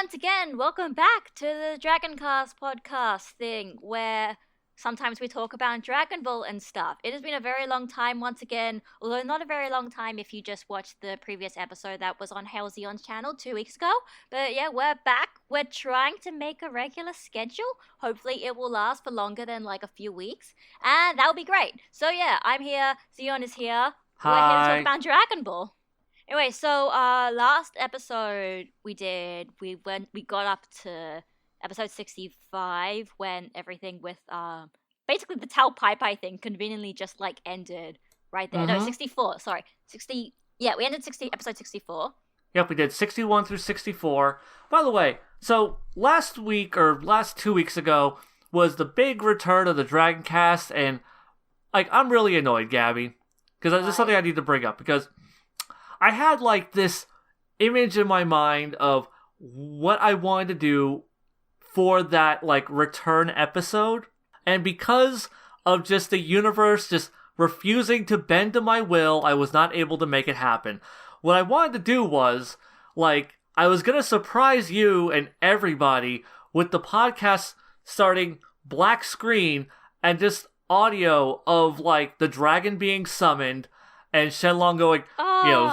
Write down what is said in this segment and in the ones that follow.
once again, welcome back to the Dragoncast podcast thing, where sometimes we talk about Dragon Ball and stuff. It has been a very long time once again, although not a very long time if you just watched the previous episode that was on Halcyon's channel 2 weeks ago. But yeah, we're back. We're trying to make a regular schedule. Hopefully it will last for longer than like a few weeks, and that would be great. So yeah, I'm here, Zion is here. We're here to talk about Dragon Ball. Anyway, so last episode we got up to episode 65 when everything with basically the Tao Pai Pai thing conveniently just like ended right there. No, 64. Sorry, 60. Yeah, we ended episode 64. Yep, we did 61 through 64. By the way, so last 2 weeks ago was the big return of the Dragon Cast, and like I'm really annoyed, Gabby, because this is something I need to bring up because I had like this image in my mind of what I wanted to do for that like return episode, and because of just the universe just refusing to bend to my will, I was not able to make it happen. What I wanted to do was like I was gonna surprise you and everybody with the podcast starting black screen and just audio of like the dragon being summoned and Shenlong going,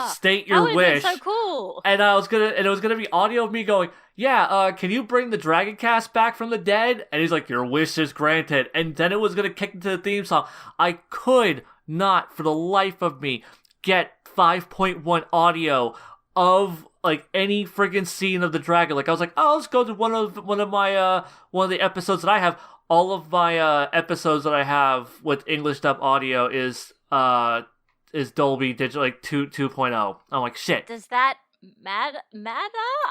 state your wish. That would have been so cool. And it was gonna be audio of me going, can you bring the Dragon Cast back from the dead? And he's like, your wish is granted. And then it was gonna kick into the theme song. I could not, for the life of me, get 5.1 audio of like any friggin' scene of the dragon. Like I was like, let's go to one of the episodes that I have. All of my episodes that I have with English dub audio is Dolby Digital, like 2.0. I'm like, shit. Does that matter?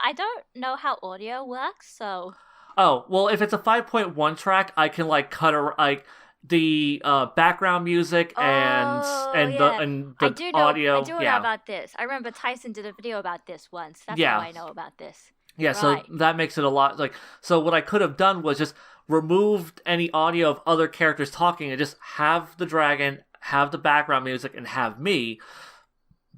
I don't know how audio works, so... Oh, well, if it's a 5.1 track, I can, like, cut the background music and the audio. I do know about this. I remember Tyson did a video about this once. That's how I know about this. Yeah, right. So that makes it a lot, like... So what I could have done was just removed any audio of other characters talking and just have the dragon... have the background music and have me,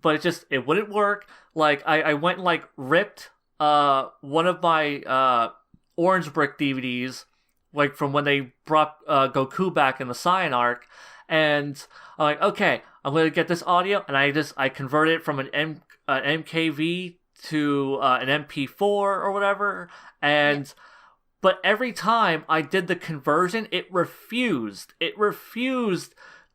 but it wouldn't work. Like I went and like ripped one of my Orange Brick DVDs, like from when they brought Goku back in the Saiyan arc, and I'm like, okay, I'm gonna get this audio, and I converted it from an MKV to an MP4 or whatever, and. Yeah. But every time I did the conversion, it refused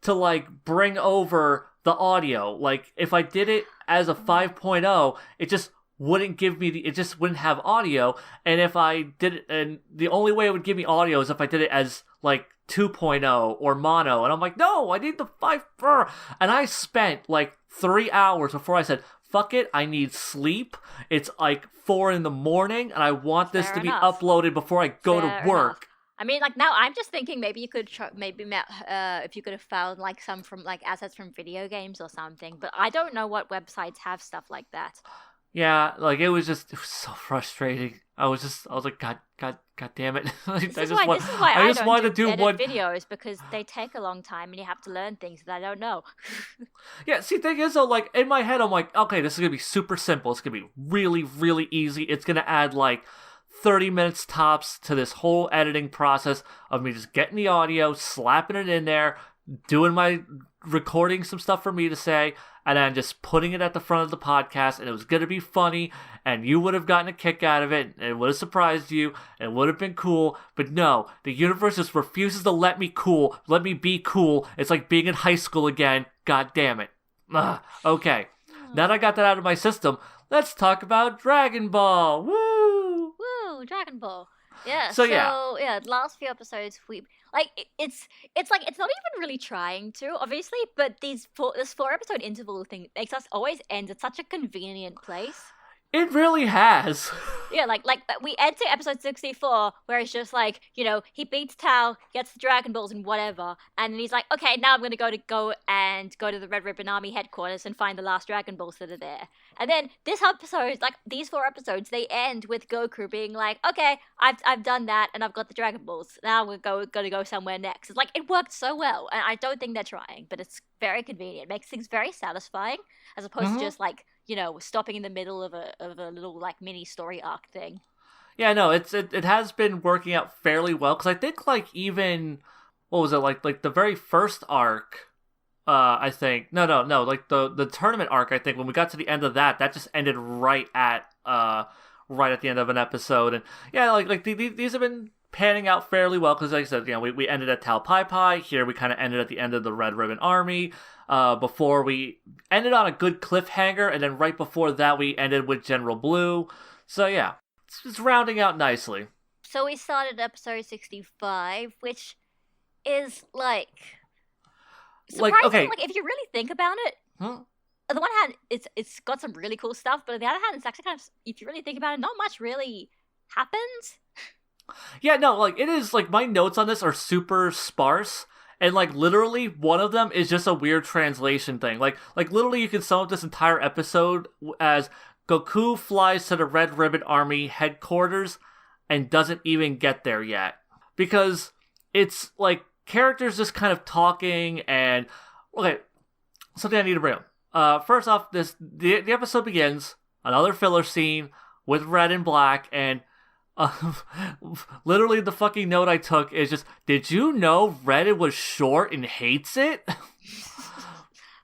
to like bring over the audio. Like if I did it as a 5.0, it just wouldn't give me it just wouldn't have audio. And if I did it, and the only way it would give me audio is if I did it as like 2.0 or mono. And I'm like, no, I need the 5. And I spent like 3 hours before I said, fuck it, I need sleep. It's like 4 a.m, and I want this to be uploaded before I go to work. I mean, like, now I'm just thinking maybe you could try, if you could have found, like, some from, like, assets from video games or something. But I don't know what websites have stuff like that. Yeah, like, it was so frustrating. I was like, God damn it. This is why I just wanted to do videos, because they take a long time and you have to learn things that I don't know. Yeah, see, the thing is, though, like, in my head, I'm like, okay, this is going to be super simple. It's going to be really, really easy. It's going to add, like, 30 minutes tops to this whole editing process of me just getting the audio, slapping it in there, recording some stuff for me to say, and then just putting it at the front of the podcast, and it was going to be funny, and you would have gotten a kick out of it, and it would have surprised you, and it would have been cool. But no, the universe just refuses to let me be cool. It's like being in high school again. God damn it. Okay, now that I got that out of my system, let's talk about Dragon Ball. Woo! Dragon Ball. Yeah. So the last few episodes it's like it's not even really trying to, obviously, but this 4-episode interval thing makes us always end at such a convenient place. It really has. Yeah, like we enter episode 64 where it's just like, he beats Tao, gets the Dragon Balls and whatever, and then he's like, okay, now I'm gonna go to the Red Ribbon Army headquarters and find the last Dragon Balls that are there. And then this episode, like these 4 episodes, they end with Goku being like, okay, I've done that and I've got the Dragon Balls. Now we're gonna go somewhere next. It's like, it worked so well, and I don't think they're trying, but it's very convenient. It makes things very satisfying as opposed to just like, stopping in the middle of a little like mini story arc thing. Yeah, no, it has been working out fairly well because I think like even what was it like the very first arc. I think no, like the tournament arc. I think when we got to the end of that, that just ended right at the end of an episode, and yeah, these have been panning out fairly well because, like I said, we ended at Tau Pai Pai. Here we kind of ended at the end of the Red Ribbon Army. Before we ended on a good cliffhanger, and then right before that we ended with General Blue. So yeah, it's rounding out nicely. So we started episode 65, which is like surprising. Okay. Like if you really think about it, on the one hand, it's got some really cool stuff, but on the other hand, it's actually kind of, if you really think about it, not much really happens. Yeah, no, like it is like my notes on this are super sparse. And like literally one of them is just a weird translation thing. Like literally you can sum up this entire episode as Goku flies to the Red Ribbon Army headquarters and doesn't even get there yet. Because it's like characters just kind of talking and okay, something I need to bring up. First off, the episode begins, another filler scene with Red and Black, and literally the fucking note I took is just, did you know Reddit was short and hates it?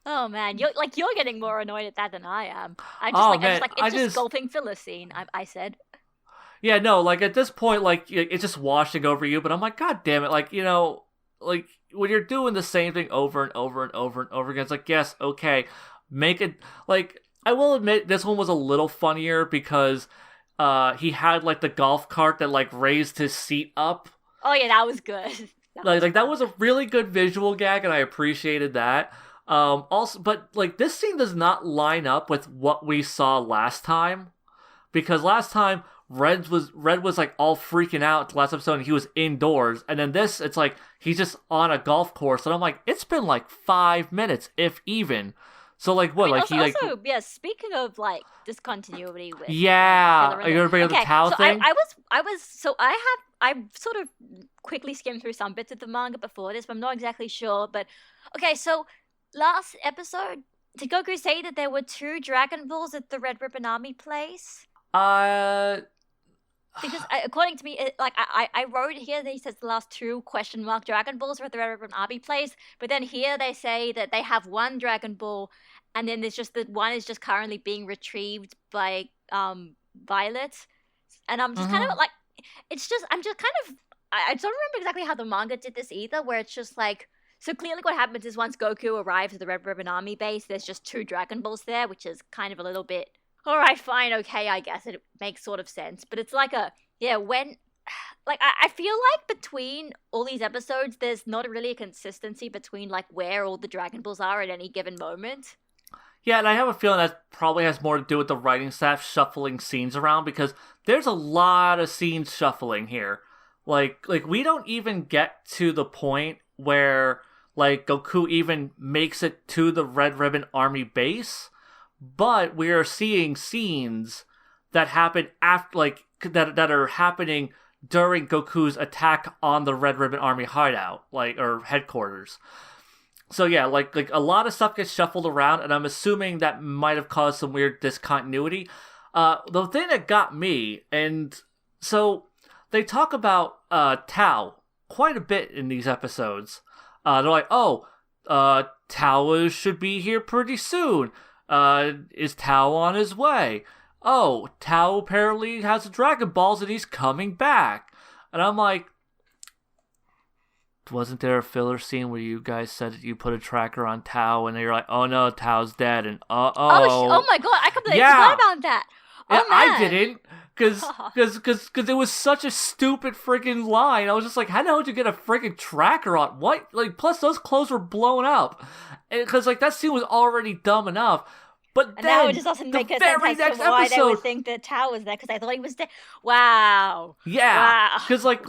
Oh man, you're getting more annoyed at that than I am. It's just gulping filler scene. I said. Yeah, no, like at this point, like it's just washing over you. But I'm like, God damn it, like like when you're doing the same thing over and over and over and over again, it's like, yes, okay, make it like. I will admit this one was a little funnier because he had like the golf cart that like raised his seat up. Oh yeah, that was good. That was a really good visual gag, and I appreciated that. Also, but like this scene does not line up with what we saw last time, because last time Red was like all freaking out the last episode, and he was indoors, and then this it's like he's just on a golf course, and I'm like, it's been like 5 minutes, if even. So like what? Yeah. Speaking of like discontinuity with are you gonna bring up the Tau thing? I sort of quickly skimmed through some bits of the manga before this, but I'm not exactly sure. But okay, so last episode, did Goku say that there were 2 Dragon Balls at the Red Ribbon Army place? Because according to me, I wrote here that he says the last 2 Dragon Balls are at the Red Ribbon Army place, but then here they say that they have 1 Dragon Ball, and then there's just that one is just currently being retrieved by Violet, and I'm just kind of like, I don't remember exactly how the manga did this either, where it's just like, so clearly what happens is once Goku arrives at the Red Ribbon Army base, there's just 2 Dragon Balls there, which is kind of a little bit, alright, fine, okay, I guess it makes sort of sense. But it's like when, like, I feel like between all these episodes, there's not really a consistency between, like, where all the Dragon Balls are at any given moment. Yeah, and I have a feeling that probably has more to do with the writing staff shuffling scenes around, because there's a lot of scenes shuffling here. Like we don't even get to the point where, like, Goku even makes it to the Red Ribbon Army base, but we are seeing scenes that happen after, like, that are happening during Goku's attack on the Red Ribbon Army hideout, like, or headquarters. So yeah, like a lot of stuff gets shuffled around, and I'm assuming that might have caused some weird discontinuity. The thing that got me, and so they talk about Tau quite a bit in these episodes. They're like, Tau should be here pretty soon. Is Tau on his way? Oh, Tau apparently has the Dragon Balls and he's coming back. And I'm like, wasn't there a filler scene where you guys said that you put a tracker on Tau and you're like, oh no, Tau's dead, and oh my god, I completely forgot about that. Oh, yeah, I didn't, because it was such a stupid freaking line. I was just like, how the hell did you get a freaking tracker on? What? Like, plus those clothes were blown up, because like that scene was already dumb enough. But and now it just doesn't make sense as to why they would think that Tau was there, because I thought he was dead. Wow. Yeah. Because like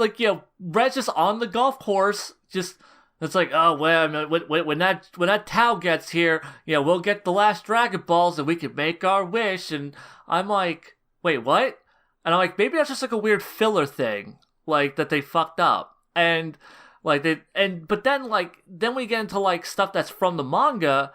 Red's just on the golf course, just it's like, oh well, when that Tau gets here, we'll get the last Dragon Balls and we can make our wish. And I'm like, wait, what? And I'm like, maybe that's just like a weird filler thing, like that they fucked up. And like but then we get into like stuff that's from the manga.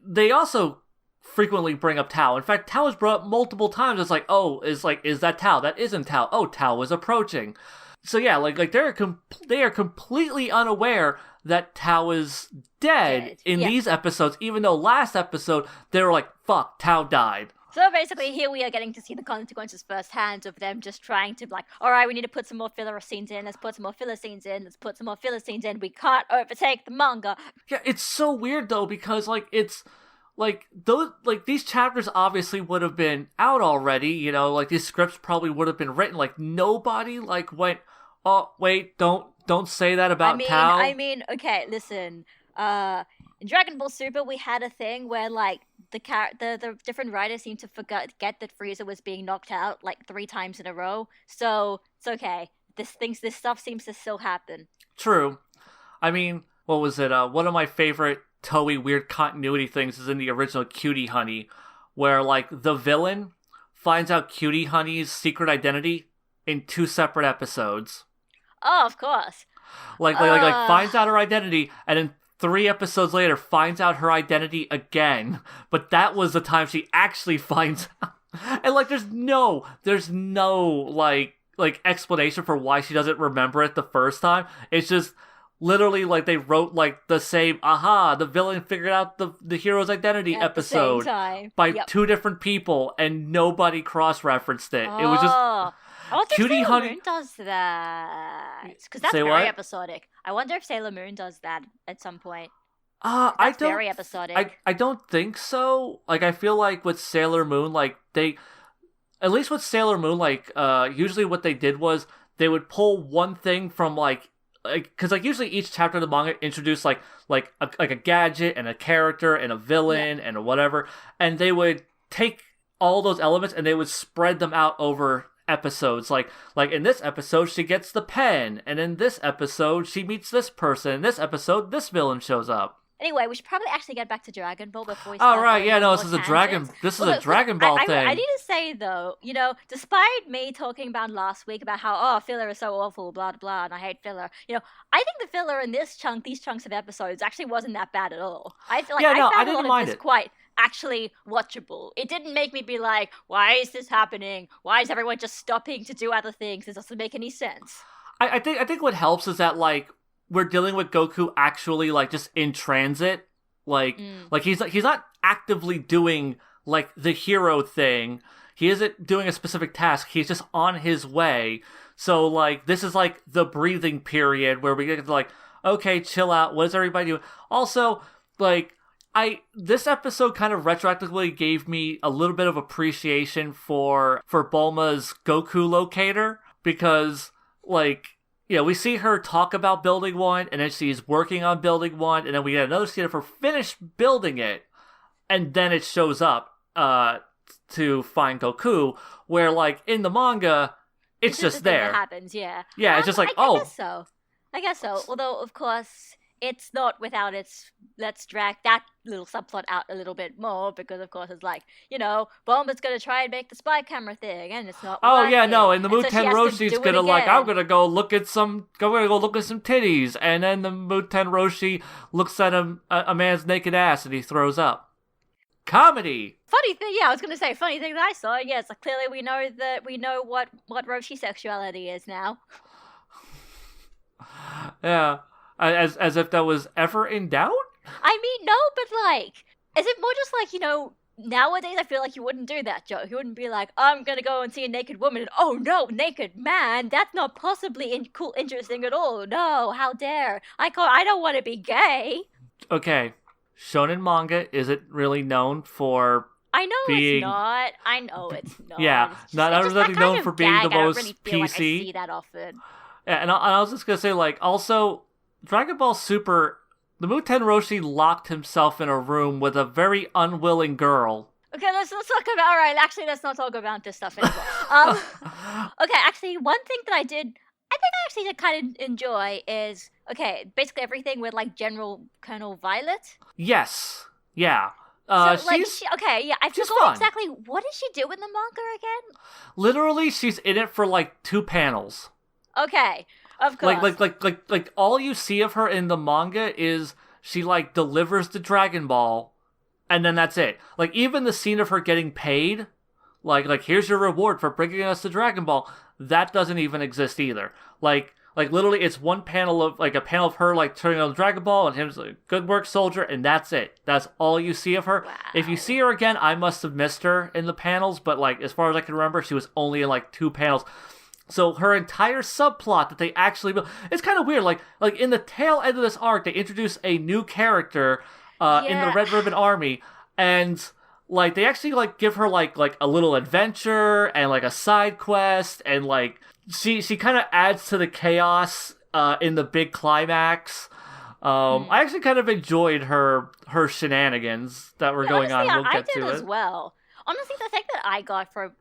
They also frequently bring up Tao. In fact, Tao is brought up multiple times. It's like, oh, is that Tao? That isn't Tao. Oh, Tao is approaching. So yeah, like they are completely unaware that Tao is dead in these episodes, even though last episode they were like, fuck, Tao died. So basically, here we are getting to see the consequences firsthand of them just trying to like, all right, we need to put some more filler scenes in. Let's put some more filler scenes in. Let's put some more filler scenes in. We can't overtake the manga. Yeah, it's so weird though, because like it's like those like these chapters obviously would have been out already. You know, like these scripts probably would have been written. Like nobody like went, oh wait, don't say that about Tao. I mean, okay, listen. In Dragon Ball Super, we had a thing where like the different writers seemed to forget that Frieza was being knocked out like 3 times in a row. So it's okay. This stuff seems to still happen. True. I mean, what was it? One of my favorite Toei weird continuity things is in the original Cutie Honey, where like the villain finds out Cutie Honey's secret identity in 2 separate episodes. Oh, of course. Like finds out her identity, and then 3 episodes later finds out her identity again. But that was the time she actually finds out. And like there's no like explanation for why she doesn't remember it the first time. It's just literally like they wrote like the same the villain figured out the hero's identity at episode by 2 different people, and nobody cross-referenced it. It was just I wonder Cutie if Sailor Honey... Moon does that. Because that's Say very what? episodic. I wonder if Sailor Moon does that at some point. That's very episodic. I don't think so. Like, I feel like with Sailor Moon, like, at least with Sailor Moon, like, usually what they did was they would pull one thing from, because, like, usually each chapter of the manga introduced, like a gadget and a character and a villain and a whatever, and they would take all those elements and they would spread them out over episodes. Like in this episode she gets the pen, and in this episode she meets this person, in this episode this villain shows up. Anyway, we should probably actually get back to Dragon Ball before we start. Oh right, yeah, no, this is a Dragon Ball thing. I need to say though, you know, despite me talking about last week about how filler is so awful, blah blah, and I hate filler, you know, I think the filler in these chunks of episodes actually wasn't that bad at all. I feel like I found a lot of this quite actually watchable. It didn't make me be like, why is this happening? Why is everyone just stopping to do other things? This doesn't make any sense. I think what helps is that like we're dealing with Goku actually like just in transit, like he's not actively doing like the hero thing. He isn't doing a specific task. He's just on his way. So like this is like the breathing period where we get to like, okay, chill out. What is everybody doing? Also, like this episode kind of retroactively gave me a little bit of appreciation for Bulma's Goku locator, because like, you know, we see her talk about building one, and then she's working on building one, and then we get another scene of her finish building it, and then it shows up to find Goku, where like in the manga it's just there. That happens, yeah. Yeah, it's just like I guess so. Although of course it's not without its, let's drag that little subplot out a little bit more, because of course it's like, you know, Bulma's gonna try and make the spy camera thing, and it's not working. Yeah, no, and the Muten Roshi's gonna like, I'm gonna go look at some titties, and then the Muten Roshi looks at a man's naked ass and he throws up. Comedy! Funny thing, I was gonna say, funny thing that I saw, yes, clearly we know what Roshi sexuality is now. Yeah. As if that was ever in doubt? I mean, no, but like, is it more just like, you know, nowadays I feel like you wouldn't do that, Joe. You wouldn't be like, I'm gonna go and see a naked woman, and oh no, naked man, that's not possibly interesting at all. No, how dare. I don't want to be gay. Okay, shonen manga isn't really known for I know being... it's not. I know it's not. Yeah, not really known for being the most I don't really PC. feel like I see that often. Yeah, and I was just gonna say, like, also, Dragon Ball Super, the Muten Roshi locked himself in a room with a very unwilling girl. Okay, let's talk about. All right, actually, let's not talk about this stuff anymore. Okay, actually, one thing that I think I actually did kind of enjoy is, okay, basically everything with like General Colonel Violet. Yes. Yeah. So, like, I forgot exactly what does she do in the manga again? Literally, she's in it for like 2 panels. Okay. Of course. Like all you see of her in the manga is she like delivers the Dragon Ball, and then that's it. Like, even the scene of her getting paid, like here's your reward for bringing us to Dragon Ball, that doesn't even exist either. Like literally, it's one panel of like a panel of her like turning on the Dragon Ball and him like, good work, soldier, and that's it. That's all you see of her. Wow. If you see her again, I must have missed her in the panels, but like as far as I can remember, she was only in like 2 panels. So her entire subplot that they actually built, it's kind of weird. Like in the tail end of this arc, they introduce a new character in the Red Ribbon Army, and like they actually like give her like a little adventure and like a side quest, and like she kind of adds to the chaos in the big climax. I actually kind of enjoyed her shenanigans that were going honestly, on. We'll get I did to as it. well. Honestly, the thing that I got from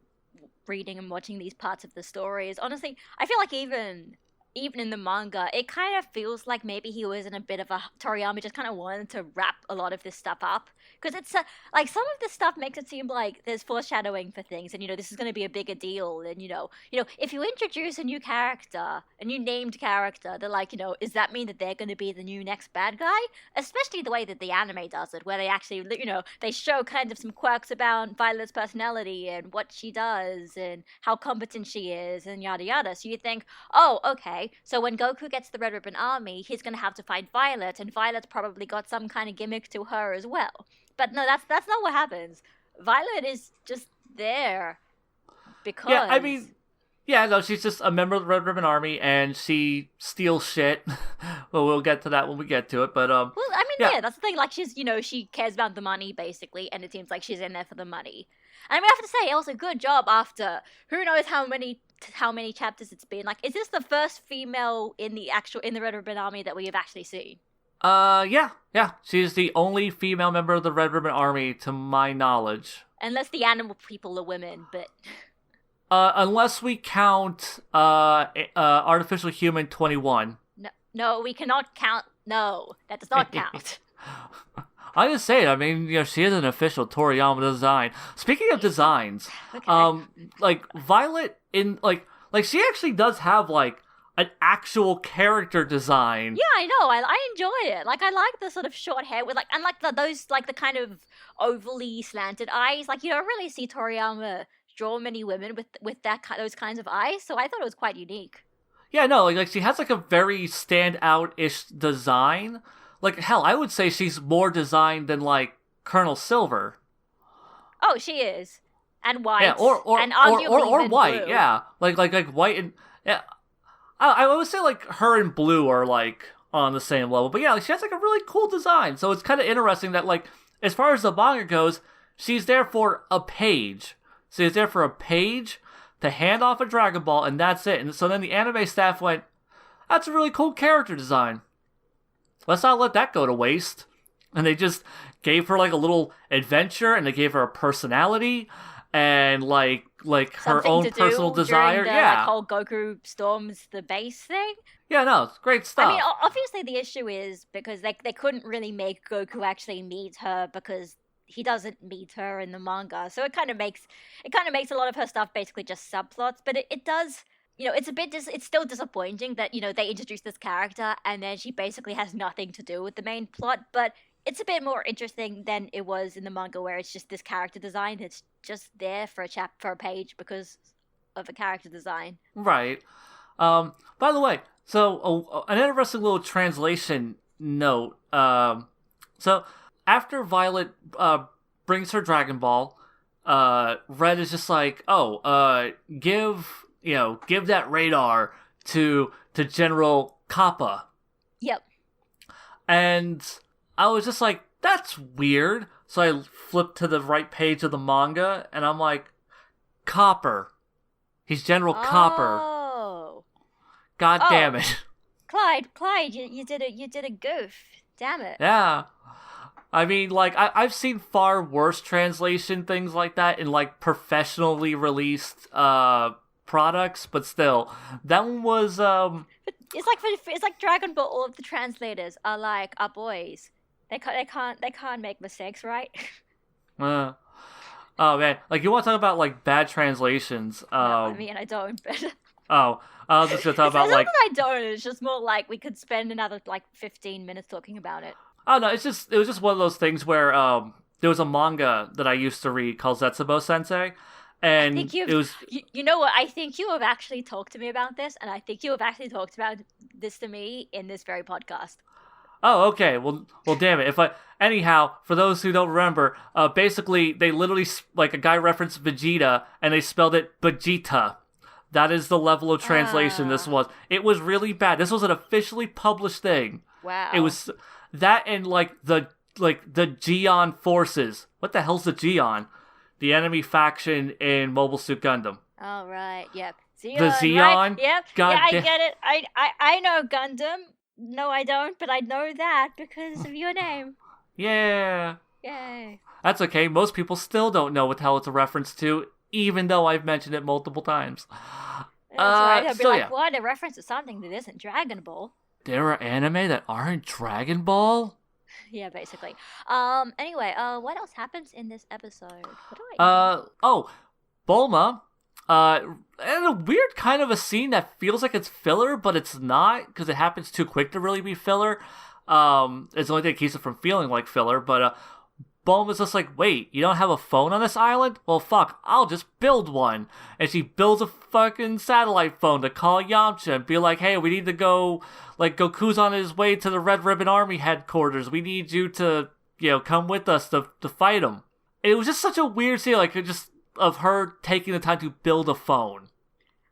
reading and watching these parts of the story is honestly, I feel like even in the manga, it kind of feels like maybe he was in a bit of a Toriyama just kind of wanted to wrap a lot of this stuff up, because it's like some of this stuff makes it seem like there's foreshadowing for things, and this is going to be a bigger deal, and if you introduce a new character, a new named character, they're like, does that mean that they're going to be the new next bad guy? Especially the way that the anime does it, where they actually they show kind of some quirks about Violet's personality and what she does and how competent she is and yada yada. So you think, oh, okay. So when Goku gets the Red Ribbon Army, he's going to have to fight Violet, and Violet's probably got some kind of gimmick to her as well. But no, that's not what happens. Violet is just there because... Yeah, I mean, yeah, no, she's just a member of the Red Ribbon Army, and she steals shit. Well, we'll get to that when we get to it, but Well, I mean, yeah, that's the thing. Like, she's, she cares about the money, basically, and it seems like she's in there for the money. And I mean, I have to say, also, good job after who knows how many chapters it's been. Like, is this the first female in the Red Ribbon Army that we have actually seen? Yeah. She's the only female member of the Red Ribbon Army, to my knowledge. Unless the animal people are women, but... Unless we count, Artificial Human 21. No, we cannot count... No, that does not count. I just say it. I mean, she is an official Toriyama design. Speaking of designs, Okay. like Violet in like she actually does have like an actual character design. Yeah, I know. I enjoy it. Like, I like the sort of short hair with those the kind of overly slanted eyes. Like, you don't really see Toriyama draw many women with those kinds of eyes. So I thought it was quite unique. Yeah, no, like she has like a very standout-ish design. Like, hell, I would say she's more designed than, like, Colonel Silver. Oh, she is. And white. Yeah, or and arguably or even white, blue. yeah. Like white and... Yeah, I would say, like, her and blue are, like, on the same level. But yeah, like, she has, like, a really cool design. So it's kind of interesting that, like, as far as the manga goes, she's there for a page. So she's there for a page to hand off a Dragon Ball, and that's it. And so then the anime staff went, that's a really cool character design. Let's not let that go to waste. And they just gave her like a little adventure, and they gave her a personality and like her Something own to personal do desire. during the, Yeah, whole Goku storms the base thing. yeah, no, it's great stuff. I mean, obviously the issue is because they couldn't really make Goku actually meet her because he doesn't meet her in the manga. So it kind of makes a lot of her stuff basically just subplots. But it does. It's still disappointing that, they introduced this character and then she basically has nothing to do with the main plot, but it's a bit more interesting than it was in the manga, where it's just this character design that's just there for a page because of a character design. Right. By the way, so an interesting little translation note. So after Violet brings her Dragon Ball, Red is just like, give that radar to General Kappa. Yep. And I was just like, that's weird. So I flipped to the right page of the manga, and I'm like, Copper. He's General Copper. Oh. God damn it. Clyde, you did a goof. Damn it. Yeah. I mean, like, I've seen far worse translation things like that in, like, professionally released products, but still, that one was It's like Dragon Ball. All of the translators are boys. They can't make mistakes, right? oh man, like, you want to talk about like bad translations? No, I mean, I don't. But oh, I was just gonna talk about it's like not that I don't. It's just more like we could spend another 15 minutes talking about it. oh no, it was just one of those things where there was a manga that I used to read called Zetsubo Sensei, I and think it was you know what? I think you have actually talked to me about this, and I think you have actually talked about this to me in this very podcast. oh, okay. Well, damn it. If I anyhow, for those who don't remember, basically they literally like a guy referenced Vegeta and they spelled it Vegeta. That is the level of translation this was. It was really bad. This was an officially published thing. Wow. It was that and like the Geon forces. What the hell's the Geon? The enemy faction in Mobile Suit Gundam. Oh right, yep. Zeon, The Zeon? right? Yep. God yeah, I damn- get it. I know Gundam. No, I don't, but I know that because of your name. Yeah. Yay. That's okay. Most people still don't know what the hell it's a reference to, even though I've mentioned it multiple times. That's right. They'll be so like, yeah. what? A reference to something that isn't Dragon Ball. There are anime that aren't Dragon Ball? Yeah, basically. Anyway, what else happens in this episode? What do I Bulma, and a weird kind of a scene that feels like it's filler, but it's not, because it happens too quick to really be filler. It's the only thing that keeps it from feeling like filler, but, Bulma's just like, wait, you don't have a phone on this island? Well, fuck, I'll just build one. And she builds a fucking satellite phone to call Yamcha and be like, hey, we need to go, like, Goku's on his way to the Red Ribbon Army headquarters. We need you to, come with us to fight him. It was just such a weird scene, like, just of her taking the time to build a phone.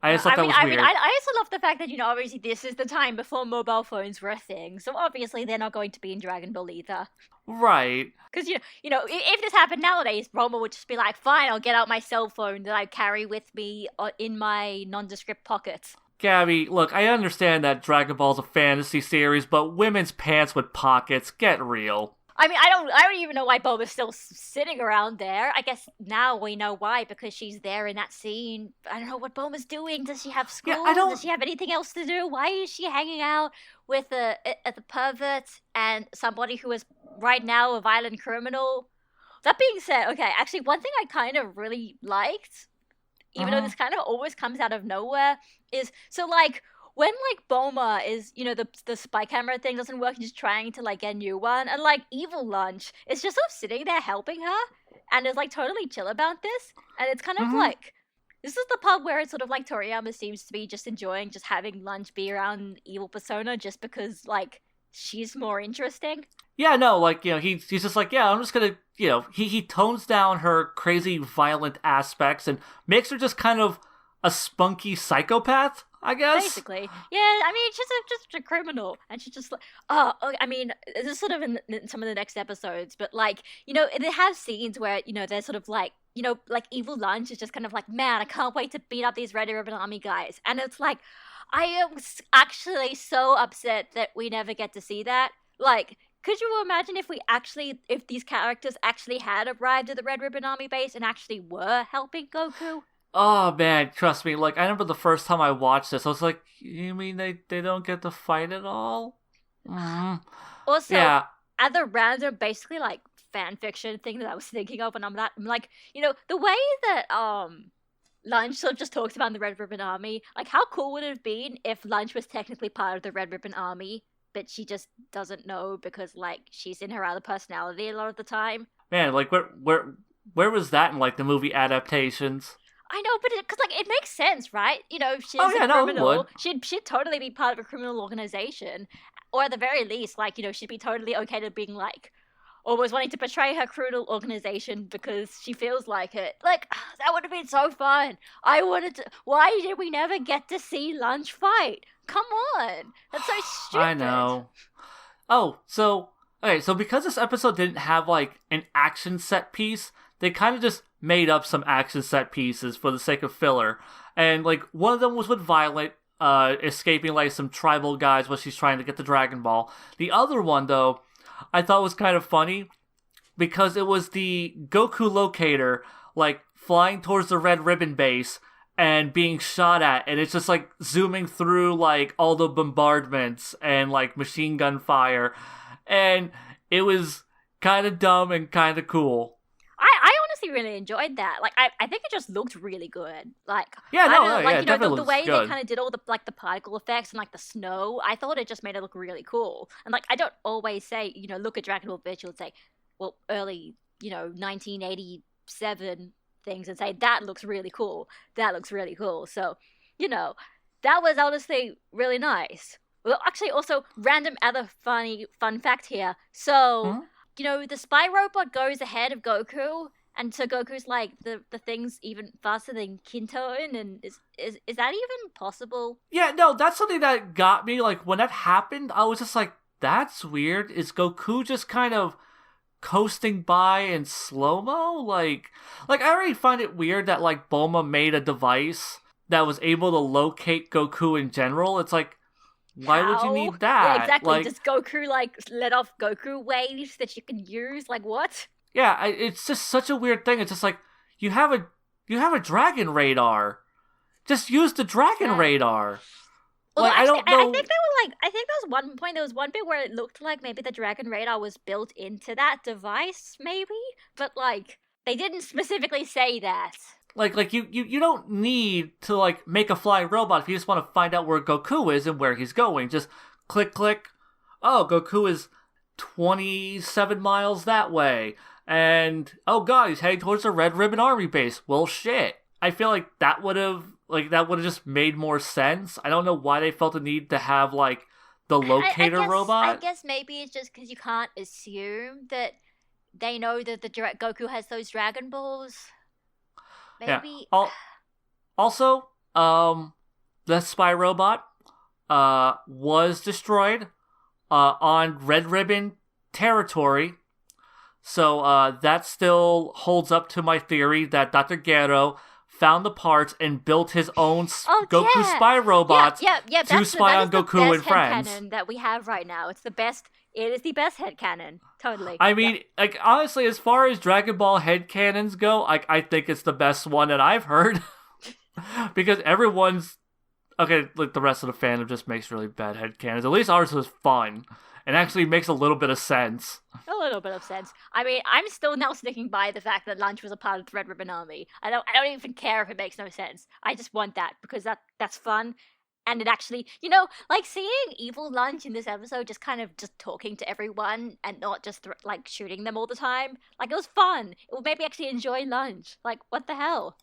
I just thought that was weird. I also love the fact that, obviously this is the time before mobile phones were a thing, so obviously they're not going to be in Dragon Ball either. Right. Because, if this happened nowadays, Roma would just be like, fine, I'll get out my cell phone that I carry with me in my nondescript pockets. Gabby, look, I understand that Dragon Ball's a fantasy series, but women's pants with pockets, get real. I mean, I don't even know why Bulma's still sitting around there. I guess now we know why, because she's there in that scene. I don't know what Bulma's doing. Does she have school? Does she have anything else to do? Why is she hanging out with the pervert and somebody who is right now a violent criminal? That being said, okay, actually one thing I kind of really liked, even though this kind of always comes out of nowhere, is, so like, when, like, Bulma is, the spy camera thing doesn't work and she's trying to, like, get a new one, and, like, Evil Lunch is just sort of sitting there helping her, and is, like, totally chill about this, and it's kind of like, this is the part where it's sort of like Toriyama seems to be just enjoying just having Lunch be around Evil Persona just because, like, she's more interesting. Yeah, no, like, he's just like, yeah, I'm just gonna, he tones down her crazy violent aspects and makes her just kind of a spunky psychopath, I guess. Basically, yeah. I mean, she's just a criminal, and she's just like, I mean, this is sort of in some of the next episodes, but like, they have scenes where they're sort of like, like Evil Lunch is just kind of like, man, I can't wait to beat up these Red Ribbon Army guys, and it's like, I am actually so upset that we never get to see that. Like, could you imagine if these characters actually had arrived at the Red Ribbon Army base and actually were helping Goku? Oh man, trust me, like I remember the first time I watched this, I was like, you mean they don't get to fight at all? Also, yeah. Other random, basically like fan fiction thing that I was thinking of, and I'm like, the way that Lunch sort of just talks about the Red Ribbon Army, like how cool would it have been if Lunch was technically part of the Red Ribbon Army, but she just doesn't know because like she's in her other personality a lot of the time. Man, like where was that in like the movie adaptations? I know, but because like it makes sense, right? If she's a criminal, she'd totally be part of a criminal organization, or at the very least, like she'd be totally okay to being like always wanting to betray her criminal organization because she feels like it. Like that would have been so fun. I wanted to. Why did we never get to see Lunch fight? Come on, that's so stupid. I know. Oh, so because this episode didn't have like an action set piece, they kind of just made up some action set pieces for the sake of filler. And like one of them was with Violet escaping like some tribal guys while she's trying to get the Dragon Ball. The other one though, I thought was kind of funny because it was the Goku locator like flying towards the Red Ribbon base and being shot at, and it's just like zooming through like all the bombardments and like machine gun fire, and it was kind of dumb and kind of cool. I honestly really enjoyed that. Like, I think it just looked really good. Like, the way good. They kind of did all the like the particle effects and like the snow. I thought it just made it look really cool. And like, I don't always say, look at Dragon Ball Visual and say, well, early 1987 things and say, that looks really cool. That looks really cool. So, that was honestly really nice. Well, actually, also, random other fun fact here. So, the spy robot goes ahead of Goku, and so Goku's like, the thing's even faster than Kintoon, and is that even possible? Yeah, no, that's something that got me. Like, when that happened, I was just like, that's weird. Is Goku just kind of coasting by in slow-mo? Like I already find it weird that, like, Bulma made a device that was able to locate Goku in general. It's like, why would you need that? Yeah, exactly. Like, does Goku, like, let off Goku waves that you can use? Like, what? yeah, it's just such a weird thing. It's just like, you have a dragon radar. Just use the dragon radar. Although, Like, actually, I don't know. I think there was one point, there was one bit where it looked like maybe the dragon radar was built into that device, maybe? But, like, they didn't specifically say that. Like you don't need to, like, make a flying robot if you just want to find out where Goku is and where he's going. Just click, click. Oh, Goku is 27 miles that way. And, oh god, he's heading towards the Red Ribbon Army base. Well, shit. I feel like that would have just made more sense. I don't know why they felt the need to have, like, the locator robot. I guess maybe it's just because you can't assume that they know that Goku has those Dragon Balls. Maybe. Yeah. Also, the spy robot was destroyed on Red Ribbon territory. So that still holds up to my theory that Dr. Gero found the parts and built his own Goku spy robots to spy on Goku and friends. That is the best headcanon that we have right now. It's the best. It is the best headcanon. Totally. I mean, like, honestly, as far as Dragon Ball headcanons go, I think it's the best one that I've heard. Because everyone's... Okay, like, the rest of the fandom just makes really bad headcanons. At least ours was fun. And actually makes a little bit of sense. A little bit of sense. I mean, I'm still now sticking by the fact that Lunch was a part of the Red Ribbon Army. I don't even care if it makes no sense. I just want that because that's fun. And it actually, like, seeing evil Lunch in this episode just kind of just talking to everyone and not just like shooting them all the time. Like, it was fun. It made me actually enjoy Lunch. Like, what the hell?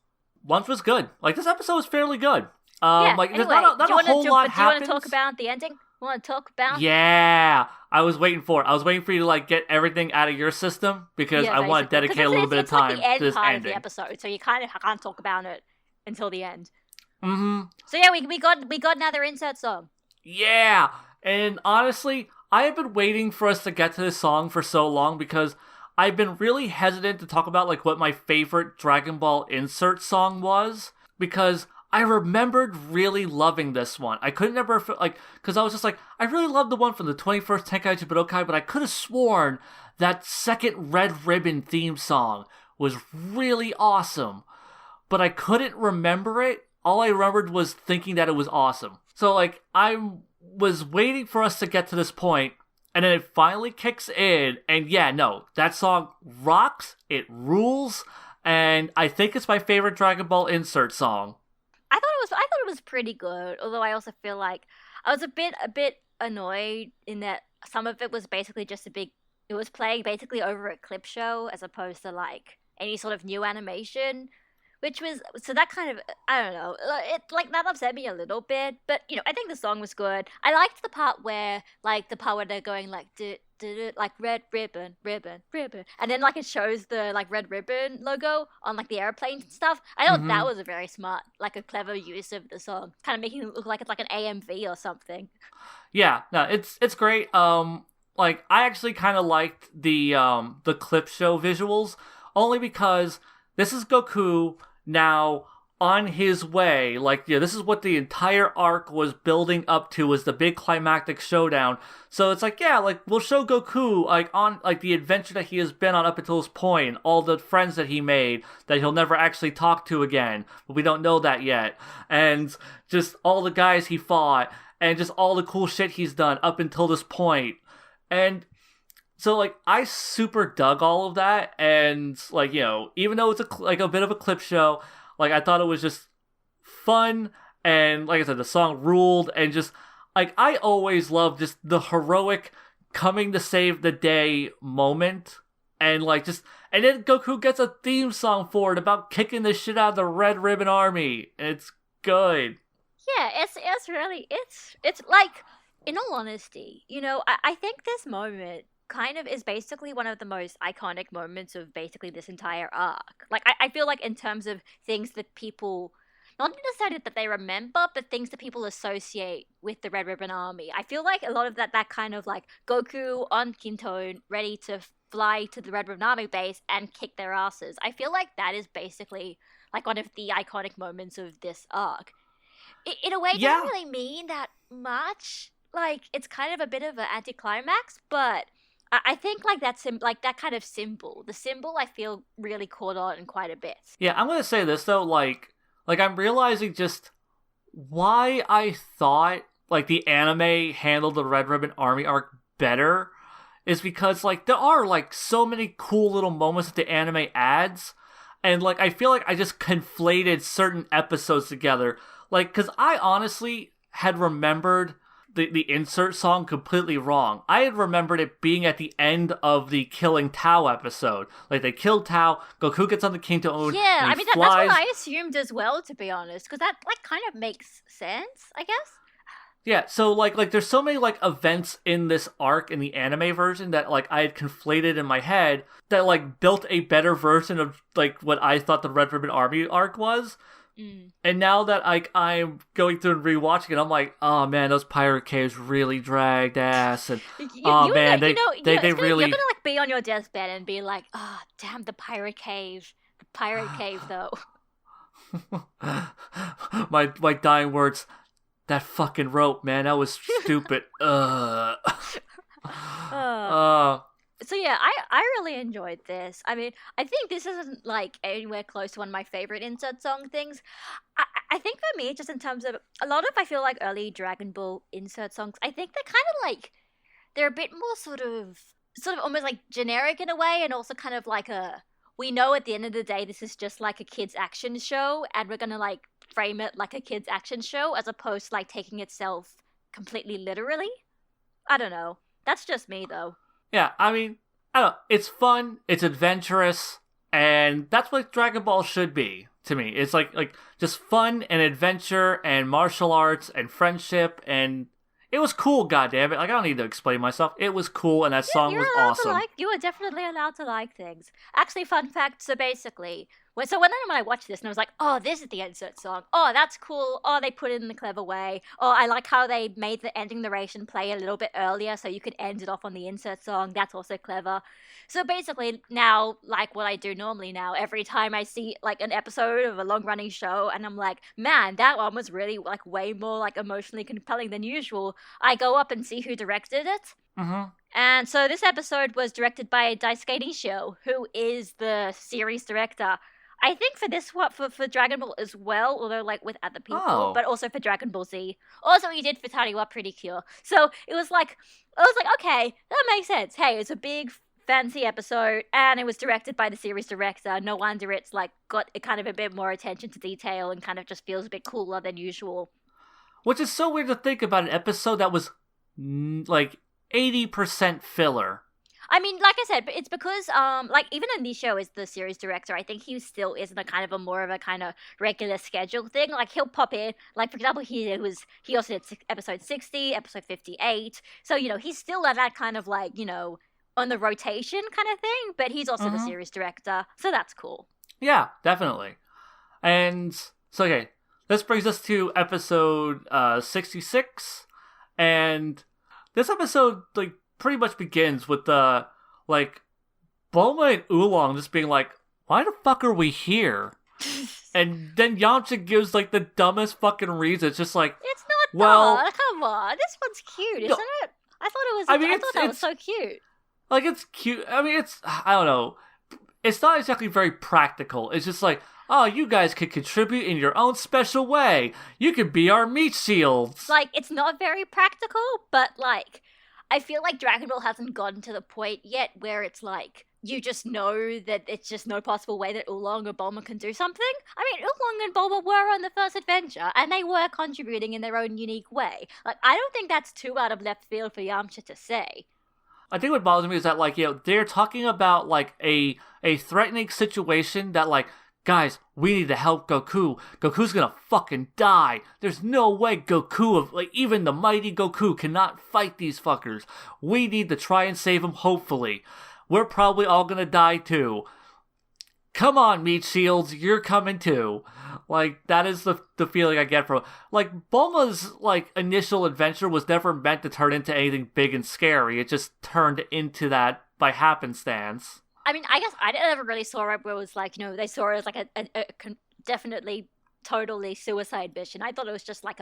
Lunch was good. Like, this episode was fairly good. Like, anyway, there's not a whole lot happens. Do you want to talk about the ending? Want to talk about? Yeah, I was waiting for it. I was waiting for you to, like, get everything out of your system because I want to dedicate a little bit of time to this ending. Of the episode, so you kind of can't talk about it until the end. Mm-hmm. So yeah, we got another insert song. Yeah, and honestly, I have been waiting for us to get to this song for so long because I've been really hesitant to talk about, like, what my favorite Dragon Ball insert song was because I remembered really loving this one. I couldn't ever, like, because I was just like, I really loved the one from the 21st Tenkaichi Budokai, but I could have sworn that second Red Ribbon theme song was really awesome. But I couldn't remember it. All I remembered was thinking that it was awesome. So, like, I was waiting for us to get to this point, and then it finally kicks in, and yeah, no, that song rocks, it rules, and I think it's my favorite Dragon Ball insert song. I thought it was pretty good, although I also feel like I was a bit annoyed in that some of it was basically just it was playing basically over a clip show as opposed to, like, any sort of new animation, which was, so that kind of, I don't know, it, like, that upset me a little bit, but, I think the song was good. I liked the part where they're going, like, like, red ribbon, ribbon, ribbon, and then, like, it shows the, like, red ribbon logo on, like, the airplanes and stuff. I thought that was a very smart, like, a clever use of the song, kind of making it look like it's like an AMV or something. Yeah, no, it's great. Like, I actually kind of liked the clip show visuals, only because this is Goku now on his way. Like, this is what the entire arc was building up to, was the big climactic showdown. So it's like, yeah, like, we'll show Goku, like, on, like, the adventure that he has been on up until this point, all the friends that he made that he'll never actually talk to again, but we don't know that yet, and just all the guys he fought, and just all the cool shit he's done up until this point. And so, like, I super dug all of that, and, like, even though it's a bit of a clip show, like, I thought it was just fun, and, like I said, the song ruled, and just, like, I always love just the heroic coming to save the day moment, and, like, just, And then Goku gets a theme song for it about kicking the shit out of the Red Ribbon Army. It's good. Yeah, it's really it's like, in all honesty, I think this moment kind of is basically one of the most iconic moments of basically this entire arc. Like I feel like in terms of things that people not necessarily that they remember, but things that people associate with the Red Ribbon Army. I feel like a lot of that kind of like Goku on Kinton ready to fly to the Red Ribbon Army base and kick their asses. I feel like that is basically like one of the iconic moments of this arc. In a way, it Yeah. doesn't really mean that much. Like, it's kind of a bit of an anticlimax, but I think like that kind of symbol, the symbol, I feel really caught on quite a bit. Yeah, I'm gonna say this though, like I'm realizing just why I thought like the anime handled the Red Ribbon Army arc better is because like there are like so many cool little moments that the anime adds, and like I feel like I just conflated certain episodes together. Like, because I honestly had remembered the insert song completely wrong. I had remembered it being at the end of the Killing Tao episode. Like, they killed Tao, Goku gets on the Kinto-un, Yeah, and I he mean, that's flies. what I assumed as well, to be honest, because that like kind of makes sense, I guess. Yeah, so like there's so many like events in this arc in the anime version that like I had conflated in my head that like built a better version of like what I thought the Red Ribbon Army arc was. And now that I'm going through and rewatching it, I'm like, oh man, those pirate caves really dragged ass, and they really. You're gonna like be on your deathbed and be like, oh damn, the pirate cave though. my dying words. That fucking rope, man, that was stupid. So yeah, I really enjoyed this. I mean, I think this isn't like anywhere close to one of my favorite insert song things. I think for me, just in terms of a lot of, I feel like early Dragon Ball insert songs, I think they're kind of like, they're a bit more sort of almost like generic in a way, and also kind of like we know at the end of the day this is just like a kid's action show, and we're gonna like frame it like a kid's action show as opposed to like taking itself completely literally. I don't know. That's just me though. Yeah, I mean, I don't know. It's fun, it's adventurous, and that's what Dragon Ball should be to me. It's like just fun and adventure and martial arts and friendship, and it was cool, goddammit. Like, I don't need to explain myself. It was cool, and that song was awesome. You are definitely allowed to like things. Actually, fun fact, so basically, when I watched this and I was like, oh, this is the insert song. Oh, that's cool. Oh, they put it in a clever way. Oh, I like how they made the ending narration play a little bit earlier so you could end it off on the insert song. That's also clever. So basically now, like what I do normally now, every time I see like an episode of a long-running show and I'm like, man, that one was really like way more like emotionally compelling than usual, I go up and see who directed it. Mm-hmm. And so this episode was directed by Daisuke Nishio, who is the series director. I think for this one, for Dragon Ball as well, although like with other people, but also for Dragon Ball Z. Also, he did for Tariwa Pretty Cure. So it was like, I was like, okay, that makes sense. Hey, it's a big fancy episode, and it was directed by the series director. No wonder it's like got kind of a bit more attention to detail and kind of just feels a bit cooler than usual. Which is so weird to think about an episode that was like 80% filler. I mean, like I said, but it's because, like, even in this show is the series director, I think he still is in a kind of a more of a kind of regular schedule thing. Like, he'll pop in, like, for example, he also did episode 60, episode 58. So, he's still at that kind of, like, on the rotation kind of thing, but he's also the series director. So that's cool. Yeah, definitely. And, so, okay, this brings us to episode 66. And this episode, like, pretty much begins with Bulma and Oolong just being like, why the fuck are we here? And then Yamcha gives like the dumbest fucking reason. It's just like, it's not dumb. Come on, this one's cute, isn't it? I thought it was. I thought that was so cute. Like, it's cute. I mean, I don't know. It's not exactly very practical. It's just like, oh, you guys could contribute in your own special way. You could be our meat shields. Like, it's not very practical, but like, I feel like Dragon Ball hasn't gotten to the point yet where it's like, you just know that it's just no possible way that Oolong or Bulma can do something. I mean, Oolong and Bulma were on the first adventure, and they were contributing in their own unique way. Like, I don't think that's too out of left field for Yamcha to say. I think what bothers me is that, like, they're talking about, like, a threatening situation that, like, guys, we need to help Goku. Goku's gonna fucking die. There's no way Goku, like, even the mighty Goku cannot fight these fuckers. We need to try and save him, hopefully. We're probably all gonna die, too. Come on, Meat Shields, you're coming, too. Like, that is the feeling I get from... Like, Bulma's, like, initial adventure was never meant to turn into anything big and scary. It just turned into that by happenstance. I mean, I guess I never really saw it where it was like, they saw it as like a definitely, totally suicide mission. I thought it was just like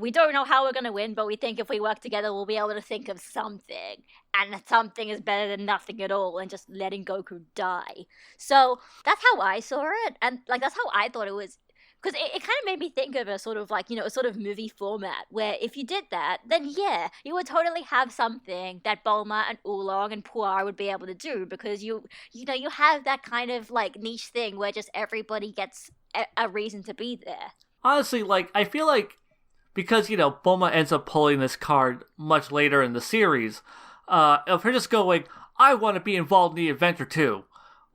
we don't know how we're going to win, but we think if we work together, we'll be able to think of something. And something is better than nothing at all and just letting Goku die. So that's how I saw it. And, like, that's how I thought it was. Because it kind of made me think of a sort of, like, a sort of movie format where if you did that, then yeah, you would totally have something that Bulma and Oolong and Puar would be able to do, because you have that kind of, like, niche thing where just everybody gets a reason to be there. Honestly, like, I feel like because, Bulma ends up pulling this card much later in the series, of her just going, I want to be involved in the adventure too.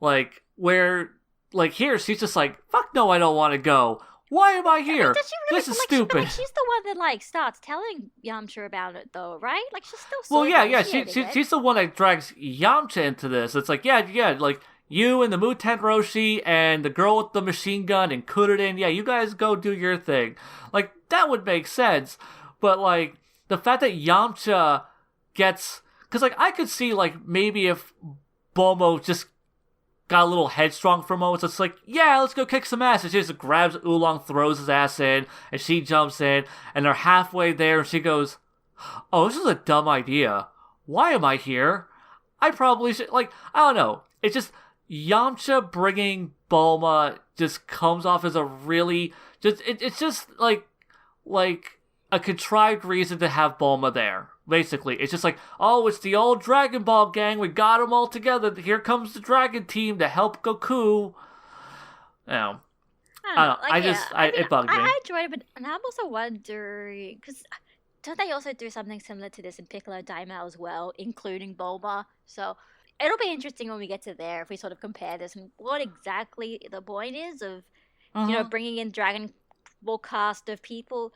Like, where... Like, here, she's just like, fuck no, I don't want to go. Why am I here? I mean, really, this is stupid. She's the one that, like, starts telling Yamcha about it, though, right? Like, she's still so... Well, yeah, she's the one that drags Yamcha into this. It's like, yeah, like, you and the Muten Roshi and the girl with the machine gun and Kuririn, yeah, you guys go do your thing. Like, that would make sense. But, like, the fact that Yamcha gets... Because, like, I could see, like, maybe if Bulma just got a little headstrong for moments. It's like, yeah, let's go kick some ass. And she just grabs Oolong, throws his ass in, and she jumps in, and they're halfway there, and she goes, oh, this is a dumb idea. Why am I here? I probably should, like, I don't know. It's just, Yamcha bringing Bulma just comes off as a really, it's just, like a contrived reason to have Bulma there. Basically, it's just like, oh, it's the old Dragon Ball gang. We got them all together. Here comes the Dragon Team to help Goku. I don't know. It bugged me. I enjoyed it, but and I'm also wondering, because don't they also do something similar to this in Piccolo Daima as well, including Bulma? So it'll be interesting when we get to there if we sort of compare this and what exactly the point is of, bringing in Dragon Ball cast of people.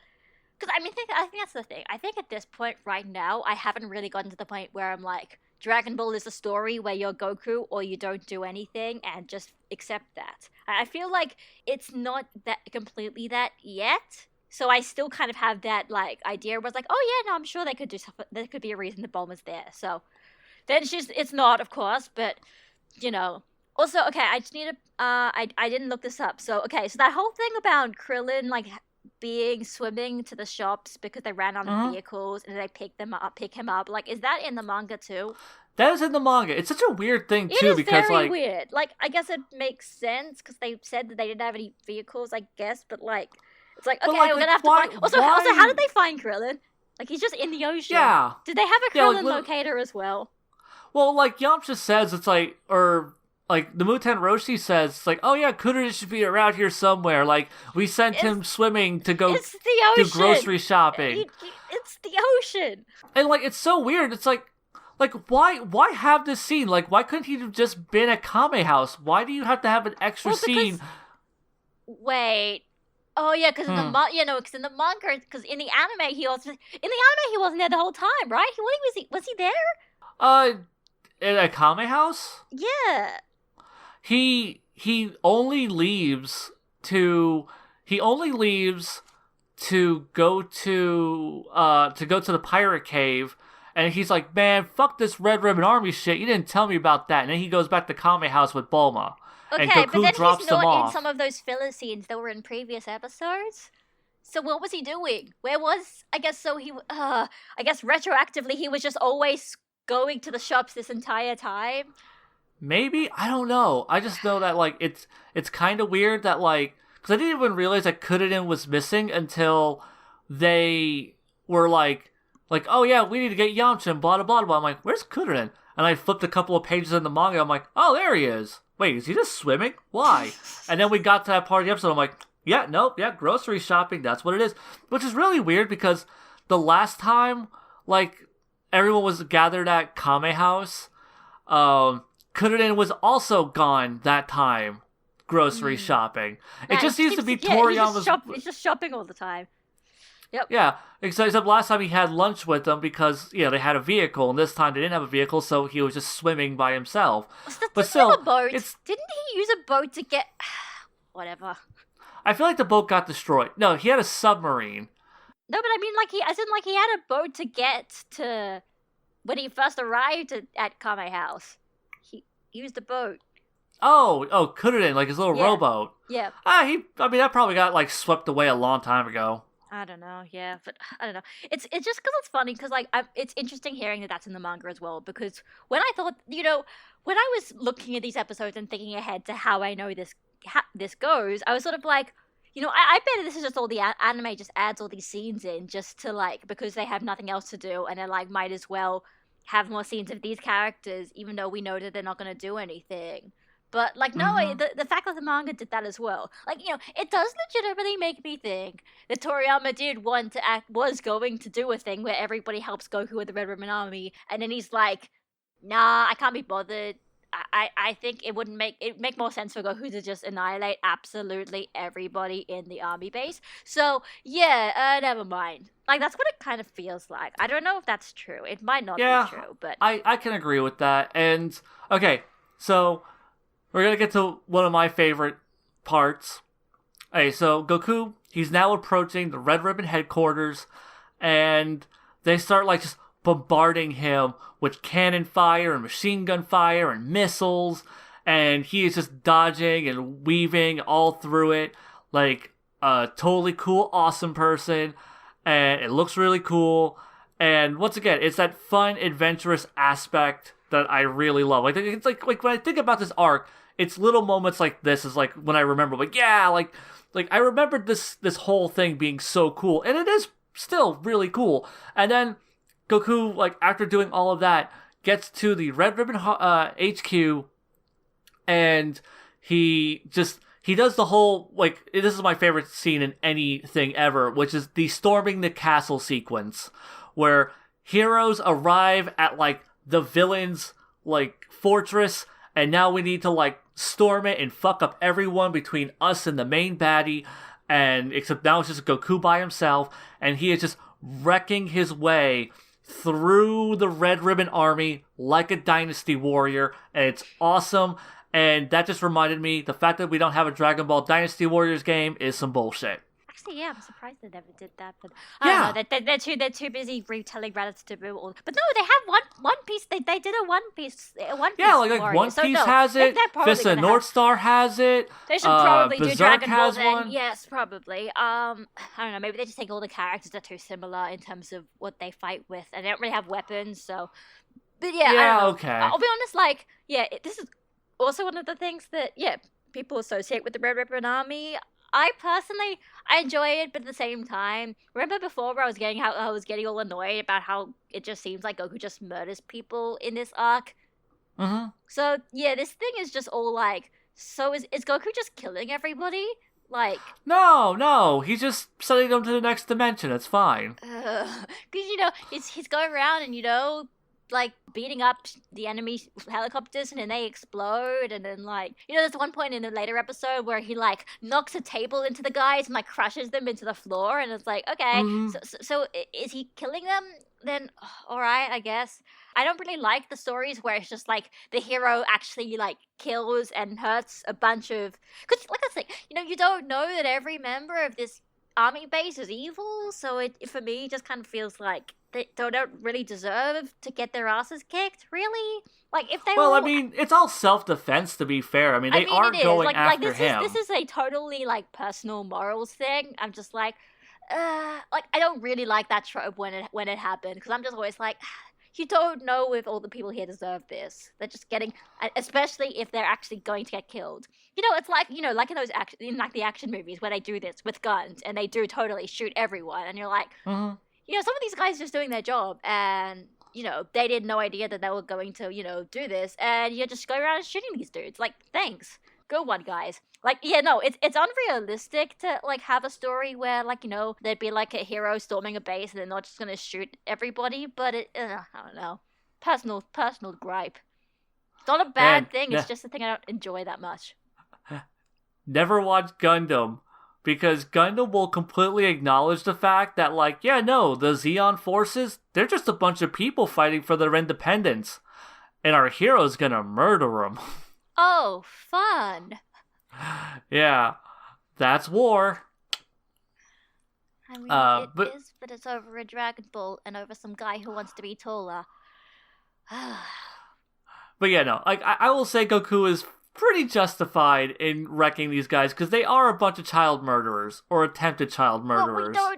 Because, I mean, I think that's the thing. I think at this point right now, I haven't really gotten to the point where I'm like, Dragon Ball is a story where you're Goku or you don't do anything and just accept that. I feel like it's not that completely that yet. So I still kind of have that, like, idea where it's like, oh, yeah, no, I'm sure they could do something. There could be a reason the Bulma's there. So then it's not, of course, but, Also, okay, I just need to, I didn't look this up. So, okay, so that whole thing about Krillin, like, swimming to the shops because they ran out of vehicles and they pick him up. Like, is that in the manga too? That is in the manga. It's such a weird thing too, because very weird. Like, I guess it makes sense because they said that they didn't have any vehicles, I guess, but like, it's like, okay, we're gonna have to find. Also, how did they find Krillin? Like, he's just in the ocean. Yeah. Did they have a Krillin locator as well? Well, like Yamcha says, it's like, or like the Muten Roshi says, it's like, oh yeah, Kuririn should be around here somewhere. Like, we sent him swimming to go do grocery shopping. It's the ocean. And like, it's so weird. It's like why have this scene? Like, why couldn't he have just been at Kame House? Why do you have to have an extra scene? Wait. Oh yeah, because in the manga, because in the anime he wasn't there the whole time, right? Was he there? In a Kame House? Yeah. He only leaves to go to the pirate cave, and he's like, man, fuck this Red Ribbon Army shit. You didn't tell me about that. And then he goes back to Kame House with Bulma. Okay, and Goku but then drops he's not them off. in some of those filler scenes that were in previous episodes. So what was he doing? I guess retroactively he was just always going to the shops this entire time. Maybe? I don't know. I just know that, like, it's kind of weird that, like, because I didn't even realize that Kuririn was missing until they were like, oh yeah, we need to get Yamcha and blah, blah, blah, blah. I'm like, where's Kuririn? And I flipped a couple of pages in the manga. I'm like, oh, there he is. Wait, is he just swimming? Why? And then we got to that part of the episode. I'm like, grocery shopping. That's what it is. Which is really weird because the last time, like, everyone was gathered at Kame House, Kururin was also gone that time, grocery shopping. It just seems to be Toriyama's... He's just shopping all the time. Yep. Yeah, except last time he had lunch with them because, they had a vehicle, and this time they didn't have a vehicle, so he was just swimming by himself. But still, a boat. Didn't he use a boat to get... Whatever. I feel like the boat got destroyed. No, he had a submarine. No, but I mean, he had a boat to get to... When he first arrived at Kame House. He used a boat. Oh, Kururin, like his little rowboat. Yeah. That probably got, swept away a long time ago. I don't know, yeah, but I don't know. It's just because it's funny, because, it's interesting hearing that that's in the manga as well, because when I thought, when I was looking at these episodes and thinking ahead to how I know this goes, I was sort of like, I bet this is just all the anime just adds all these scenes in just to, because they have nothing else to do, and they're might as well have more scenes of these characters, even though we know that they're not going to do anything. But, no, the fact that the manga did that as well. It does legitimately make me think that Toriyama was going to do a thing where everybody helps Goku with the Red Ribbon Army, and then he's like, nah, I can't be bothered. I think it would make more sense for Goku to just annihilate absolutely everybody in the army base. So, yeah, never mind. That's what it kind of feels like. I don't know if that's true. It might not be true, but... I can agree with that. And, okay, so... We're going to get to one of my favorite parts. Okay, so Goku, he's now approaching the Red Ribbon headquarters, and they start, just bombarding him with cannon fire and machine gun fire and missiles, and he is just dodging and weaving all through it like a totally cool, awesome person, and it looks really cool. And once again, it's that fun, adventurous aspect that I really love. It's like when I think about this arc, it's little moments like this is when I remember, I remembered this whole thing being so cool, and it is still really cool. And then Goku, after doing all of that, gets to the Red Ribbon HQ, and he does the whole, this is my favorite scene in anything ever, which is the storming the castle sequence, where heroes arrive at, the villain's, fortress, and now we need to, storm it and fuck up everyone between us and the main baddie, and except now it's just Goku by himself, and he is just wrecking his way through the Red Ribbon Army like a dynasty warrior, and it's awesome. And that just reminded me, the fact that we don't have a Dragon Ball Dynasty Warriors game is some bullshit. Actually, yeah, I'm surprised they never did that. But I don't know, they're too busy retelling relative to all. But no, they have One Piece. They did a One Piece. Yeah, One Piece has it. Fist of North Star has it. They should probably Berserk do Dragon Ball has then. one. Yes, probably. I don't know. Maybe they just think all the characters are too similar in terms of what they fight with, and they don't really have weapons. So, but yeah, I don't know. Okay. I'll be honest. This is also one of the things that people associate with the Red Ribbon Army. I personally, I enjoy it, but at the same time, remember before where I was getting all annoyed about how it just seems like Goku just murders people in this arc? Mm-hmm. So, yeah, this thing is just all so is Goku just killing everybody? No, he's just sending them to the next dimension, it's fine. Because, he's going around and, beating up the enemy helicopters, and then they explode, and then there's one point in a later episode where he knocks a table into the guys and crushes them into the floor, and it's okay, so is he killing them? Then all right, I guess. I don't really like the stories where it's just the hero actually kills and hurts a bunch of, because I say, you don't know that every member of this army base is evil, so it for me just kind of feels like they don't really deserve to get their asses kicked, really. If they it's all self-defense, to be fair. They are going after him. This is a totally personal morals thing. I'm just I don't really like that trope when it happened, because I'm just always you don't know if all the people here deserve this. They're just getting, especially if they're actually going to get killed. It's like in those the action movies where they do this with guns and they do totally shoot everyone, and you're mm-hmm. Some of these guys are just doing their job, and they had no idea that they were going to do this, and you just go around shooting these dudes. Thanks. Go one, guys. Like, yeah, no, it's unrealistic to like have a story where like there'd be like a hero storming a base and they're not just gonna shoot everybody. But I don't know, personal gripe. It's not a bad thing. It's just a thing I don't enjoy that much. Never watch Gundam, because Gundam will completely acknowledge the fact that, like, yeah, no, the Zeon forces, they're just a bunch of people fighting for their independence. And our hero's gonna murder them. Oh, fun. Yeah, that's war. I mean, but it's over a Dragon Ball and over some guy who wants to be taller. But yeah, no, like, I will say Goku is pretty justified in wrecking these guys, because they are a bunch of child murderers, or attempted child murderers. Well,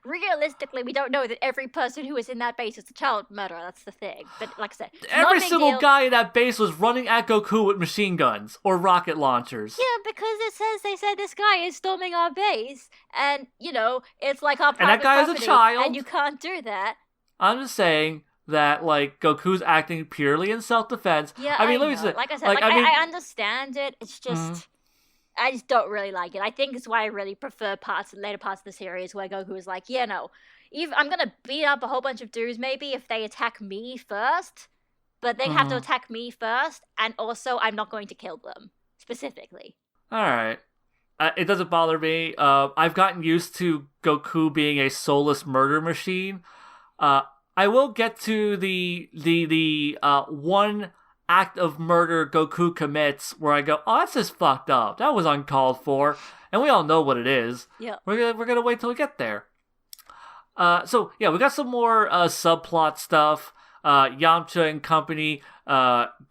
realistically, we don't know that every person who is in that base is a child murderer. That's the thing. But like I said, every single guy in that base was running at Goku with machine guns or rocket launchers. Yeah, because they said this guy is storming our base, and it's like our private and that guy property, is a child, and you can't do that. I'm just saying that, like, Goku's acting purely in self-defense. Yeah, I mean, let me say, like I said, I understand it. It's just, I just don't really like it. I think it's why I really prefer later parts of the series where Goku is like, yeah, no, I'm gonna beat up a whole bunch of dudes maybe if they attack me first, but they have to attack me first, and also I'm not going to kill them specifically. All right. It doesn't bother me. I've gotten used to Goku being a soulless murder machine. I will get to the one act of murder Goku commits where I go, oh, that's just fucked up. That was uncalled for, and we all know what it is. Yeah, we're gonna wait till we get there. So yeah, we got some more subplot stuff. Yamcha and company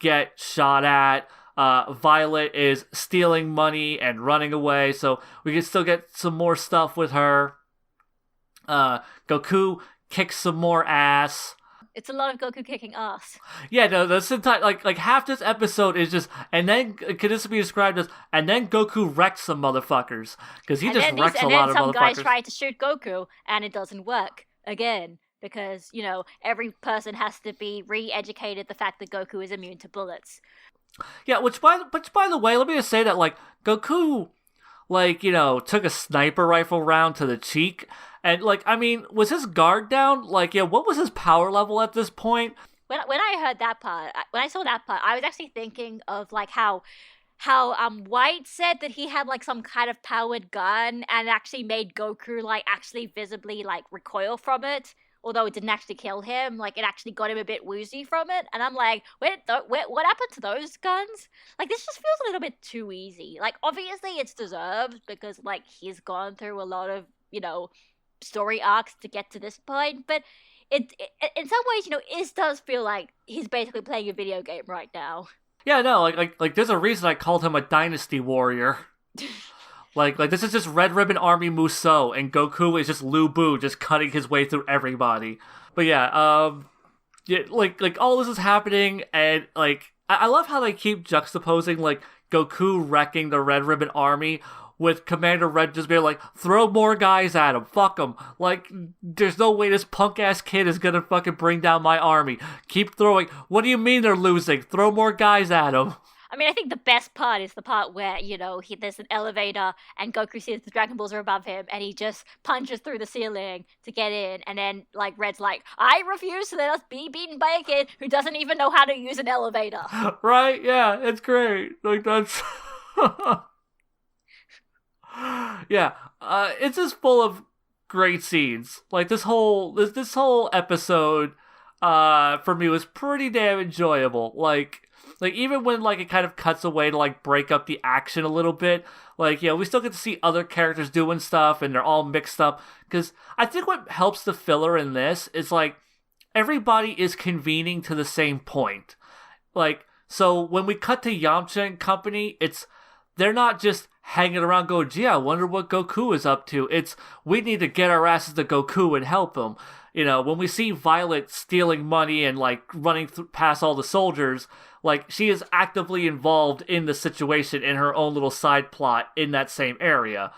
get shot at. Violet is stealing money and running away, so we can still get some more stuff with her. Goku kicks some more ass. It's a lot of Goku kicking ass. Yeah, no, this entire like half this episode is just, and then could this be described as, and then Goku wrecks some motherfuckers, because he just wrecks a lot of motherfuckers. And then some guys try to shoot Goku, and it doesn't work again, because every person has to be re-educated the fact that Goku is immune to bullets. Yeah, which by the way, let me just say that, like, Goku, like, took a sniper rifle round to the cheek. And, like, I mean, was his guard down? Like, yeah, what was his power level at this point? When I heard that part, when I saw that part, I was actually thinking of, like, how White said that he had, like, some kind of powered gun and actually made Goku, like, actually visibly, like, recoil from it. Although it didn't actually kill him, like, it actually got him a bit woozy from it. And I'm like, what happened to those guns? Like, this just feels a little bit too easy. Like, obviously it's deserved because, like, he's gone through a lot of, story arcs to get to this point, but it in some ways, it does feel like he's basically playing a video game right now. Yeah, no, like there's a reason I called him a dynasty warrior. like this is just Red Ribbon Army Musou, and Goku is just Lu Bu, just cutting his way through everybody. But yeah, like all this is happening, and like I love how they keep juxtaposing like Goku wrecking the Red Ribbon Army with Commander Red just being like, throw more guys at him, fuck him. Like, there's no way this punk-ass kid is gonna fucking bring down my army. Keep throwing. What do you mean they're losing? Throw more guys at him. I mean, I think the best part is the part where, there's an elevator and Goku sees the Dragon Balls are above him and he just punches through the ceiling to get in, and then, like, Red's like, I refuse to let us be beaten by a kid who doesn't even know how to use an elevator. Right? Yeah, it's great. Like, that's... Yeah, it's just full of great scenes. Like, this whole episode, for me was pretty damn enjoyable. Like even when, like, it kind of cuts away to, like, break up the action a little bit, like, we still get to see other characters doing stuff, and they're all mixed up. Because I think what helps the filler in this is, like, everybody is convening to the same point. Like, so when we cut to Yamcha and company, they're not just hanging around going, gee, I wonder what Goku is up to. It's, we need to get our asses to Goku and help him. When we see Violet stealing money and, like, running past all the soldiers, like, she is actively involved in the situation in her own little side plot in that same area.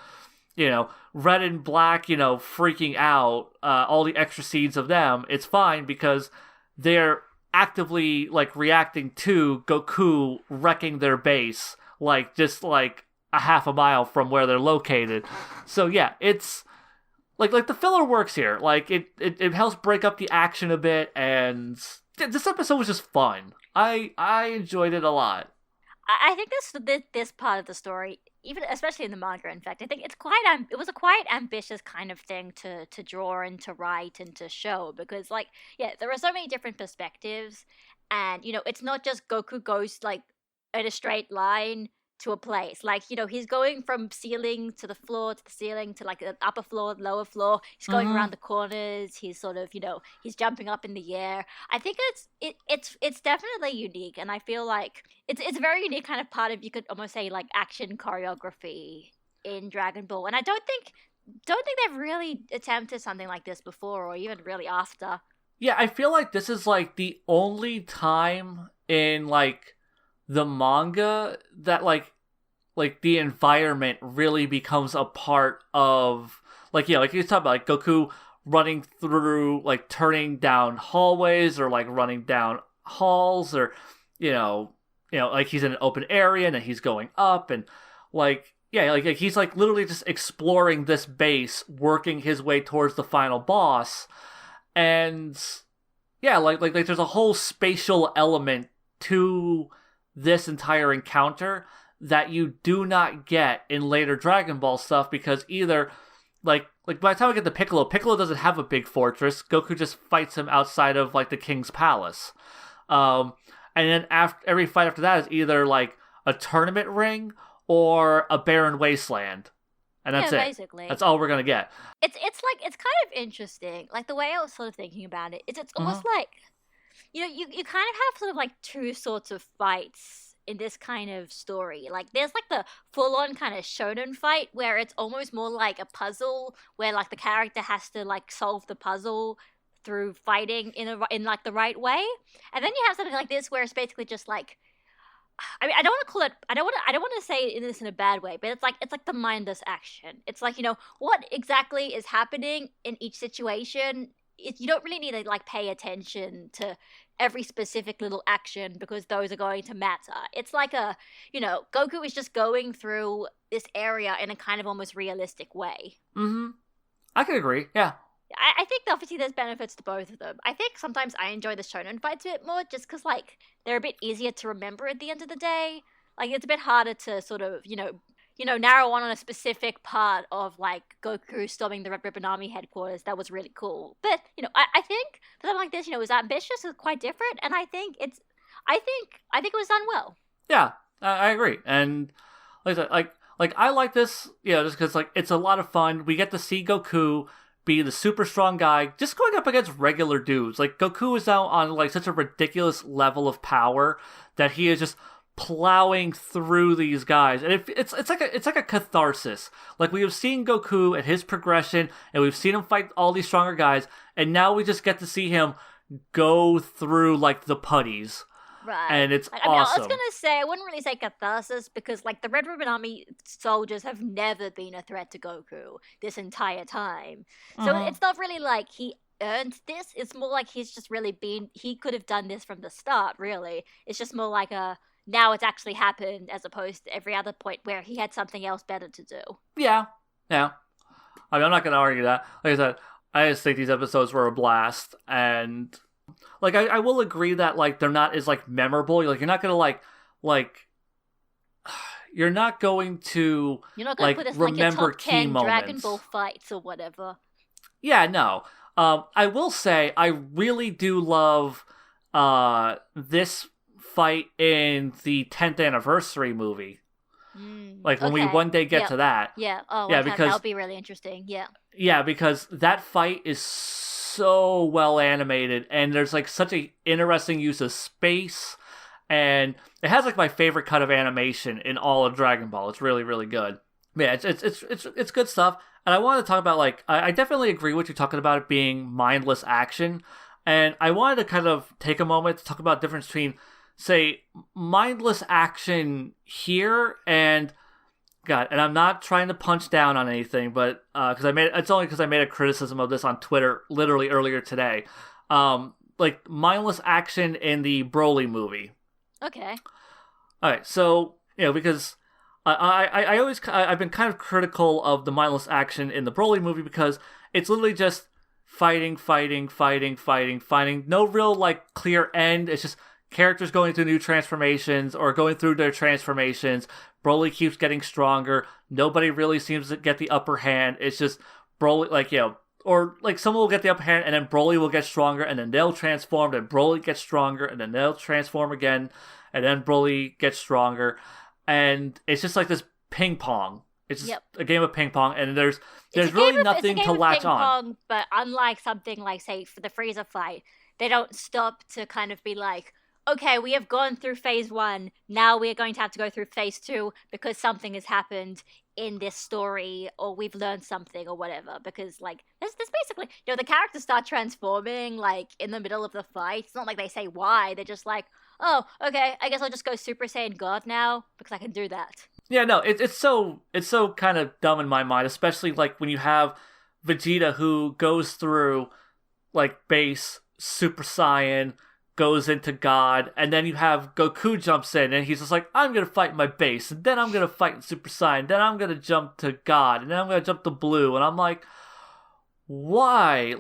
Red and Black, freaking out, all the extra scenes of them, it's fine because they're actively, like, reacting to Goku wrecking their base. like just like a half a mile from where they're located. So yeah, it's like the filler works here. Like it helps break up the action a bit, and this episode was just fun. I enjoyed it a lot. I think this part of the story, even especially in the manga, in fact, I think it was a quite ambitious kind of thing to draw and to write and to show, because like there are so many different perspectives, and it's not just Goku goes like in a straight line to a place. Like, he's going from ceiling to the floor to the ceiling to like the upper floor, lower floor. He's going around the corners. He's sort of, he's jumping up in the air. I think it's definitely unique, and I feel like it's a very unique kind of part of, you could almost say, like action choreography in Dragon Ball. And I don't think they've really attempted something like this before, or even really after. Yeah, I feel like this is like the only time in like the manga that like the environment really becomes a part of, like, like you talking about, like Goku running through, like turning down hallways, or like running down halls, or like he's in an open area and then he's going up, and like he's like literally just exploring this base, working his way towards the final boss. And like there's a whole spatial element to this entire encounter that you do not get in later Dragon Ball stuff, because either like by the time we get to Piccolo doesn't have a big fortress. Goku just fights him outside of like the king's palace, and then every fight after that is either like a tournament ring or a barren wasteland, and that's it. Basically, that's all we're gonna get. It's kind of interesting. Like the way I was sort of thinking about it is, it's almost like you kind of have sort of like two sorts of fights in this kind of story. Like there's like the full-on kind of shonen fight where it's almost more like a puzzle, where like the character has to like solve the puzzle through fighting in like the right way. And then you have something like this where it's basically just like, I mean, I don't want to call it, I don't want to say this in a bad way, but it's like the mindless action. It's like, what exactly is happening in each situation. You don't really need to like pay attention to every specific little action, because those are going to matter. It's like Goku is just going through this area in a kind of almost realistic way. I can agree. Yeah. I think obviously there's benefits to both of them. I think sometimes I enjoy the shonen fights a bit more, just because like they're a bit easier to remember at the end of the day. Like it's a bit harder to sort of narrow on a specific part of like Goku storming the Red Ribbon Army headquarters. That was really cool. But I think for something like this, it was ambitious, it's quite different, and I think it was done well. Yeah, I agree. And like I said, like I like this, just because like it's a lot of fun. We get to see Goku be the super strong guy, just going up against regular dudes. Like Goku is now on like such a ridiculous level of power that he is just plowing through these guys, and it's like a catharsis. Like we have seen Goku and his progression, and we've seen him fight all these stronger guys, and now we just get to see him go through like the putties. Right. And it's awesome. I was gonna say, I wouldn't really say catharsis, because like the Red Ribbon Army soldiers have never been a threat to Goku this entire time. So it's not really like he earned this. It's more like he's just really he could have done this from the start, really. It's just more like now it's actually happened, as opposed to every other point where he had something else better to do. Yeah. I mean, I'm not going to argue that. Like I said, I just think these episodes were a blast, and like I will agree that like they're not as like memorable. Like you're not going to you're not going to like put this remember like your top key 10 moments. Dragon Ball fights or whatever. Yeah, no. I will say I really do love this fight in the 10th anniversary movie. Like when we one day get to that. Yeah. Oh, yeah, okay. because that'll be really interesting. Yeah. Yeah, because that fight is so well animated, and there's like such a interesting use of space, and it has like my favorite cut of animation in all of Dragon Ball. It's really, really good. Yeah, it's good stuff. And I want to talk about like I definitely agree with you talking about it being mindless action, and I wanted to kind of take a moment to talk about the difference between, say, mindless action here and and I'm not trying to punch down on anything, but because I made a criticism of this on Twitter literally earlier today. Like mindless action in the Broly movie. Okay. All right, so Because I've been kind of critical of the mindless action in the Broly movie because it's literally just fighting. No real like clear end. It's just characters going through new transformations or going through their transformations. Broly keeps getting stronger. Nobody really seems to get the upper hand. It's just Broly, like, or like someone will get the upper hand and then Broly will get stronger and then they'll transform and Broly gets stronger and then they'll transform again and then Broly gets stronger. And it's just like this ping pong. It's just a game of ping pong, and there's really nothing to latch on. But unlike something like, say, for the Frieza fight, they don't stop to kind of be like, okay, we have gone through phase 1, now we are going to have to go through phase 2 because something has happened in this story, or we've learned something, or whatever. Because, like, there's basically, the characters start transforming, like, in the middle of the fight. It's not like they say why, they're just like, oh, okay, I guess I'll just go Super Saiyan God now, because I can do that. Yeah, no, it's so kind of dumb in my mind, especially, like, when you have Vegeta who goes through, like, base, Super Saiyan, goes into God, and then you have Goku jumps in, and he's just like, I'm gonna fight my base, and then I'm gonna fight Super Saiyan, then I'm gonna jump to God, and then I'm gonna jump to Blue, and I'm like, why?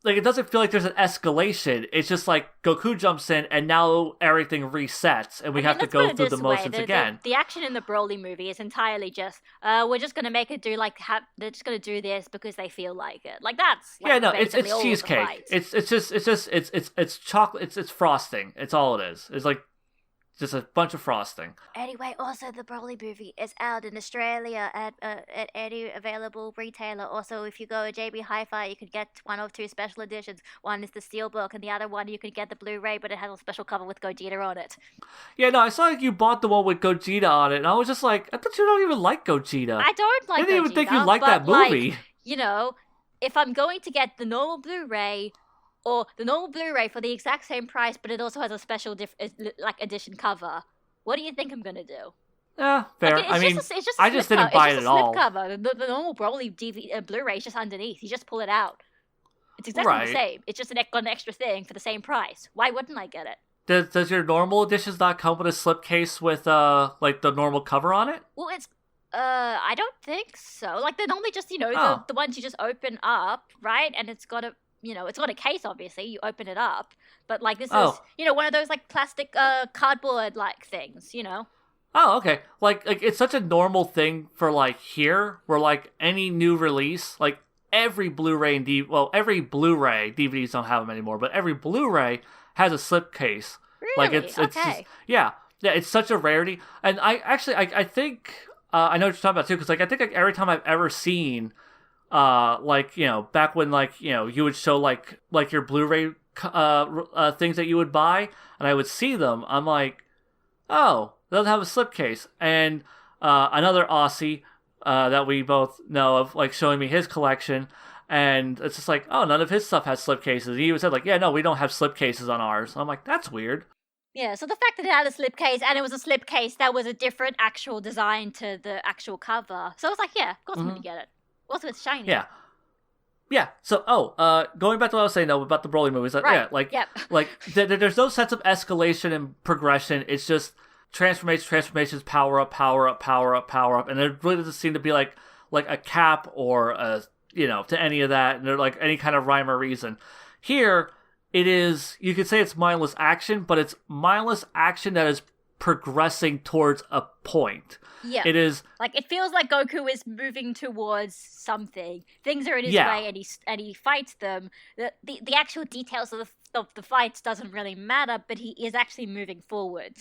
It doesn't feel like there's an escalation. It's just like Goku jumps in, and now everything resets, and we have to go through the motions again. The action in the Broly movie is entirely just, we're just gonna make it do they're just gonna do this because they feel like it. Like that's it's cheesecake. It's chocolate. It's frosting. It's all it is. It's like just a bunch of frosting. Anyway, also the Broly movie is out in Australia at any available retailer. Also, if you go to JB Hi-Fi, you could get one of two special editions. One is the Steelbook, and the other one you could get the Blu-ray, but it has a special cover with Gogeta on it. Yeah, no, I saw you bought the one with Gogeta on it, and I was just like, I thought you don't even like Gogeta. I don't like Gogeta. I didn't even think you liked that movie. Like, if I'm going to get the normal Blu-ray, or the normal Blu-ray for the exact same price, but it also has a special edition cover, what do you think I'm gonna do? Yeah, fair. Like, I just didn't buy it at all. Cover. The normal Broly Blu-ray is just underneath. You just pull it out. It's exactly the same. It's just an extra thing for the same price. Why wouldn't I get it? Does your normal editions not come with a slipcase with like the normal cover on it? Well, it's I don't think so. Like they're normally just the ones you just open up, right? And it's got a it's got a case, obviously. You open it up. But, like, this is, one of those, like, plastic cardboard-like things, Oh, okay. Like, it's such a normal thing for, like, here, where, like, any new release, like, every Blu-ray and every Blu-ray, DVDs don't have them anymore, but every Blu-ray has a slipcase. Really? Like, it's just, yeah, it's such a rarity. And I think, I know what you're talking about, too, because, like, I think, like, every time I've ever seen... back when, you would show, like your Blu-ray, things that you would buy, and I would see them, I'm like, oh, they don't have a slipcase. And, another Aussie, that we both know of, like, showing me his collection, and it's just like, oh, none of his stuff has slipcases. He even said, like, yeah, no, we don't have slipcases on ours. And I'm like, that's weird. Yeah, so the fact that it had a slipcase, and it was a slipcase that was a different actual design to the actual cover. So I was like, yeah, of course I'm gonna get it. Also, it's shiny. Yeah. So, going back to what I was saying though about the Broly movies, there's no sense of escalation and progression. It's just transformations, power up, and there really doesn't seem to be like a cap or to any of that, and there like any kind of rhyme or reason. Here, it is. You could say it's mindless action, but it's mindless action that is progressing towards a point. Yeah. It is like it feels like Goku is moving towards something. Things are in his way and he fights them. The actual details of the fights doesn't really matter, but he is actually moving forward.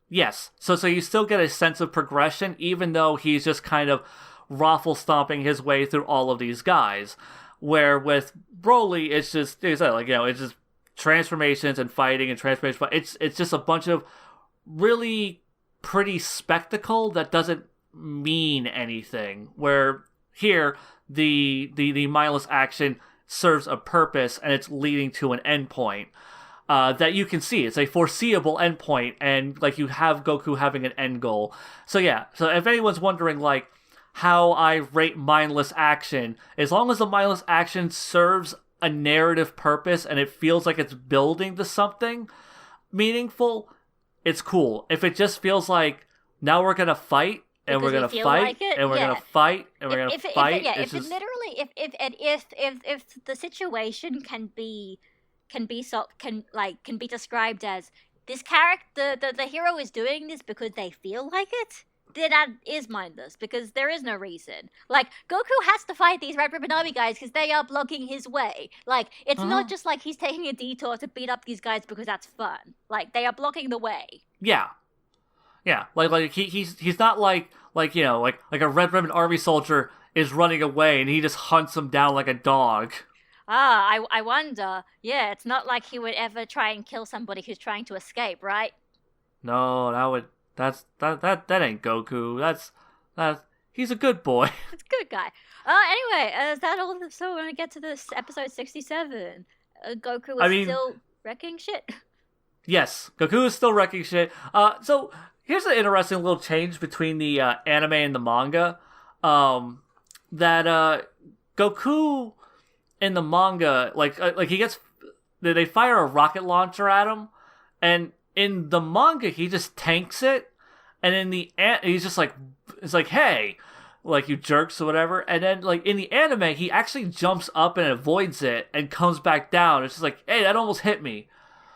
Yes. So you still get a sense of progression even though he's just kind of raffle stomping his way through all of these guys. Where with Broly it's just it's just transformations and fighting and transformations, but it's just a bunch of really pretty spectacle that doesn't mean anything. Where here, the mindless action serves a purpose and it's leading to an endpoint that you can see. It's a foreseeable endpoint, and like you have Goku having an end goal. So yeah. So if anyone's wondering like how I rate mindless action, as long as the mindless action serves a narrative purpose and it feels like it's building to something meaningful, it's cool. If it just feels like now we're gonna fight, and Because we're we gonna feel fight, like it? and we're Yeah. gonna fight, and we're gonna fight. Yeah, It's if it just literally, if the situation can be described as this character, the hero is doing this because they feel like it, then that is mindless because there is no reason. Like, Goku has to fight these Red Ribbon Army guys because they are blocking his way. Like, it's not just like he's taking a detour to beat up these guys because that's fun. Like, they are blocking the way. yeah. Yeah, like he's not like you know like a Red Ribbon Army soldier is running away and he just hunts him down like a dog. I wonder. Yeah, it's not like he would ever try and kill somebody who's trying to escape, right? No, that ain't Goku. That's he's a good boy. It's a good guy. Anyway, is that all? So we're gonna get to this episode 67. Goku is still wrecking shit. Yes, Goku is still wrecking shit. So here's an interesting little change between the anime and the manga. That Goku in the manga, like he gets, they fire a rocket launcher at him, and in the manga he just tanks it, and in the he's just like, it's like, hey, like, you jerks or whatever, and then like in the anime he actually jumps up and avoids it and comes back down. It's just like, hey, that almost hit me.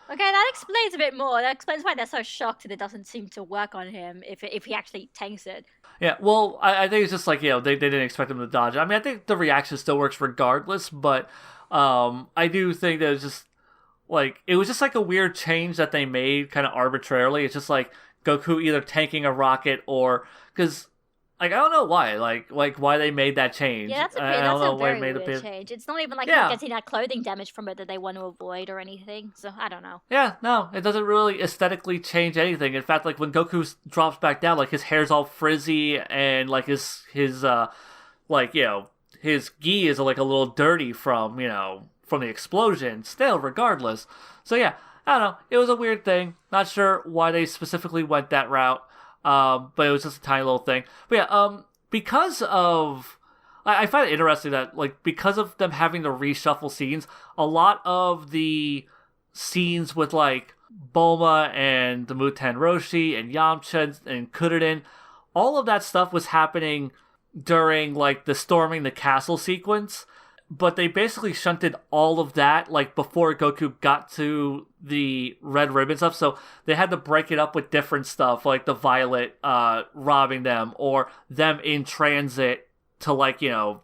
Okay, that explains a bit more. That explains why they're so shocked that it doesn't seem to work on him if he actually tanks it. Yeah, well, I think it's just like, you know, they didn't expect him to dodge it. I mean, I think the reaction still works regardless, but I do think that it's just, like, it was just like a weird change that they made kind of arbitrarily. It's just like Goku either tanking a rocket or, because, like, I don't know why, like why they made that change. Yeah, that's a very weird change. It's not even like he gets that clothing damage from it that they want to avoid or anything, so I don't know. Yeah, no, it doesn't really aesthetically change anything. In fact, like, when Goku drops back down, like, his hair's all frizzy and, like, his like, you know, his gi is, like, a little dirty from, you know, from the explosion, still, regardless. So, yeah, I don't know. It was a weird thing. Not sure why they specifically went that route. But it was just a tiny little thing. But yeah, because of, I find it interesting that, like, because of them having to reshuffle scenes, a lot of the scenes with, like, Bulma and the Muten Roshi and Yamcha and Kuririn, all of that stuff was happening during, like, the storming the castle sequence. But they basically shunted all of that, like, before Goku got to the Red Ribbon stuff. So they had to break it up with different stuff, like the Violet robbing them, or them in transit to, like, you know,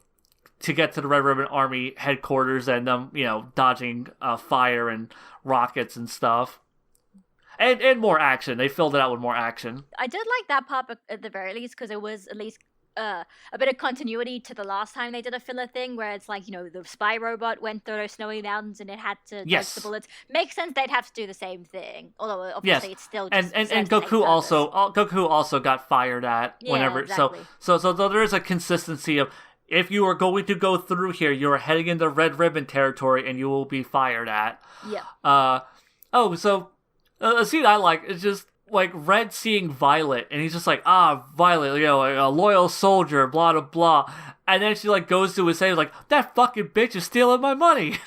to get to the Red Ribbon Army headquarters, and them, you know, dodging fire and rockets and stuff. And more action. They filled it out with more action. I did like that part at the very least, because it was at least a bit of continuity to the last time they did a filler thing, where it's like, you know, the spy robot went through those snowy mountains and it had to dodge the bullets. Makes sense they'd have to do the same thing, although obviously it's still just and Goku also got fired at whenever. Exactly. So there is a consistency of, if you are going to go through here, you are heading into Red Ribbon territory and you will be fired at. Yeah. So a scene I like is just, like, Red seeing Violet, and he's just like, Violet, you know, a loyal soldier, blah, blah, blah. And then she, like, goes to his head, like, that fucking bitch is stealing my money.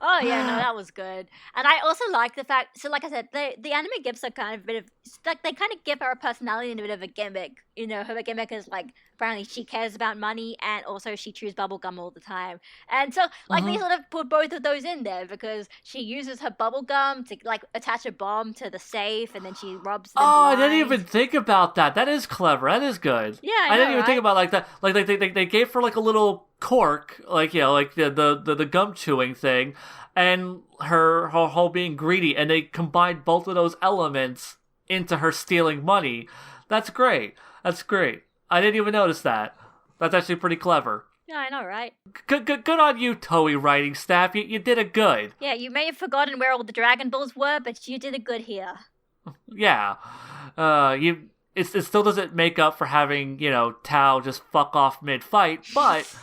Oh, yeah, no, that was good. And I also like the fact, so like I said, the anime gives her kind of a bit of, like, they kind of give her a personality and a bit of a gimmick. You know, her gimmick is, like, apparently she cares about money, and also she chews bubblegum all the time. And so, like, they sort of put both of those in there, because she uses her bubblegum to, like, attach a bomb to the safe, and then she robs them blind. I didn't even think about that. That is clever. That is good. Yeah, I didn't even think about, like, that. Like, they gave her, like, a little cork, like, you know, like the gum chewing thing, and her whole being greedy, and they combined both of those elements into her stealing money. That's great. That's great. I didn't even notice that. That's actually pretty clever. Yeah, I know, right? Good on you, Toei writing staff. You did it good. Yeah, you may have forgotten where all the Dragon Balls were, but you did it good here. Yeah. It still doesn't make up for having, you know, Tao just fuck off mid-fight, but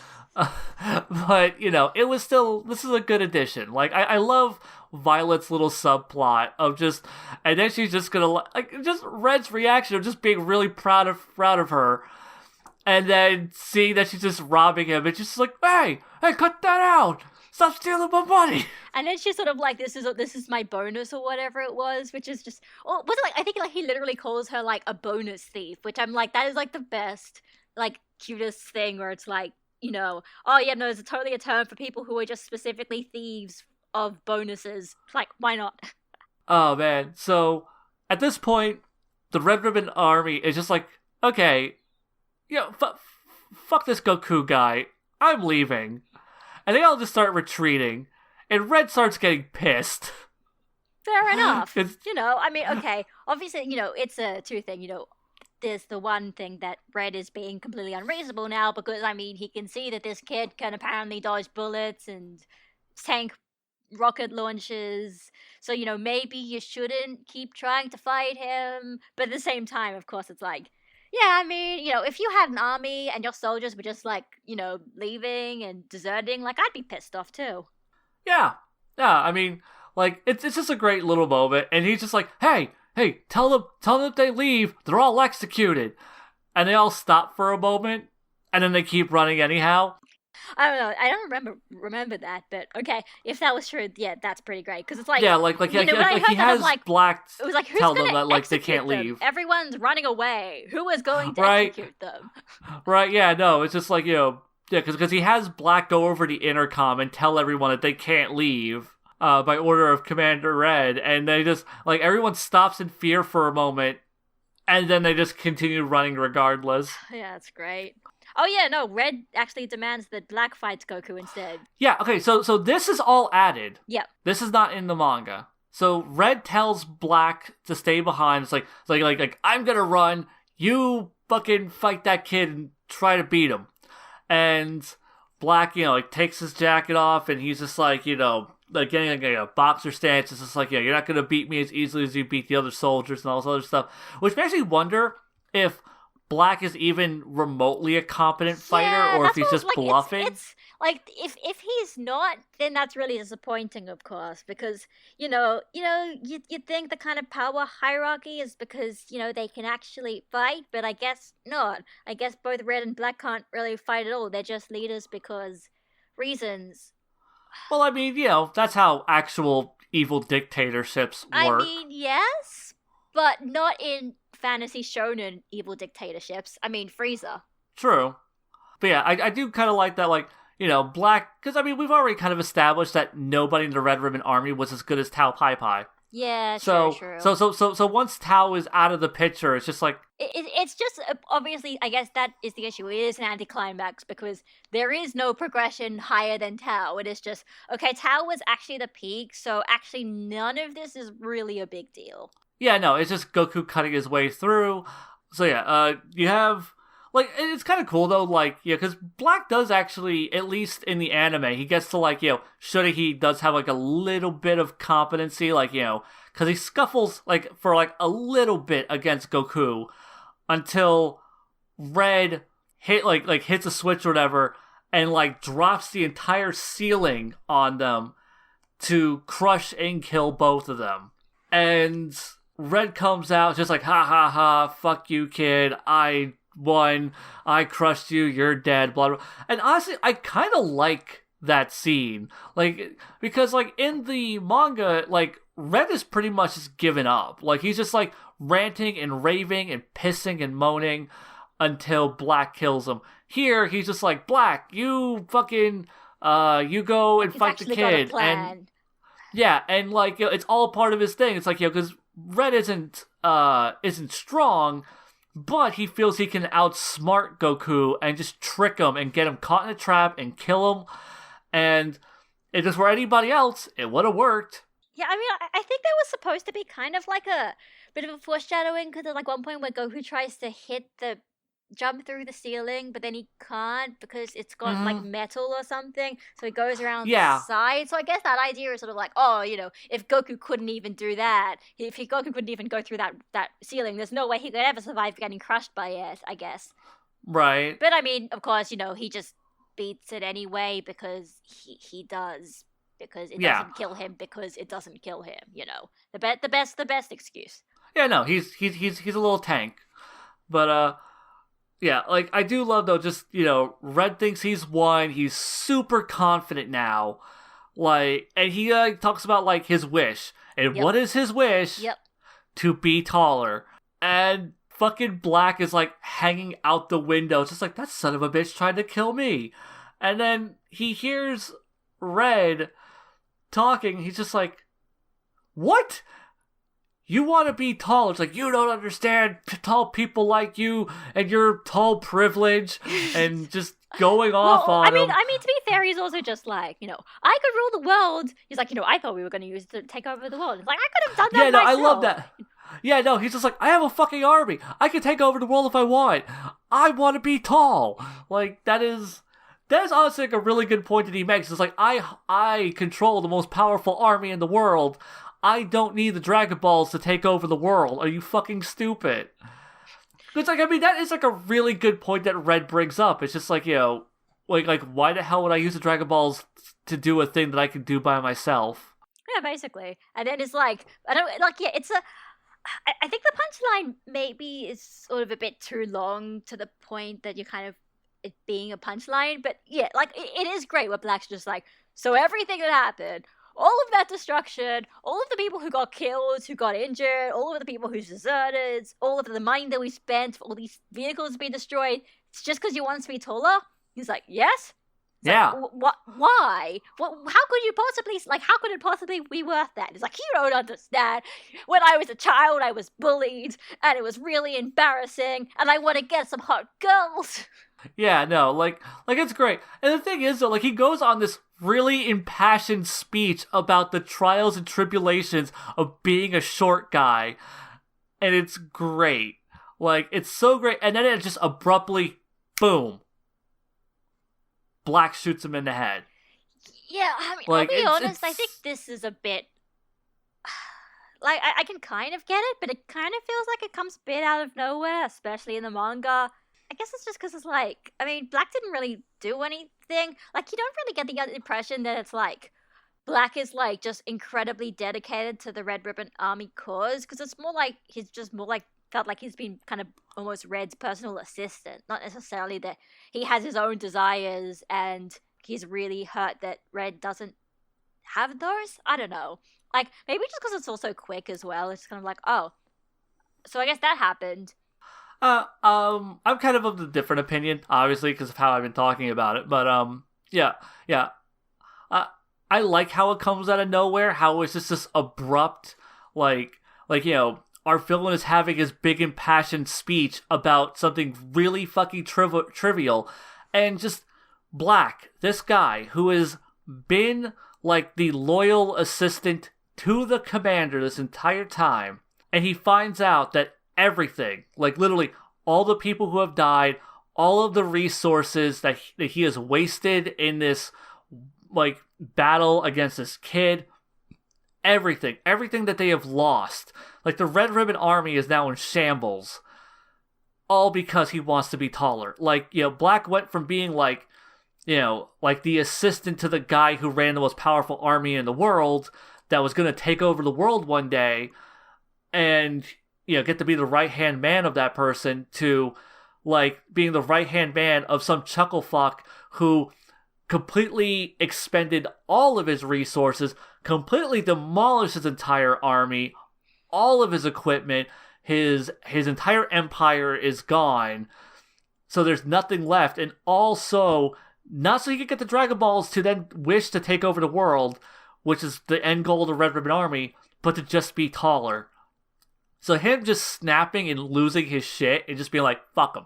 but, you know, it was still, this is a good addition. Like, I love Violet's little subplot of just, and then she's just gonna, like, just Red's reaction of just being really proud of her, and then seeing that she's just robbing him, it's just like, hey, cut that out! Stop stealing my money! And then she's sort of like, this is my bonus or whatever it was, which is just, or was it like, I think like he literally calls her like a bonus thief, which I'm like, that is like the best, like cutest thing where it's like, oh yeah, no, there's totally a term for people who are just specifically thieves of bonuses. Like, why not? Oh man, so at this point, the Red Ribbon Army is just like, okay, fuck this Goku guy, I'm leaving. And they all just start retreating, and Red starts getting pissed. Fair enough. I mean, okay, obviously, it's a two thing, there's the one thing that Red is being completely unreasonable now, because, I mean, he can see that this kid can apparently dodge bullets and tank rocket launches, so, maybe you shouldn't keep trying to fight him, but at the same time, of course, it's like, yeah, I mean, if you had an army and your soldiers were just like, leaving and deserting, like, I'd be pissed off too. Yeah, I mean, like, it's just a great little moment, and he's just like, hey, tell them if they leave, they're all executed. And they all stop for a moment, and then they keep running anyhow. I don't know. I don't remember that, but okay, if that was true, yeah, that's pretty great, because it's like, he has like, Black. It was like, who's tell them that like they can't them? leave. Everyone's running away. Who is going to execute them? Right? Yeah. No, it's just like because he has Black go over the intercom and tell everyone that they can't leave by order of Commander Red, and they just like everyone stops in fear for a moment, and then they just continue running regardless. Yeah, that's great. Oh yeah, no, Red actually demands that Black fights Goku instead. Yeah, okay, so this is all added. Yep. This is not in the manga. So Red tells Black to stay behind. It's like I'm gonna run, you fucking fight that kid and try to beat him. And Black, takes his jacket off, and he's just like, like getting like a boxer stance. It's just like, you're not gonna beat me as easily as you beat the other soldiers and all this other stuff. Which makes me wonder if Black is even remotely a competent fighter, or if he's just bluffing. It's like, if he's not, then that's really disappointing, of course, because you think the kind of power hierarchy is because they can actually fight, but I guess not. I guess both Red and Black can't really fight at all. They're just leaders because reasons. Well, I mean, that's how actual evil dictatorships work. I mean, yes, but not in fantasy shonen evil dictatorships. I mean, Frieza. True. But yeah, I do kind of like that, like, Black, because, I mean, we've already kind of established that nobody in the Red Ribbon Army was as good as Tao Pai Pai. Yeah, true. So once Tao is out of the picture, it's just like... It's just, obviously, I guess that is the issue. It is an anticlimax, because there is no progression higher than Tao. It is just, okay, Tao was actually the peak, so actually none of this is really a big deal. Yeah, no, it's just Goku cutting his way through. So yeah, you have... Like, it's kind of cool, though, like, because Black does actually, at least in the anime, he gets to, like, he does have, like, a little bit of competency, like, because he scuffles, like, for, like, a little bit against Goku until Red hits a switch or whatever and, like, drops the entire ceiling on them to crush and kill both of them. And Red comes out just like, ha ha ha, fuck you, kid, I won, I crushed you, you're dead, blah, blah. And honestly, I kind of like that scene. Like, because, like, in the manga, like, Red is pretty much just given up. Like, he's just, like, ranting and raving and pissing and moaning until Black kills him. Here, he's just like, Black, you fucking, you go and fight the kid. And yeah, and, like, it's all part of his thing. It's like, because Red isn't strong, but he feels he can outsmart Goku and just trick him and get him caught in a trap and kill him. And if this were anybody else, it would have worked. Yeah, I mean, I think that was supposed to be kind of like a bit of a foreshadowing, because there's like one point where Goku tries to jump through the ceiling, but then he can't because it's got like metal or something, so he goes around the side. So I guess that idea is sort of like, if Goku couldn't even do that, Goku couldn't even go through that ceiling, there's no way he could ever survive getting crushed by it, I guess. Right. But I mean, of course, he just beats it anyway because he does, because it doesn't kill him, because it doesn't kill him, the best excuse. Yeah, no, he's a little tank. But yeah, like, I do love, though, just, Red thinks he's won. He's super confident now. Like, and he talks about like his wish, and Yep. what is his wish? Yep. To be taller. And fucking Black is like hanging out the window. It's just like, that son of a bitch tried to kill me. And then he hears Red talking. He's just like, what? You want to be tall? It's like, you don't understand tall people like you and your tall privilege, and just going off on him. I mean, to be fair, he's also just like, I could rule the world. He's like, I thought we were going to use it to take over the world. It's like, I could have done that myself. I love that. Yeah, no, he's just like, I have a fucking army. I can take over the world if I want. I want to be tall. Like, that is honestly like a really good point that he makes. It's like, I control the most powerful army in the world. I don't need the Dragon Balls to take over the world. Are you fucking stupid? It's like, I mean, that is like a really good point that Red brings up. It's just like, like why the hell would I use the Dragon Balls to do a thing that I can do by myself? Yeah, basically. And then it's like, I think the punchline maybe is sort of a bit too long to the point that you're kind of it being a punchline. But yeah, like, it is great where Black's just like, so everything that happened, all of that destruction, all of the people who got killed, who got injured, all of the people who deserted, all of the money that we spent for all these vehicles to be destroyed, it's just because you want us to be taller? He's like, yes? It's yeah. Like, what? Why? How could you possibly, how could it possibly be worth that? It's like, you don't understand. When I was a child, I was bullied, and it was really embarrassing, and I want to get some hot girls. Yeah, no, like it's great. And the thing is, though, like, he goes on this really impassioned speech about the trials and tribulations of being a short guy, and it's great. Like, it's so great. And then it just abruptly, boom, Black shoots him in the head. Yeah, I mean, like, I'll be honest, I think this is a bit... Like, I can kind of get it, but it kind of feels like it comes a bit out of nowhere, especially in the manga. I guess it's just because it's like, I mean, Black didn't really do anything. Like, you don't really get the impression that it's like, Black is like just incredibly dedicated to the Red Ribbon Army cause, because it's more like he's just more like felt like he's been kind of almost Red's personal assistant, not necessarily that he has his own desires and he's really hurt that Red doesn't have those. I don't know. Like, maybe just because it's also quick as well. It's kind of like, oh, so I guess that happened. I'm kind of the different opinion, obviously, because of how I've been talking about it. But, yeah. I like how it comes out of nowhere, how it's just this abrupt, like, our villain is having his big impassioned speech about something really fucking trivial, and just Black, this guy who has been, like, the loyal assistant to the commander this entire time, and he finds out that everything, like literally all the people who have died, all of the resources that he has wasted in this like battle against this kid, everything that they have lost, like the Red Ribbon Army is now in shambles, all because he wants to be taller. Like, Black went from being like, like the assistant to the guy who ran the most powerful army in the world that was going to take over the world one day, and get to be the right-hand man of that person, to, like, being the right-hand man of some chuckle fuck who completely expended all of his resources, completely demolished his entire army, all of his equipment, his entire empire is gone, so there's nothing left, and also, not so he could get the Dragon Balls to then wish to take over the world, which is the end goal of the Red Ribbon Army, but to just be taller. So him just snapping and losing his shit and just being like, fuck him.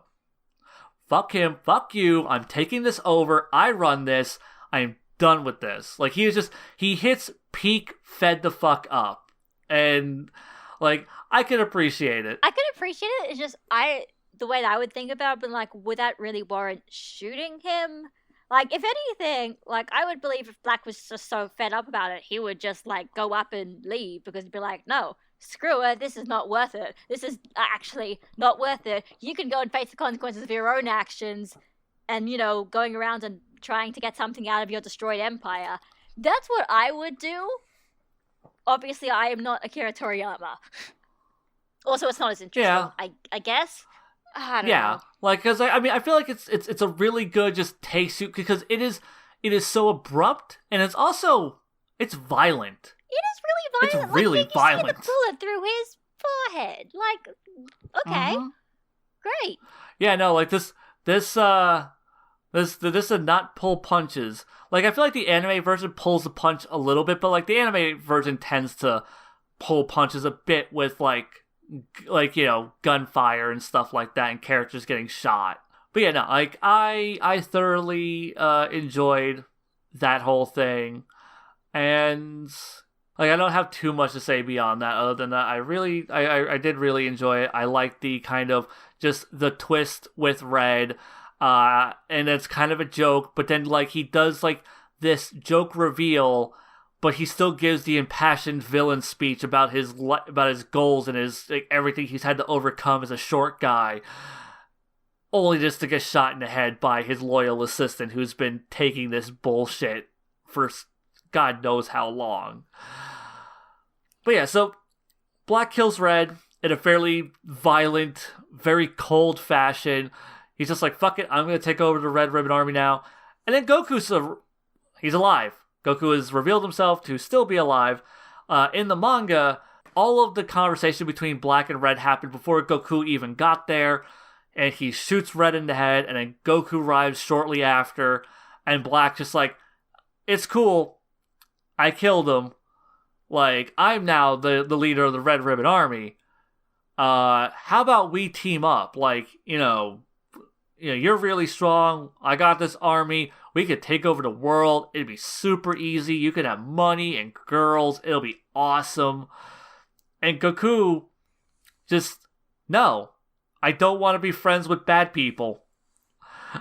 Fuck him. Fuck you. I'm taking this over. I run this. I'm done with this. Like, he hits peak fed the fuck up. And, like, I can appreciate it. I can appreciate it. It's just, the way that I would think about it, but like, would that really warrant shooting him? Like, if anything, like, I would believe if Black was just so fed up about it, he would just, like, go up and leave, because he'd be like, no, screw it, this is not worth it. This is actually not worth it. You can go and face the consequences of your own actions and, going around and trying to get something out of your destroyed empire. That's what I would do. Obviously, I am not Akira Toriyama. Also, it's not as interesting, yeah. I guess. I don't know. Like, because I mean, I feel like it's a really good just take suit, because it it is so abrupt, and it's violent. It is really violent. It's really like, violent. You see the bullet through his forehead. Like, okay, great. Yeah, no, like this did not pull punches. Like, I feel like the anime version pulls the punch a little bit, but like the anime version tends to pull punches a bit with like gunfire and stuff like that, and characters getting shot. But yeah, no, like I thoroughly enjoyed that whole thing, and like I don't have too much to say beyond that. Other than that, I did really enjoy it. I like the kind of just the twist with Red, and it's kind of a joke, but then like he does like this joke reveal, but he still gives the impassioned villain speech about his goals and his like, everything he's had to overcome as a short guy, only just to get shot in the head by his loyal assistant who's been taking this bullshit for God knows how long. But yeah, so Black kills Red in a fairly violent, very cold fashion. He's just like, fuck it, I'm going to take over the Red Ribbon Army now. And then he's alive. Goku has revealed himself to still be alive. In the manga, all of the conversation between Black and Red happened before Goku even got there. And he shoots Red in the head, and then Goku arrives shortly after. And Black just like, it's cool, I killed him. Like, I'm now the leader of the Red Ribbon Army. How about we team up? Like, you're really strong. I got this army. We could take over the world. It'd be super easy. You could have money and girls. It'll be awesome. And Goku just, no. I don't want to be friends with bad people.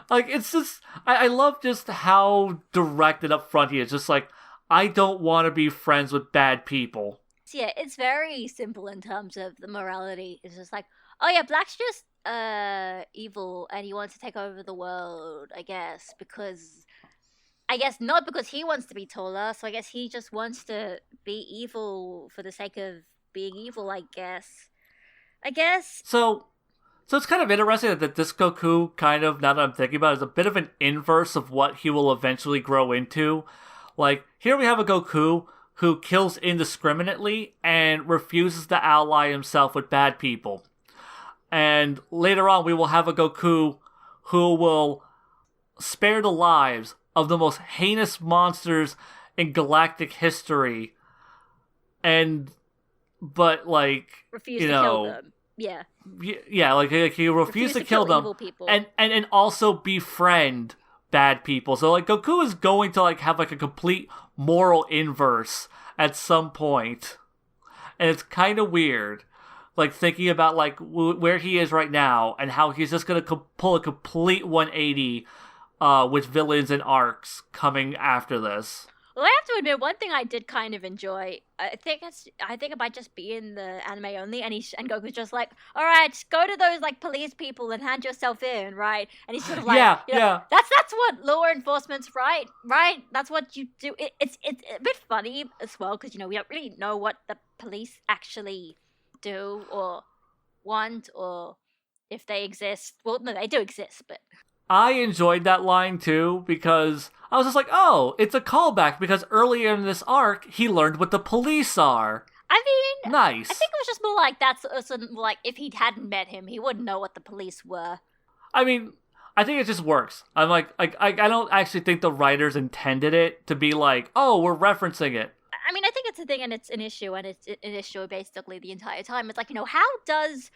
Like, it's just, I love just how direct and upfront he is. Just like, I don't want to be friends with bad people. Yeah, it's very simple in terms of the morality. It's just like, oh yeah, Black's just evil and he wants to take over the world, I guess, not because he wants to be taller, so I guess he just wants to be evil for the sake of being evil, I guess. So it's kind of interesting that this Goku kind of, now that I'm thinking about it, is a bit of an inverse of what he will eventually grow into. Like, here we have a Goku who kills indiscriminately and refuses to ally himself with bad people. And later on, we will have a Goku who will spare the lives of the most heinous monsters in galactic history. But like, refuse to kill them. Yeah. Yeah, like he refused to kill them, evil people. and also befriend bad people. So like Goku is going to like have like a complete moral inverse at some point, and it's kind of weird. Like thinking about like where he is right now and how he's just gonna pull a complete 180 with villains and arcs coming after this. Well, I have to admit, one thing I did kind of enjoy. I think it might just be in the anime only, and Goku's just like, all right, just go to those like police people and hand yourself in, right? And he's sort of like, yeah. That's what law enforcement's right? That's what you do. It's a bit funny as well because we don't really know what the police actually do or want or if they exist. Well, no, they do exist, but. I enjoyed that line too because I was just like, oh, it's a callback because earlier in this arc, he learned what the police are. I mean, nice. I think it was just more like that's like if he hadn't met him, he wouldn't know what the police were. I mean, I think it just works. I'm like I don't actually think the writers intended it to be like, oh, we're referencing it. I mean, I think it's a thing and it's an issue, and it's an issue basically the entire time. It's like, what does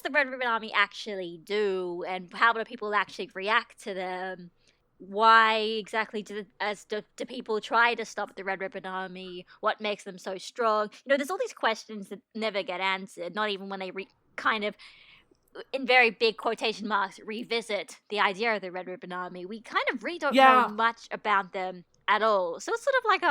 the Red Ribbon Army actually do, and how do people actually react to them? Why exactly do people try to stop the Red Ribbon Army? What makes them so strong? There's all these questions that never get answered, not even when they kind of, in very big quotation marks, revisit the idea of the Red Ribbon Army. We kind of really don't know much about them at all. So it's sort of like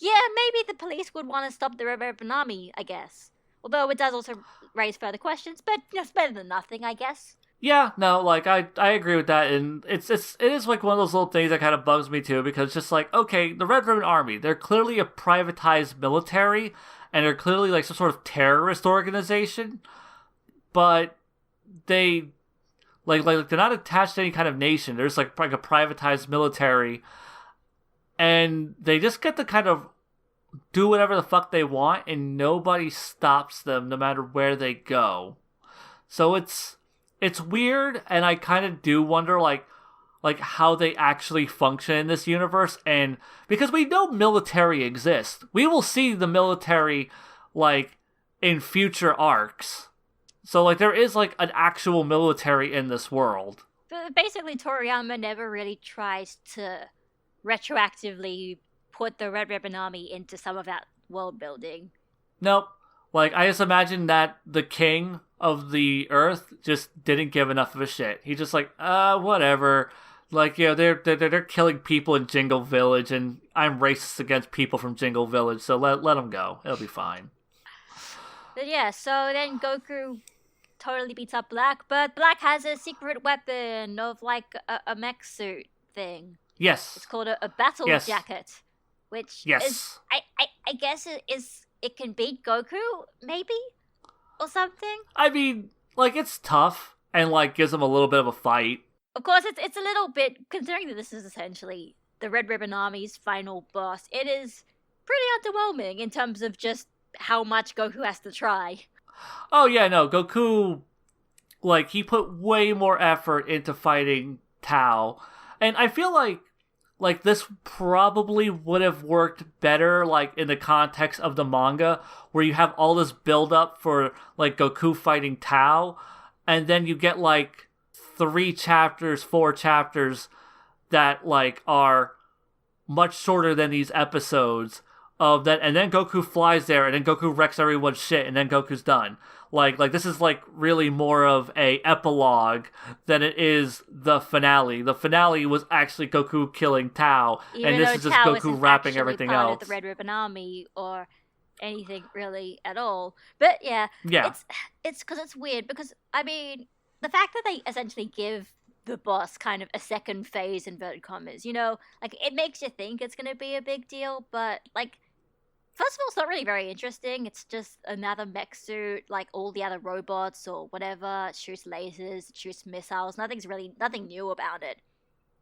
maybe the police would want to stop the Red Ribbon Army, I guess. Although it does also raise further questions, but it's better than nothing, I guess. Yeah, no, like I agree with that, and it is like one of those little things that kind of bugs me too, because it's just like, okay, the Red Ribbon Army, they're clearly a privatized military, and they're clearly like some sort of terrorist organization, but they like they're not attached to any kind of nation. There's like a privatized military, and they just get to kind of do whatever the fuck they want, and nobody stops them no matter where they go. So it's weird, and I kind of do wonder like how they actually function in this universe. And because we know military exists, we will see the military like in future arcs. So like there is like an actual military in this world. But basically, Toriyama never really tries to retroactively put the Red Ribbon Army into some of that world building. Nope. Like, I just imagine that the king of the earth just didn't give enough of a shit. He just like, whatever. Like, you know, they're killing people in Jingle Village, and I'm racist against people from Jingle Village, so let them go. It'll be fine. But yeah, so then Goku totally beats up Black, but Black has a secret weapon of like a mech suit thing. Yes. It's called a battle jacket, which is I guess it can beat Goku, maybe? Or something? I mean, like, it's tough, and like gives him a little bit of a fight. Of course, it's a little bit, considering that this is essentially the Red Ribbon Army's final boss, it is pretty underwhelming in terms of just how much Goku has to try. Oh yeah, no, Goku, like, he put way more effort into fighting Tao, and I feel like this probably would have worked better like in the context of the manga, where you have all this build up for like Goku fighting Tao, and then you get like 4 chapters that like are much shorter than these episodes of that, and then Goku flies there, and then Goku wrecks everyone's shit, and then Goku's done. Like this is like really more of a epilogue than it is the finale. The finale was actually Goku killing Tao, and this is just Goku wrapping everything part else. Of the Red Ribbon Army or anything really at all. But yeah. It's because it's weird, because I mean, the fact that they essentially give the boss kind of a second phase, inverted commas, you know, like it makes you think it's going to be a big deal, but like, first of all, it's not really very interesting. It's just another mech suit, like all the other robots or whatever. It shoots lasers, it shoots missiles. Nothing new about it.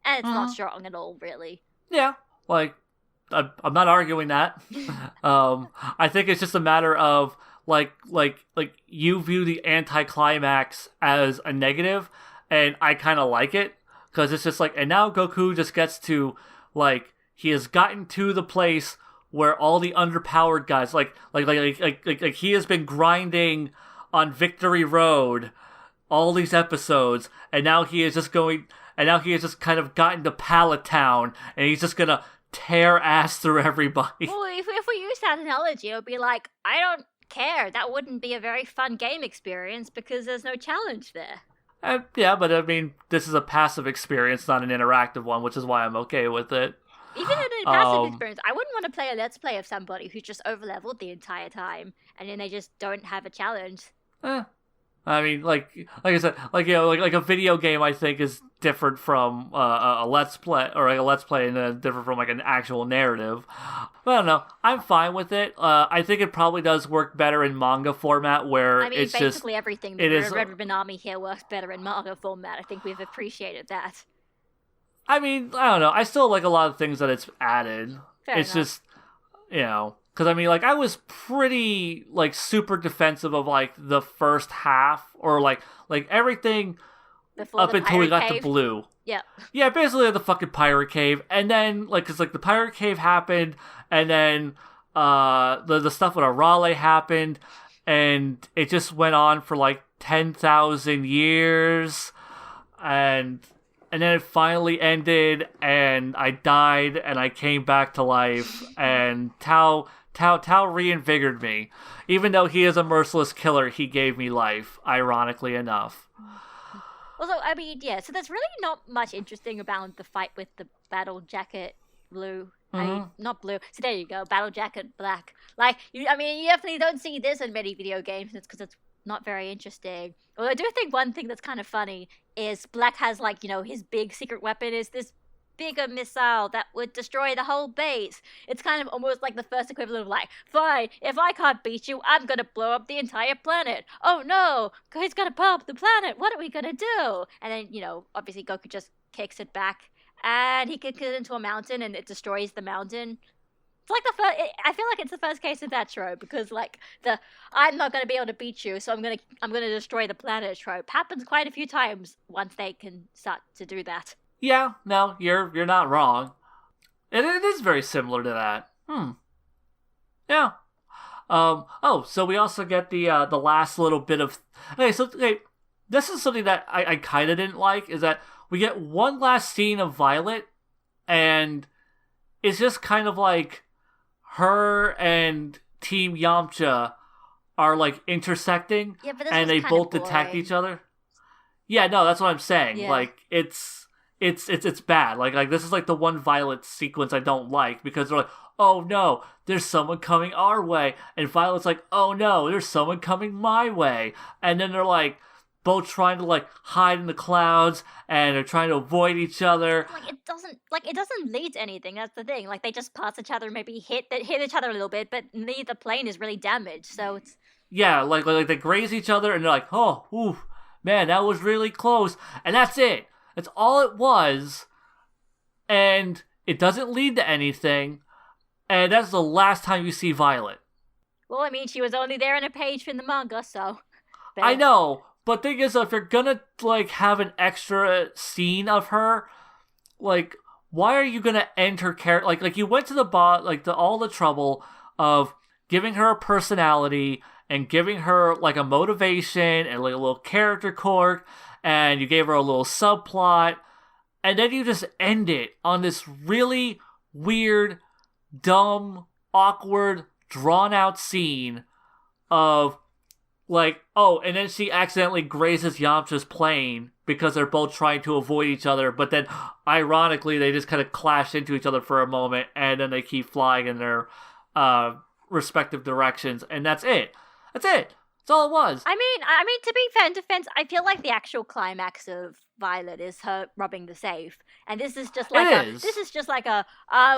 And it's not strong at all, really. Yeah, like, I'm not arguing that. I think it's just a matter of, like you view the anticlimax as a negative, and I kind of like it, because it's just like, and now Goku just gets to, like, he has gotten to the place where all the underpowered guys, like he has been grinding on Victory Road all these episodes, and now he is just kind of gotten to Pallet Town, and he's just gonna tear ass through everybody. Well, if we use that analogy, it would be like, I don't care. That wouldn't be a very fun game experience because there's no challenge there. Yeah, but I mean, this is a passive experience, not an interactive one, which is why I'm okay with it. Even in a passive experience, I wouldn't want to play a Let's Play of somebody who's just overleveled the entire time, and then they just don't have a challenge. I mean, like I said, like, you know, like a video game, I think, is different from a Let's Play, or like a Let's Play, and different from like an actual narrative. But I don't know. I'm fine with it. I think it probably does work better in manga format, where I mean, it's basically just, everything. The Red Ribbon Army here works better in manga format. I think we've appreciated that. I mean, I don't know. I still like a lot of things that it's added. Fair it's enough. just, you know, because I mean, like, I was pretty like super defensive of like the first half, or like everything Before up the until we pirate got cave. to Blue. Yeah. Yeah, basically the fucking pirate cave, and then like, cause like the pirate cave happened, and then the stuff with Arale happened, and it just went on for like 10,000 years, and then it finally ended, and I died, and I came back to life, and Tao reinvigorated me. Even though he is a merciless killer, he gave me life, ironically enough. Although, I mean, yeah, so there's really not much interesting about the fight with the Battle Jacket Blue. Not Blue. So there you go, Battle Jacket Black. Like, you definitely don't see this in many video games, and it's because it's not very interesting. Well, I do think one thing that's kind of funny is Black has, like, you know, his big secret weapon is this bigger missile that would destroy the whole base. It's kind of almost like the first equivalent of like, fine, if I can't beat you, I'm gonna blow up the entire planet. Oh no, he's gonna blow up the planet. What are we gonna do? And then, you know, obviously Goku just kicks it back, and he kicks it into a mountain, and it destroys the mountain. It's like the first. I feel like it's the first case of that trope because like the I'm not gonna be able to beat you, so I'm gonna destroy the planet trope happens quite a few times once they can start to do that. Yeah, no, you're not wrong. And it is very similar to that. Yeah. So we also get the last little bit of this is something that I kind of didn't like, is that we get one last scene of Violet, and it's just kind of like her and Team Yamcha are like intersecting, and they both detect each other. Yeah, no, that's what I'm saying. Yeah. Like it's bad. Like this is like the one Violet sequence I don't like, because they're like, oh no, there's someone coming our way, and Violet's like, oh no, there's someone coming my way, and then they're like both trying to like hide in the clouds, and they're trying to avoid each other. It doesn't lead to anything. That's the thing. Like they just pass each other, maybe hit each other a little bit, but neither plane is really damaged. So it's like they graze each other, and they're like, oh, ooh, man, that was really close, and that's it. That's all it was, and it doesn't lead to anything, and that's the last time you see Violet. Well, I mean, she was only there in a page in the manga, so. But I know. But thing is, if you're gonna like have an extra scene of her, like, why are you gonna end her character? Like you went to all the trouble of giving her a personality and giving her like a motivation and like a little character quirk, and you gave her a little subplot, and then you just end it on this really weird, dumb, awkward, drawn out scene of. Like, oh, and then she accidentally grazes Yamcha's plane because they're both trying to avoid each other, but then, ironically, they just kind of clash into each other for a moment, and then they keep flying in their respective directions, and that's it. That's it. That's all it was. I mean, to be fair in defense, I feel like the actual climax of Violet is her robbing the safe, and this is just like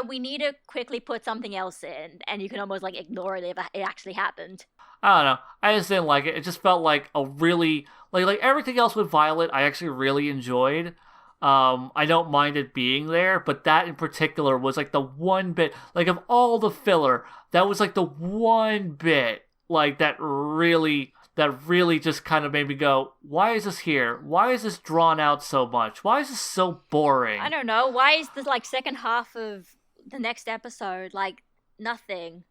we need to quickly put something else in, and you can almost like ignore it if it actually happened. I don't know. I just didn't like it. It just felt like a really like everything else with Violet. I actually really enjoyed. I don't mind it being there, but that in particular was like the one bit, like of all the filler, that was like the one bit like that really just kind of made me go, why is this here? Why is this drawn out so much? Why is this so boring? I don't know. Why is the like second half of the next episode like nothing?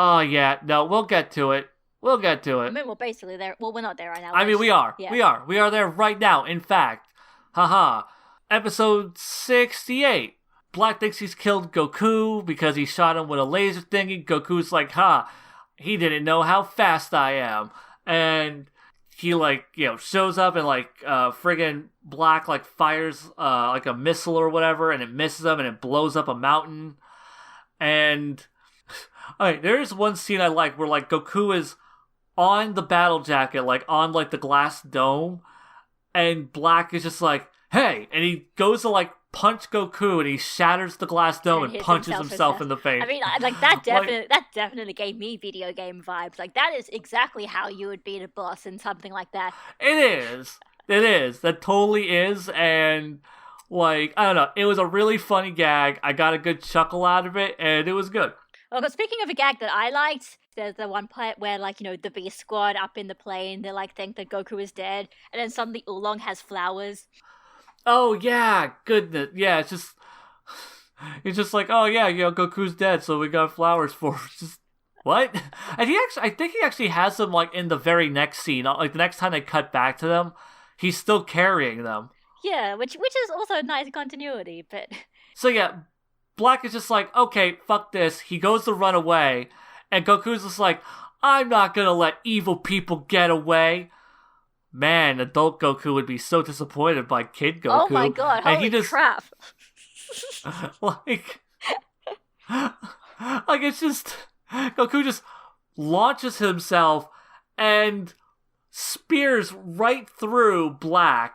Oh, yeah. No, we'll get to it. I mean, we're basically there. Well, we're not there right now. I mean, we are. Yeah. We are there right now, in fact. Haha. Episode 68. Black thinks he's killed Goku because he shot him with a laser thingy. Goku's like, he didn't know how fast I am. And he, like, shows up and, like, friggin' Black, like, fires, like, a missile or whatever, and it misses him, and it blows up a mountain. And... Alright, there is one scene I like where, like, Goku is on the battle jacket, like, on, like, the glass dome, and Black is just like, hey! And he goes to, like, punch Goku, and he shatters the glass dome and punches himself in the face. I mean, like, that definitely gave me video game vibes. Like, that is exactly how you would beat a boss in something like that. It is. That totally is, and... like, I don't know, it was a really funny gag. I got a good chuckle out of it, and it was good. Well, but speaking of a gag that I liked, there's the one part where, like, the Beast Squad up in the plane, they, like, think that Goku is dead, and then suddenly Oolong has flowers. Oh, yeah, goodness. Yeah, it's just like, oh, yeah, Goku's dead, so we got flowers for him. Just, what? And I think he actually has them, like, in the very next scene. Like, the next time they cut back to them, he's still carrying them. Yeah, which is also nice continuity, but... So, yeah, Black is just like, okay, fuck this. He goes to run away, and Goku's just like, I'm not gonna let evil people get away. Man, adult Goku would be so disappointed by kid Goku. Oh my god, holy crap. like, it's just, Goku just launches himself and spears right through Black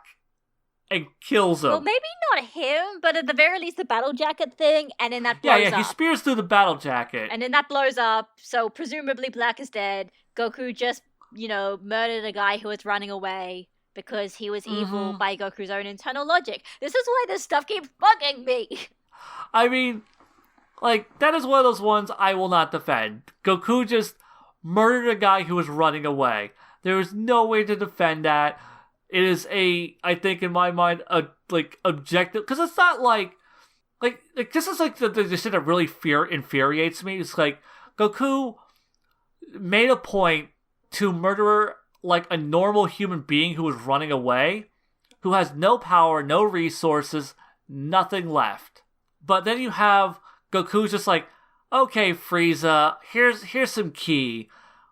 and kills him. Well, maybe not him, but at the very least the battle jacket thing, and then that blows up. Yeah, he spears through the battle jacket. And then that blows up, so presumably Black is dead. Goku just, murdered a guy who was running away, because he was evil by Goku's own internal logic. This is why this stuff keeps bugging me. I mean, like, that is one of those ones I will not defend. Goku just murdered a guy who was running away. There is no way to defend that. It is I think in my mind, objective, because it's not like this is like the shit that really infuriates me. It's like, Goku made a point to murder like a normal human being who was running away, who has no power, no resources, nothing left. But then you have Goku's just like, okay, Frieza, here's some ki.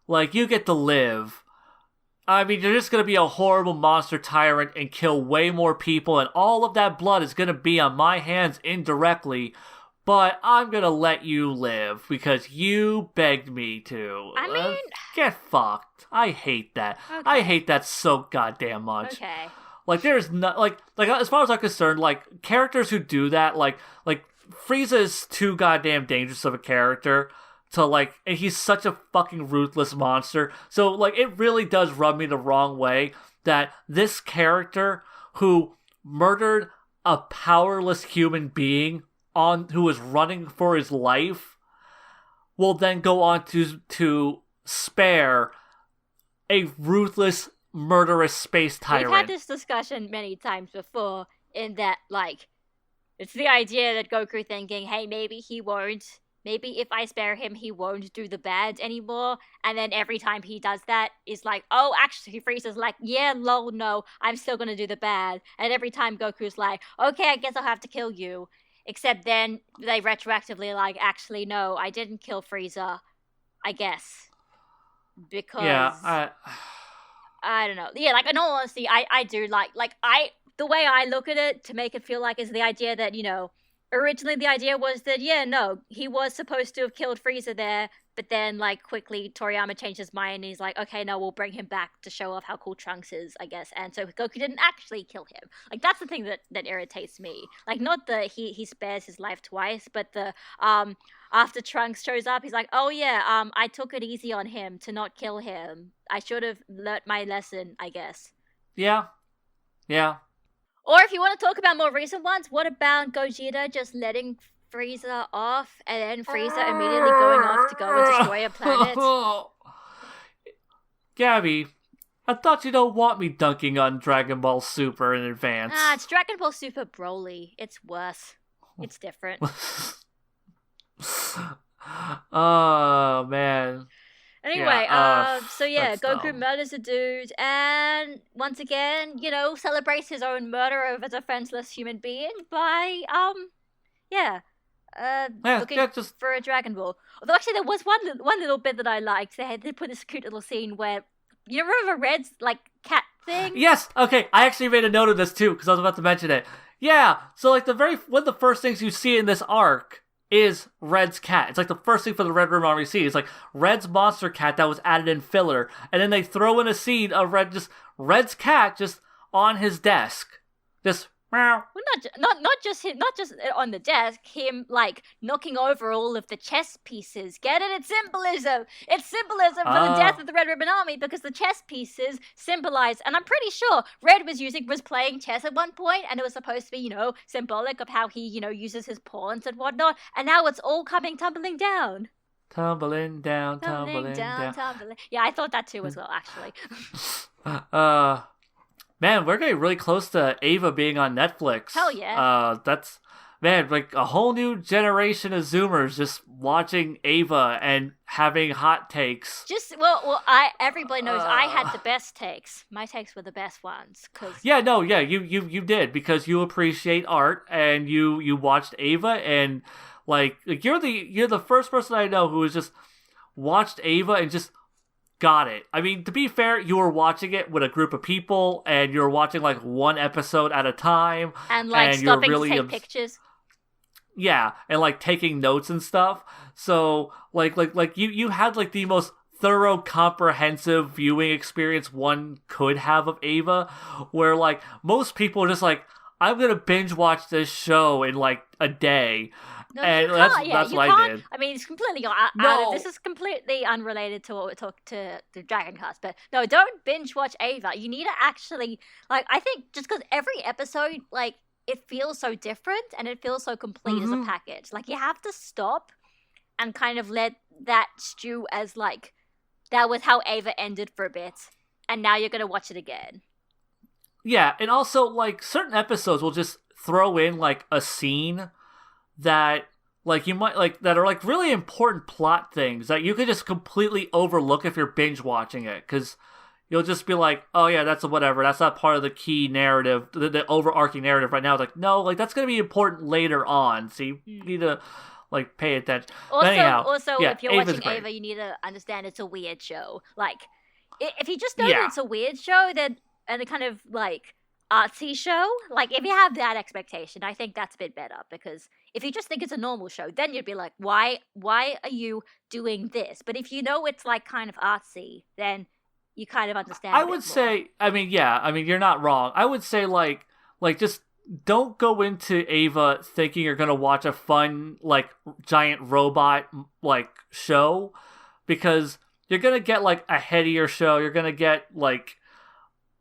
Like, you get to live. I mean, you're just gonna be a horrible monster tyrant and kill way more people, and all of that blood is gonna be on my hands indirectly, but I'm gonna let you live because you begged me to. I mean... get fucked. I hate that. Okay. I hate that so goddamn much. Okay. Like, there's not, like, as far as I'm concerned, like, characters who do that, like, Frieza is too goddamn dangerous of a character to, like, and he's such a fucking ruthless monster. So, like, it really does rub me the wrong way that this character who murdered a powerless human being who was running for his life will then go on to spare a ruthless, murderous space tyrant. We've had this discussion many times before, in that, like, it's the idea that Goku thinking, hey, maybe if I spare him, he won't do the bad anymore. And then every time he does that, is like, oh, actually, Frieza's like, yeah, lol, no, I'm still gonna do the bad. And every time Goku's like, okay, I guess I'll have to kill you. Except then they retroactively like, actually, no, I didn't kill Frieza, I guess. Because... yeah, I don't know. Yeah, like, in all honesty, I do the way I look at it, to make it feel like, is the idea that, you know, originally the idea was that, yeah, no, he was supposed to have killed Frieza there, but then, like, quickly Toriyama changed his mind and he's like, okay, no, we'll bring him back to show off how cool Trunks is, I guess. And so Goku didn't actually kill him. Like, that's the thing that irritates me. Like, not that he spares his life twice, but the, after Trunks shows up, he's like, oh yeah, I took it easy on him to not kill him. I should have learnt my lesson, I guess. Yeah. Or if you want to talk about more recent ones, what about Gogeta just letting Frieza off, and then Frieza immediately going off to go and destroy a planet? Gabby, I thought you don't want me dunking on Dragon Ball Super in advance. It's Dragon Ball Super Broly. It's worse. It's different. Oh, man. Anyway, so yeah, Goku dumb. murders a dude, and once again, you know, celebrates his own murder of a defenseless human being by, looking just for a Dragon Ball. Although actually there was one little bit that I liked. They put this cute little scene where, you remember Red's, like, cat thing? Yes, okay, I actually made a note of this too, because I was about to mention it. Yeah, so like one of the first things you see in this arc is Red's cat. It's like the first thing for the Red Room Army see. It's like Red's monster cat that was added in filler, and then they throw in a scene of Red's cat just on his desk, just meow. Well, not just him, not just on the desk. Him like knocking over all of the chess pieces. Get it? It's symbolism. It's symbolism for the death of the Red Ribbon Army, because the chess pieces symbolize. And I'm pretty sure Red was playing chess at one point, and it was supposed to be, you know, symbolic of how he, you know, uses his pawns and whatnot. And now it's all tumbling down. Tumbling down. Yeah, I thought that too as well, actually. Man, we're getting really close to Ava being on Netflix. Hell yeah. That's, man, like a whole new generation of Zoomers just watching Ava and having hot takes. Everybody knows I had the best takes. My takes were the best ones, cause you did, because you appreciate art and you watched Ava, and like you're the first person I know who has just watched Ava and just got it. I mean, to be fair, you were watching it with a group of people, and you were watching like one episode at a time, and like stopping to take pictures. Yeah, and like taking notes and stuff. So like you had like the most thorough, comprehensive viewing experience one could have of Ava, where like most people are just like, I'm gonna binge watch this show in like a day. No, and you can't. that's You what can't. I did. I mean, it's completely out No. of, this is completely unrelated to what we talked to the Dragon Cast. But no, don't binge watch Ava. You need to actually, like, I think just because every episode, like, it feels so different and it feels so complete as a package. Like, you have to stop and kind of let that stew as, like, that was how Ava ended for a bit, and now you're gonna watch it again. Yeah, and also, like, certain episodes will just throw in, like, a scene that, like, you might, like, that are, like, really important plot things that you could just completely overlook if you're binge watching it, because you'll just be like, oh yeah, that's a whatever, that's not part of the key narrative, the overarching narrative right now. It's like, no, like, that's gonna be important later on, so you need to, like, pay attention. Also, anyhow, yeah, if you're Ava's watching great. Ava, you need to understand it's a weird show. Like, if you just know that it's a weird show, then, and a kind of, like, artsy show, like, if you have that expectation, I think that's a bit better, because if you just think it's a normal show, then you'd be like, why are you doing this? But if you know it's, like, kind of artsy, then you kind of understand. I would say, I mean, you're not wrong. I would say, like, just don't go into Ava thinking you're gonna watch a fun, like, giant robot, like, show, because you're gonna get, like, a headier show. You're gonna get, like,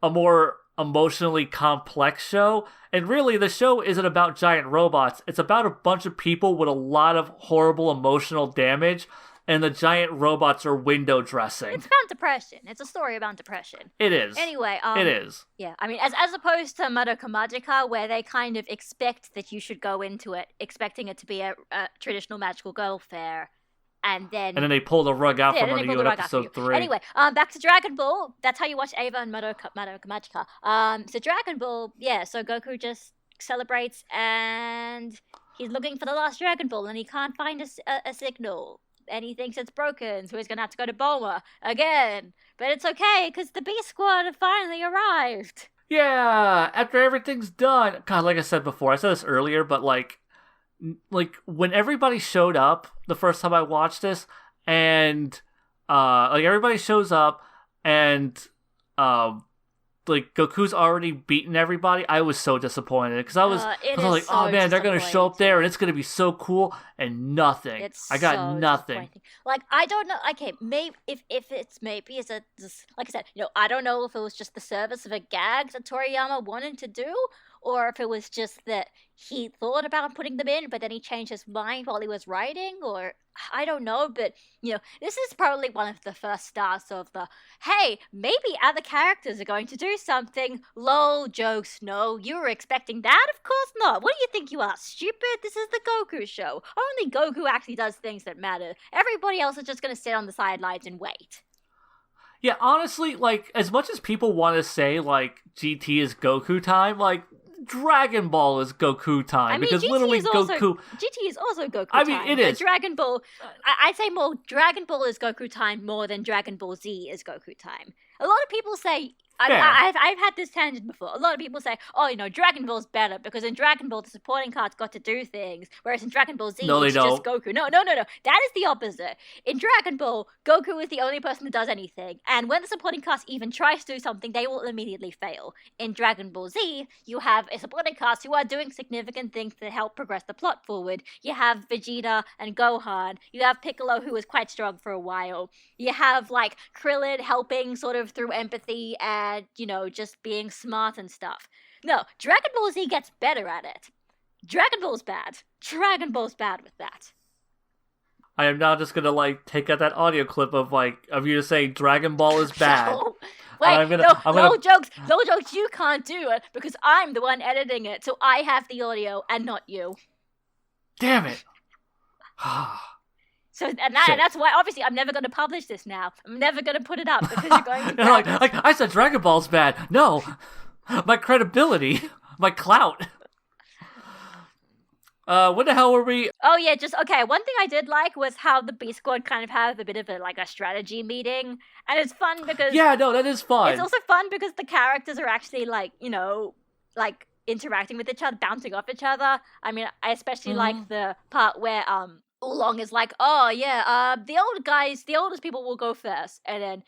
a more emotionally complex show, and really the show isn't about giant robots. It's about a bunch of people with a lot of horrible emotional damage, and the giant robots are window dressing. It's about depression. It's a story about depression. It is. Anyway, it is. Yeah, I mean, as opposed to Madoka Magica, where they kind of expect that you should go into it expecting it to be a traditional magical girl fair, and then they pull the rug out from under you in episode 3. Anyway, back to Dragon Ball. That's how you watch Ava and Madoka Magica. So Dragon Ball, yeah. So Goku just celebrates, and he's looking for the last Dragon Ball, and he can't find a signal, and he thinks it's broken, so he's gonna have to go to Bulma again. But it's okay, because the Beast Squad have finally arrived. Yeah, after everything's done. God, like I said before, I said this earlier, but like when everybody showed up the first time I watched this, and like everybody shows up, and like Goku's already beaten everybody, I was so disappointed, because I was like, oh man, they're gonna show up there and it's gonna be so cool, and nothing. I got nothing. Like, I don't know. Okay, maybe if it's maybe it's a, like I said, I don't know if it was just the service of a gag that Toriyama wanted to do, or if it was just that he thought about putting them in, but then he changed his mind while he was writing, or I don't know. But, this is probably one of the first starts of the, hey, maybe other characters are going to do something. Lol, jokes, no. You were expecting that? Of course not. What do you think you are, stupid? This is the Goku show. Only Goku actually does things that matter. Everybody else is just going to sit on the sidelines and wait. Yeah, honestly, like, as much as people want to say, like, GT is Goku time, like, Dragon Ball is Goku time. I mean, because GT literally is also, Goku... GT is also Goku time. I mean, it is. Dragon Ball... I'd say more Dragon Ball is Goku time more than Dragon Ball Z is Goku time. A lot of people say... I've had this tangent before. A lot of people say, Dragon Ball's better because in Dragon Ball the supporting cast got to do things, whereas in Dragon Ball Z it's just Goku. No. That is the opposite. In Dragon Ball, Goku is the only person that does anything, and when the supporting cast even tries to do something, they will immediately fail. In Dragon Ball Z, you have a supporting cast who are doing significant things to help progress the plot forward. You have Vegeta and Gohan. You have Piccolo, who was quite strong for a while. You have, like, Krillin helping sort of through empathy and, just being smart and stuff. No, Dragon Ball Z gets better at it. Dragon Ball's bad. Dragon Ball's bad with that. I am now just gonna, like, take out that audio clip of you saying Dragon Ball is bad. No. Wait, no jokes, you can't do it because I'm the one editing it, so I have the audio and not you. Damn it. So and that's why obviously I'm never going to publish this now. I'm never going to put it up because you're going to like I said Dragon Ball's bad. No. My credibility, my clout. What the hell were we? Oh yeah, okay. One thing I did like was how the B Squad kind of have a bit of a strategy meeting, and it's fun because that is fun. It's also fun because the characters are actually interacting with each other, bouncing off each other. I mean, I especially like the part where Oolong is like, oh yeah, the oldest people will go first, and then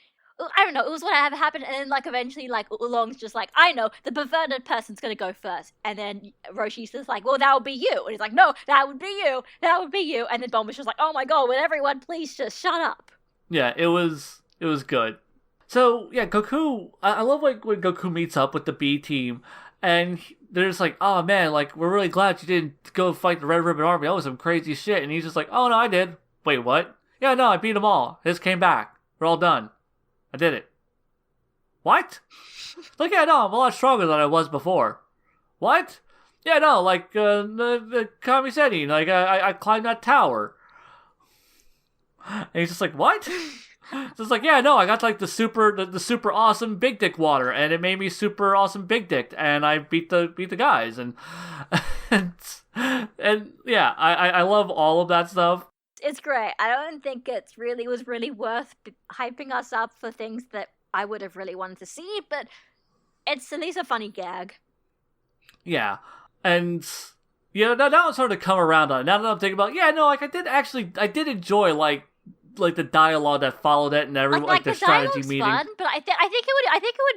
I don't know, it was whatever happened, and then, like, eventually, like, Oolong's just like, I know, the perverted person's gonna go first, and then Roshi's just like, well, that would be you, and he's like, no, that would be you, and then Bulma's just like, oh my god, will everyone please just shut up? Yeah, it was good. So, yeah, Goku, I love, like, when Goku meets up with the B team, and they're just like, oh man, like, we're really glad you didn't go fight the Red Ribbon Army, that was some crazy shit, and he's just like, oh no, I did. Wait, what? Yeah, no, I beat them all. His came back. We're all done. I did it. What? Like, yeah, no, I'm a lot stronger than I was before. What? Yeah, no, like, the Kamiseni, like, I climbed that tower. And he's just like, what? So it's like, yeah, no, I got, like, the super awesome big dick water, and it made me super awesome big dick, and I beat the guys, and, and yeah, I love all of that stuff. It's great. I don't think it was really worth hyping us up for things that I would have really wanted to see, but it's at least a funny gag. Yeah, and now I'm starting to come around on it. Now that I'm thinking about it, yeah, no, like I did enjoy like the dialogue that followed it and everyone like the strategy meeting. Fun, but I think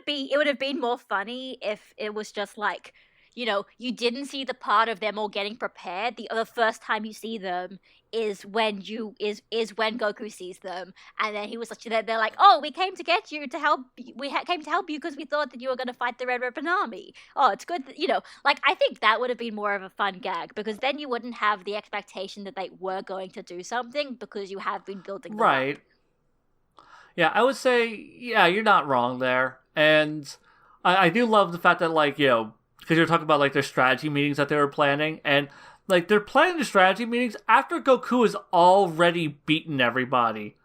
it would have been more funny if it was just like, you know, you didn't see the part of them all getting prepared. The first time you see them is when when Goku sees them, and then he was they're like, oh, we came to get you to help. Came to help you because we thought that you were going to fight the Red Ribbon Army. Oh, it's good that, you know, like, I think that would have been more of a fun gag, because then you wouldn't have the expectation that they were going to do something, because you have been building them right up. Yeah, I would say, yeah, you're not wrong there, and I do love the fact that, like, you know, because you're talking about like their strategy meetings that they were planning, and like they're planning the strategy meetings after Goku has already beaten everybody.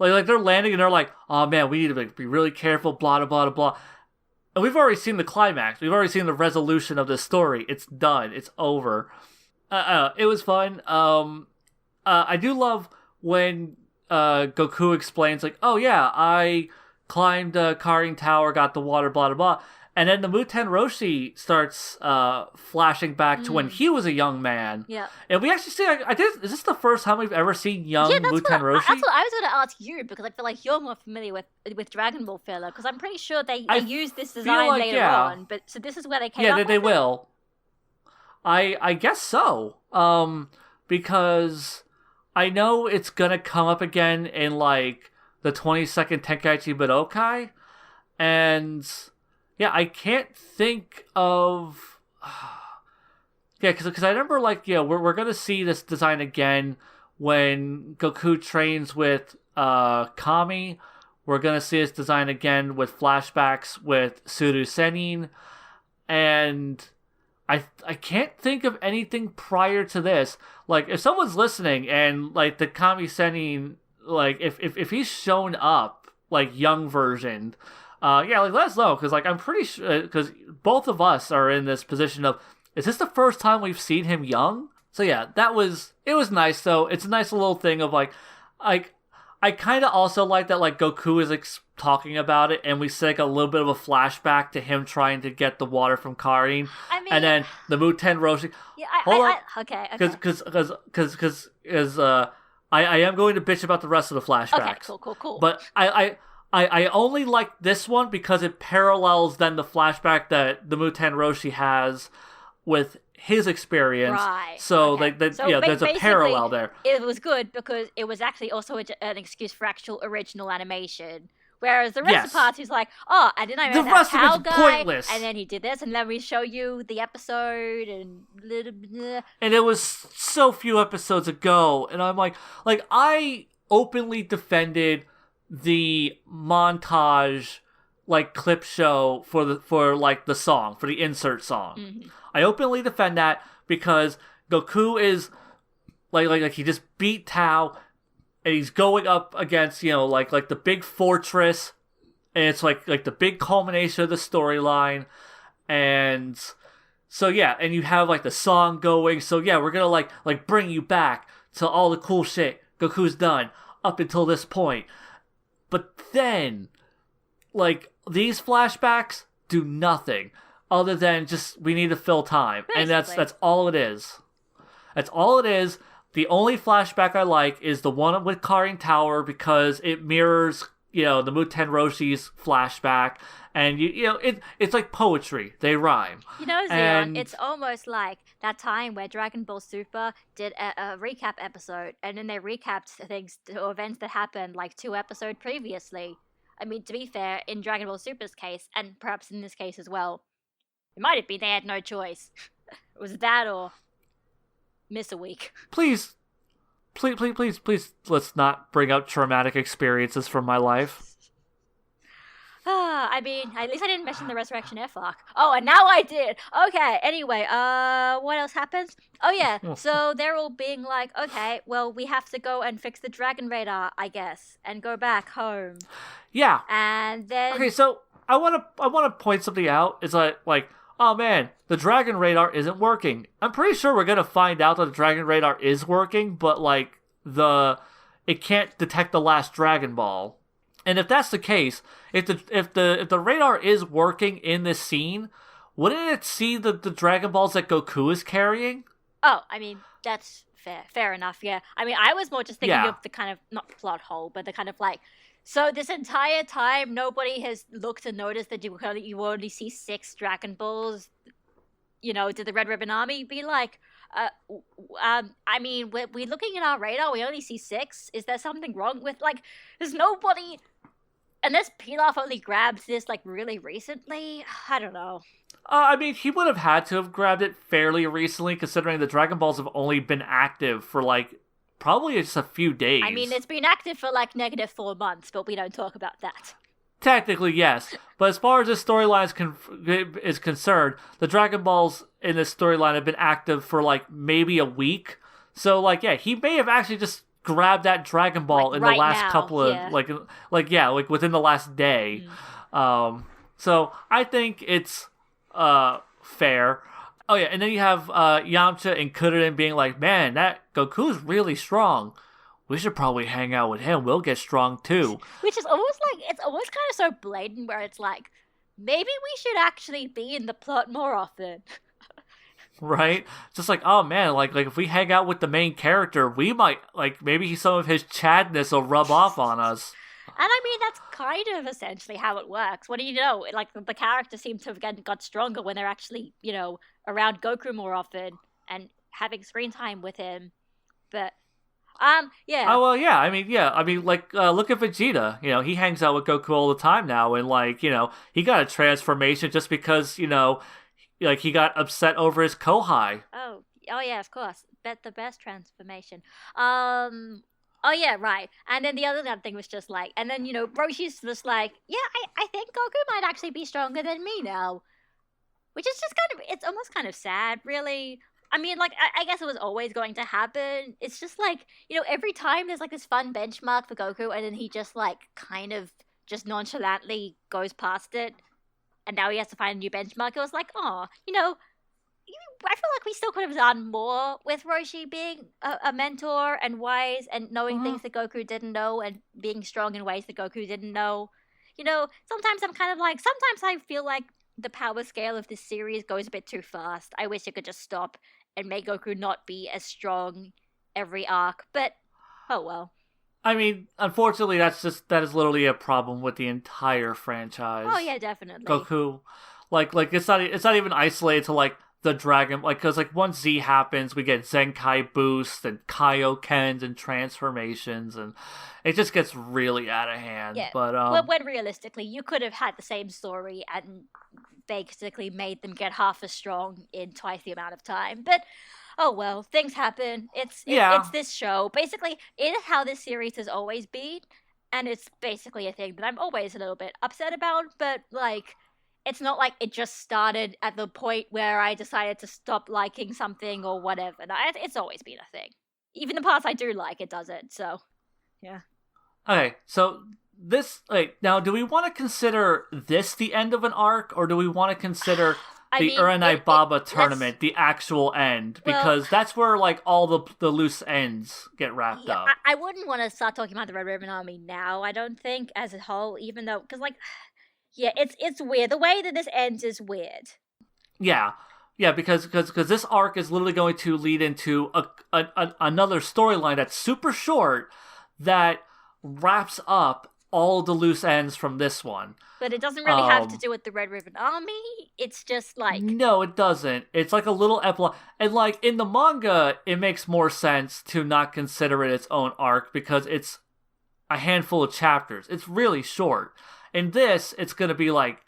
Like they're landing and they're like, oh man, we need to like be really careful, blah blah blah blah. And we've already seen the climax. We've already seen the resolution of this story. It's done. It's over. It was fun. I do love when Goku explains like, oh yeah, I climbed Karin Tower, got the water, blah blah blah. And then the Muten Roshi starts flashing back to when he was a young man. Yeah. And we actually see, is this the first time we've ever seen young Muten Roshi? That's what I was going to ask you, because I feel like you're more familiar with Dragon Ball filler, because I'm pretty sure they use this design like, later on. But so this is where they came up with it? Yeah, they will. I guess so. Because I know it's going to come up again in like the 22nd Tenkaichi Budokai. And yeah, I can't think of... Yeah, because I remember, like, yeah, we're going to see this design again when Goku trains with Kami. We're going to see this design again with flashbacks with Suru Senin. And I can't think of anything prior to this. Like, if someone's listening and, like, the Kami Senin, like, if he's shown up, like, young version... yeah, like, let us know, because, like, I'm pretty sure, because both of us are in this position of, is this the first time we've seen him young? So, yeah, it was nice, though. It's a nice little thing of, like, I kind of also like that, like, Goku is, like, talking about it, and we see, like, a little bit of a flashback to him trying to get the water from Karin. I mean... And then the Muten Roshi... Yeah, okay. Because I am going to bitch about the rest of the flashbacks. Okay, cool. But I only like this one because it parallels then the flashback that the Muten Roshi has with his experience. Right. So, okay. There's a parallel there. It was good because it was actually also an excuse for actual original animation. Whereas the rest of the parts, he's like, oh, I didn't know that cow guy, pointless. And then he did this, and then we show you the episode, and and it was so few episodes ago, and I'm like I openly defended the montage, like, clip show for the song, for the insert song. Mm-hmm. I openly defend that because Goku is like he just beat Tao, and he's going up against, you know, like the big fortress, and it's like the big culmination of the storyline. And so yeah, and you have like the song going, so yeah, we're gonna like bring you back to all the cool shit Goku's done up until this point. But then, like, these flashbacks do nothing other than just, we need to fill time. Basically. And that's all it is. That's all it is. The only flashback I like is the one with Karin Tower because it mirrors the Muten Roshi's flashback, and it's like poetry. They rhyme. Xeon, And it's almost like that time where Dragon Ball Super did a recap episode, and then they recapped things or events that happened like 2 episodes previously. I mean, to be fair, in Dragon Ball Super's case, and perhaps in this case as well, it might have been they had no choice. It was that or miss a week. please, let's not bring up traumatic experiences from my life. I mean, at least I didn't mention the Resurrection F arc. Oh, and now I did. Okay, anyway, what else happens? Oh yeah, so they're all being like, okay, well, we have to go and fix the Dragon Radar, I guess, and go back home. Yeah. And then... Okay, so I wanna point something out. It's like, oh man, the Dragon Radar isn't working. I'm pretty sure we're gonna find out that the Dragon Radar is working, but like it can't detect the last Dragon Ball. And if that's the case, if the radar is working in this scene, wouldn't it see the Dragon Balls that Goku is carrying? Oh, I mean, that's fair enough. Yeah, I mean, I was more just thinking of the kind of not plot hole, but the kind of like. So this entire time, nobody has looked and noticed that you only see 6 Dragon Balls. Did the Red Ribbon Army be like, I mean, we're looking at our radar, we only see 6. Is there something wrong with, like, there's nobody, unless Pilaf only grabbed this, like, really recently? I don't know. I mean, he would have had to have grabbed it fairly recently, considering the Dragon Balls have only been active for, like, probably just a few days. I mean, it's been active for, like, -4 months, but we don't talk about that. Technically, yes. But as far as this storyline is concerned, the Dragon Balls in this storyline have been active for, like, maybe a week. So, like, yeah, he may have actually just grabbed that Dragon Ball in the last couple of, like, within the last day. So, I think it's fair. Oh, yeah, and then you have Yamcha and Kuririn being like, man, that Goku's really strong. We should probably hang out with him. We'll get strong too. Which is almost like, it's almost kind of so blatant where it's like, maybe we should actually be in the plot more often. Right? Just like, oh man, like if we hang out with the main character, we might, like, maybe some of his Chadness will rub off on us. And I mean, that's kind of essentially how it works. What do you know? Like, the characters seem to have got stronger when they're actually, around Goku more often and having screen time with him. But... yeah. Oh, well, yeah. I mean, like, look at Vegeta. He hangs out with Goku all the time now, and, like, he got a transformation just because, like, he got upset over his Kohai. Oh, yeah, of course. The best transformation. Oh, yeah, right. And then the other thing was just, like, and then, Roshi's just like, yeah, I think Goku might actually be stronger than me now. Which is just it's almost kind of sad, really. I mean, like, I guess it was always going to happen. It's just like, every time there's like this fun benchmark for Goku, and then he just like kind of just nonchalantly goes past it, and now he has to find a new benchmark. It was like, oh, I feel like we still could have done more with Roshi being a mentor and wise and knowing things that Goku didn't know and being strong in ways that Goku didn't know. Sometimes I'm kind of like, sometimes I feel like the power scale of this series goes a bit too fast. I wish it could just stop and make Goku not be as strong every arc, but oh well. I mean, unfortunately, that is literally a problem with the entire franchise. Oh yeah, definitely. Goku, like it's not even isolated to like the Dragon, like, because like once Z happens, we get Zenkai boosts and Kaiokens and transformations, and it just gets really out of hand. Yeah, but when realistically, you could have had the same story and basically made them get half as strong in twice the amount of time. But oh well, things happen. It's this show. Basically, it is how this series has always been, and it's basically a thing that I'm always a little bit upset about. But like, it's not like it just started at the point where I decided to stop liking something or whatever. No, it's always been a thing. Even the parts I do like, it doesn't. So, yeah. Okay, so this, like, now, do we want to consider this the end of an arc, or do we want to consider the Uranai Baba tournament the actual end? Because that's where, like, all the loose ends get wrapped up. I wouldn't want to start talking about the Red Ribbon Army now, I don't think, as a whole, even though, because, like, yeah, it's weird. The way that this ends is weird. Yeah, because this arc is literally going to lead into another storyline that's super short that wraps up all the loose ends from this one. But it doesn't really have to do with the Red Ribbon Army. It's just like... No, it doesn't. It's like a little epilogue. And like in the manga, it makes more sense to not consider it its own arc because it's a handful of chapters. It's really short. In this, it's going to be like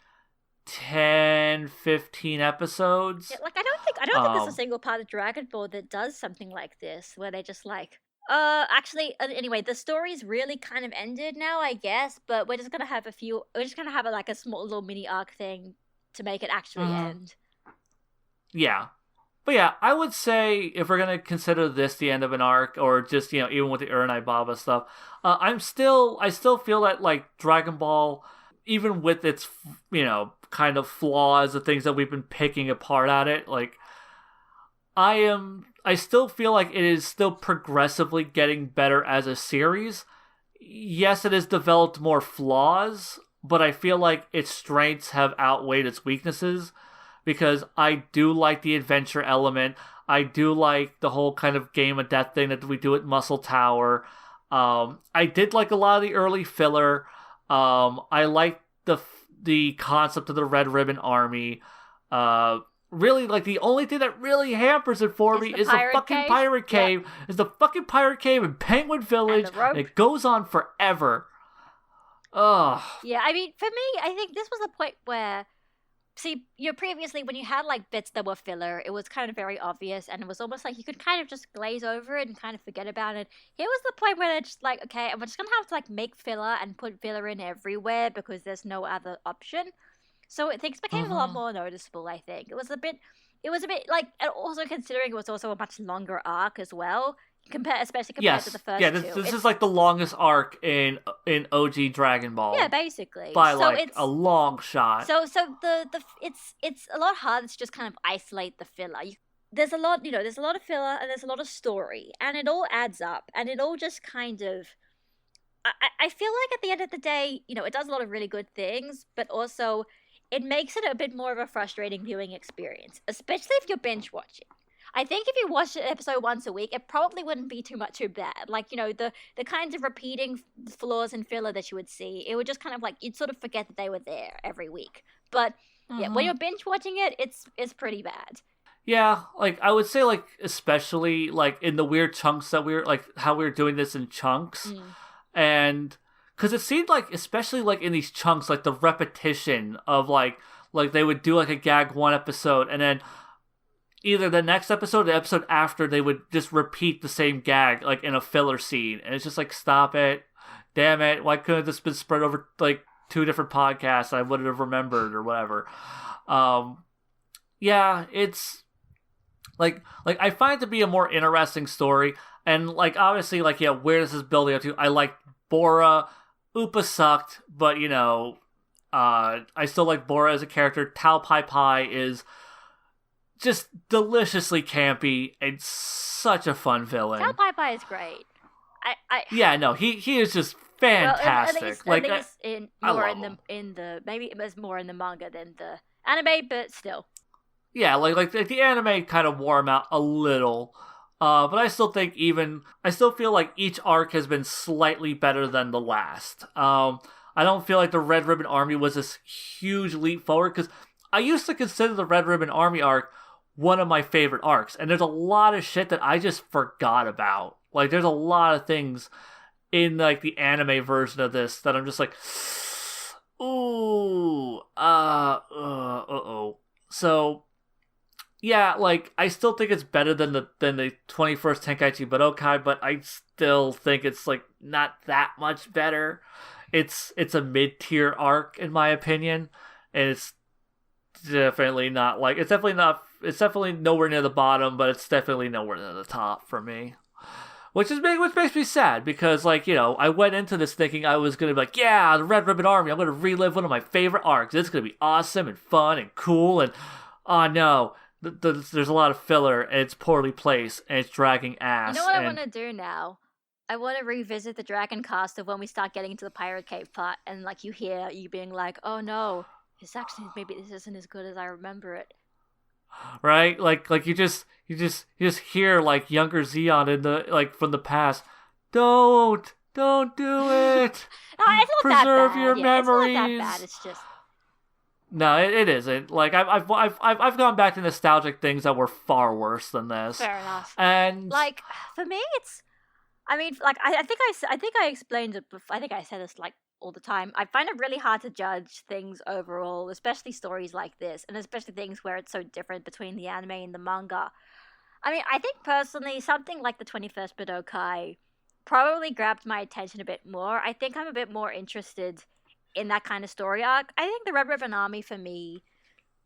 10, 15 episodes. Yeah, like I don't think there's a single part of Dragon Ball that does something like this, where they just like... actually, anyway, the story's really kind of ended now, I guess, but we're just gonna have like a small little mini arc thing to make it actually end. Yeah. But yeah, I would say if we're gonna consider this the end of an arc, or just, even with the Urarai Baba stuff, I still feel that, like, Dragon Ball, even with its, kind of flaws, the things that we've been picking apart at it, like, I still feel like it is still progressively getting better as a series. Yes, it has developed more flaws, but I feel like its strengths have outweighed its weaknesses, because I do like the adventure element. I do like the whole kind of game of death thing that we do at Muscle Tower. I did like a lot of the early filler. I like the concept of the Red Ribbon Army. Really, like, the only thing that really hampers it for me is the fucking pirate cave. Yep. Is the fucking pirate cave in Penguin Village. And it goes on forever. Ugh. Yeah, I mean, for me, I think this was the point where... See, previously, when you had, like, bits that were filler, it was kind of very obvious, and it was almost like you could kind of just glaze over it and kind of forget about it. Here was the point where they're just like, okay, we're just gonna have to, like, make filler and put filler in everywhere because there's no other option. So things became a lot more noticeable, I think. It was a bit like, and also considering it was also a much longer arc as well, especially compared to the first two. Yeah, this is like the longest arc in OG Dragon Ball. Yeah, basically. By a long shot. So it's a lot harder to just kind of isolate the filler. There's a lot of filler and there's a lot of story, and it all adds up, and it all just kind of... I feel like at the end of the day, it does a lot of really good things, but also... it makes it a bit more of a frustrating viewing experience, especially if you're binge watching. I think if you watched an episode once a week, it probably wouldn't be too bad. Like, the kinds of repeating flaws and filler that you would see, it would just kind of like, you'd sort of forget that they were there every week. But yeah, when you're binge watching it, it's pretty bad. Yeah, like, I would say, like, especially, like, in the weird chunks that how we were doing this in chunks. And... because it seemed like, especially, like, in these chunks, like, the repetition of, like they would do, like, a gag one episode, and then either the next episode or the episode after, they would just repeat the same gag, like, in a filler scene. And it's just like, stop it. Damn it. Why couldn't this been spread over, like, 2 different podcasts? I wouldn't have remembered or whatever. Yeah, it's... Like, I find it to be a more interesting story. And, like, obviously, like, yeah, where this is building up to, I like Bora... Upa sucked, but, I still like Bora as a character. Tao Pai Pai is just deliciously campy and such a fun villain. Tao Pai Pai is great. Yeah, no, he is just fantastic. Well, I think it's maybe it was more in the manga than the anime, but still. Yeah, like the anime kind of wore him out a little. But I still feel like each arc has been slightly better than the last. I don't feel like the Red Ribbon Army was this huge leap forward, because I used to consider the Red Ribbon Army arc one of my favorite arcs, and there's a lot of shit that I just forgot about. Like, there's a lot of things in, like, the anime version of this that I'm just like, ooh, uh-oh. So... yeah, like, I still think it's better than the 21st Tenkaichi Budokai, but I still think it's, like, not that much better. It's a mid-tier arc, in my opinion, and it's definitely not, like, it's definitely nowhere near the bottom, but it's definitely nowhere near the top for me. Which makes me sad, because, like, I went into this thinking I was going to be like, yeah, the Red Ribbon Army, I'm going to relive one of my favorite arcs. It's going to be awesome and fun and cool, and, oh no... there's a lot of filler, and it's poorly placed, and it's dragging ass. You know what I want to do now? I want to revisit the Dragon cast of when we start getting into the Pirate Cave part, and, like, you being like, oh no, maybe this isn't as good as I remember it. Right? Like you just hear, like, younger Zeon in the, like, from the past, don't Don't do it. No, it's not Preserve that bad. your Yeah, memories. it's not that bad. It's just No, it isn't. Like I've gone back to nostalgic things that were far worse than this. fair enough. And Like for me, it's. I mean, like I think I explained it. I think I said this like all the time. I find it really hard to judge things overall, especially stories like this, and especially things where it's so different between the anime and the manga. I mean, I think personally, something like the 21st Budokai probably grabbed my attention a bit more. I think I'm a bit more interested in that kind of story arc. I think the Red Ribbon Army for me,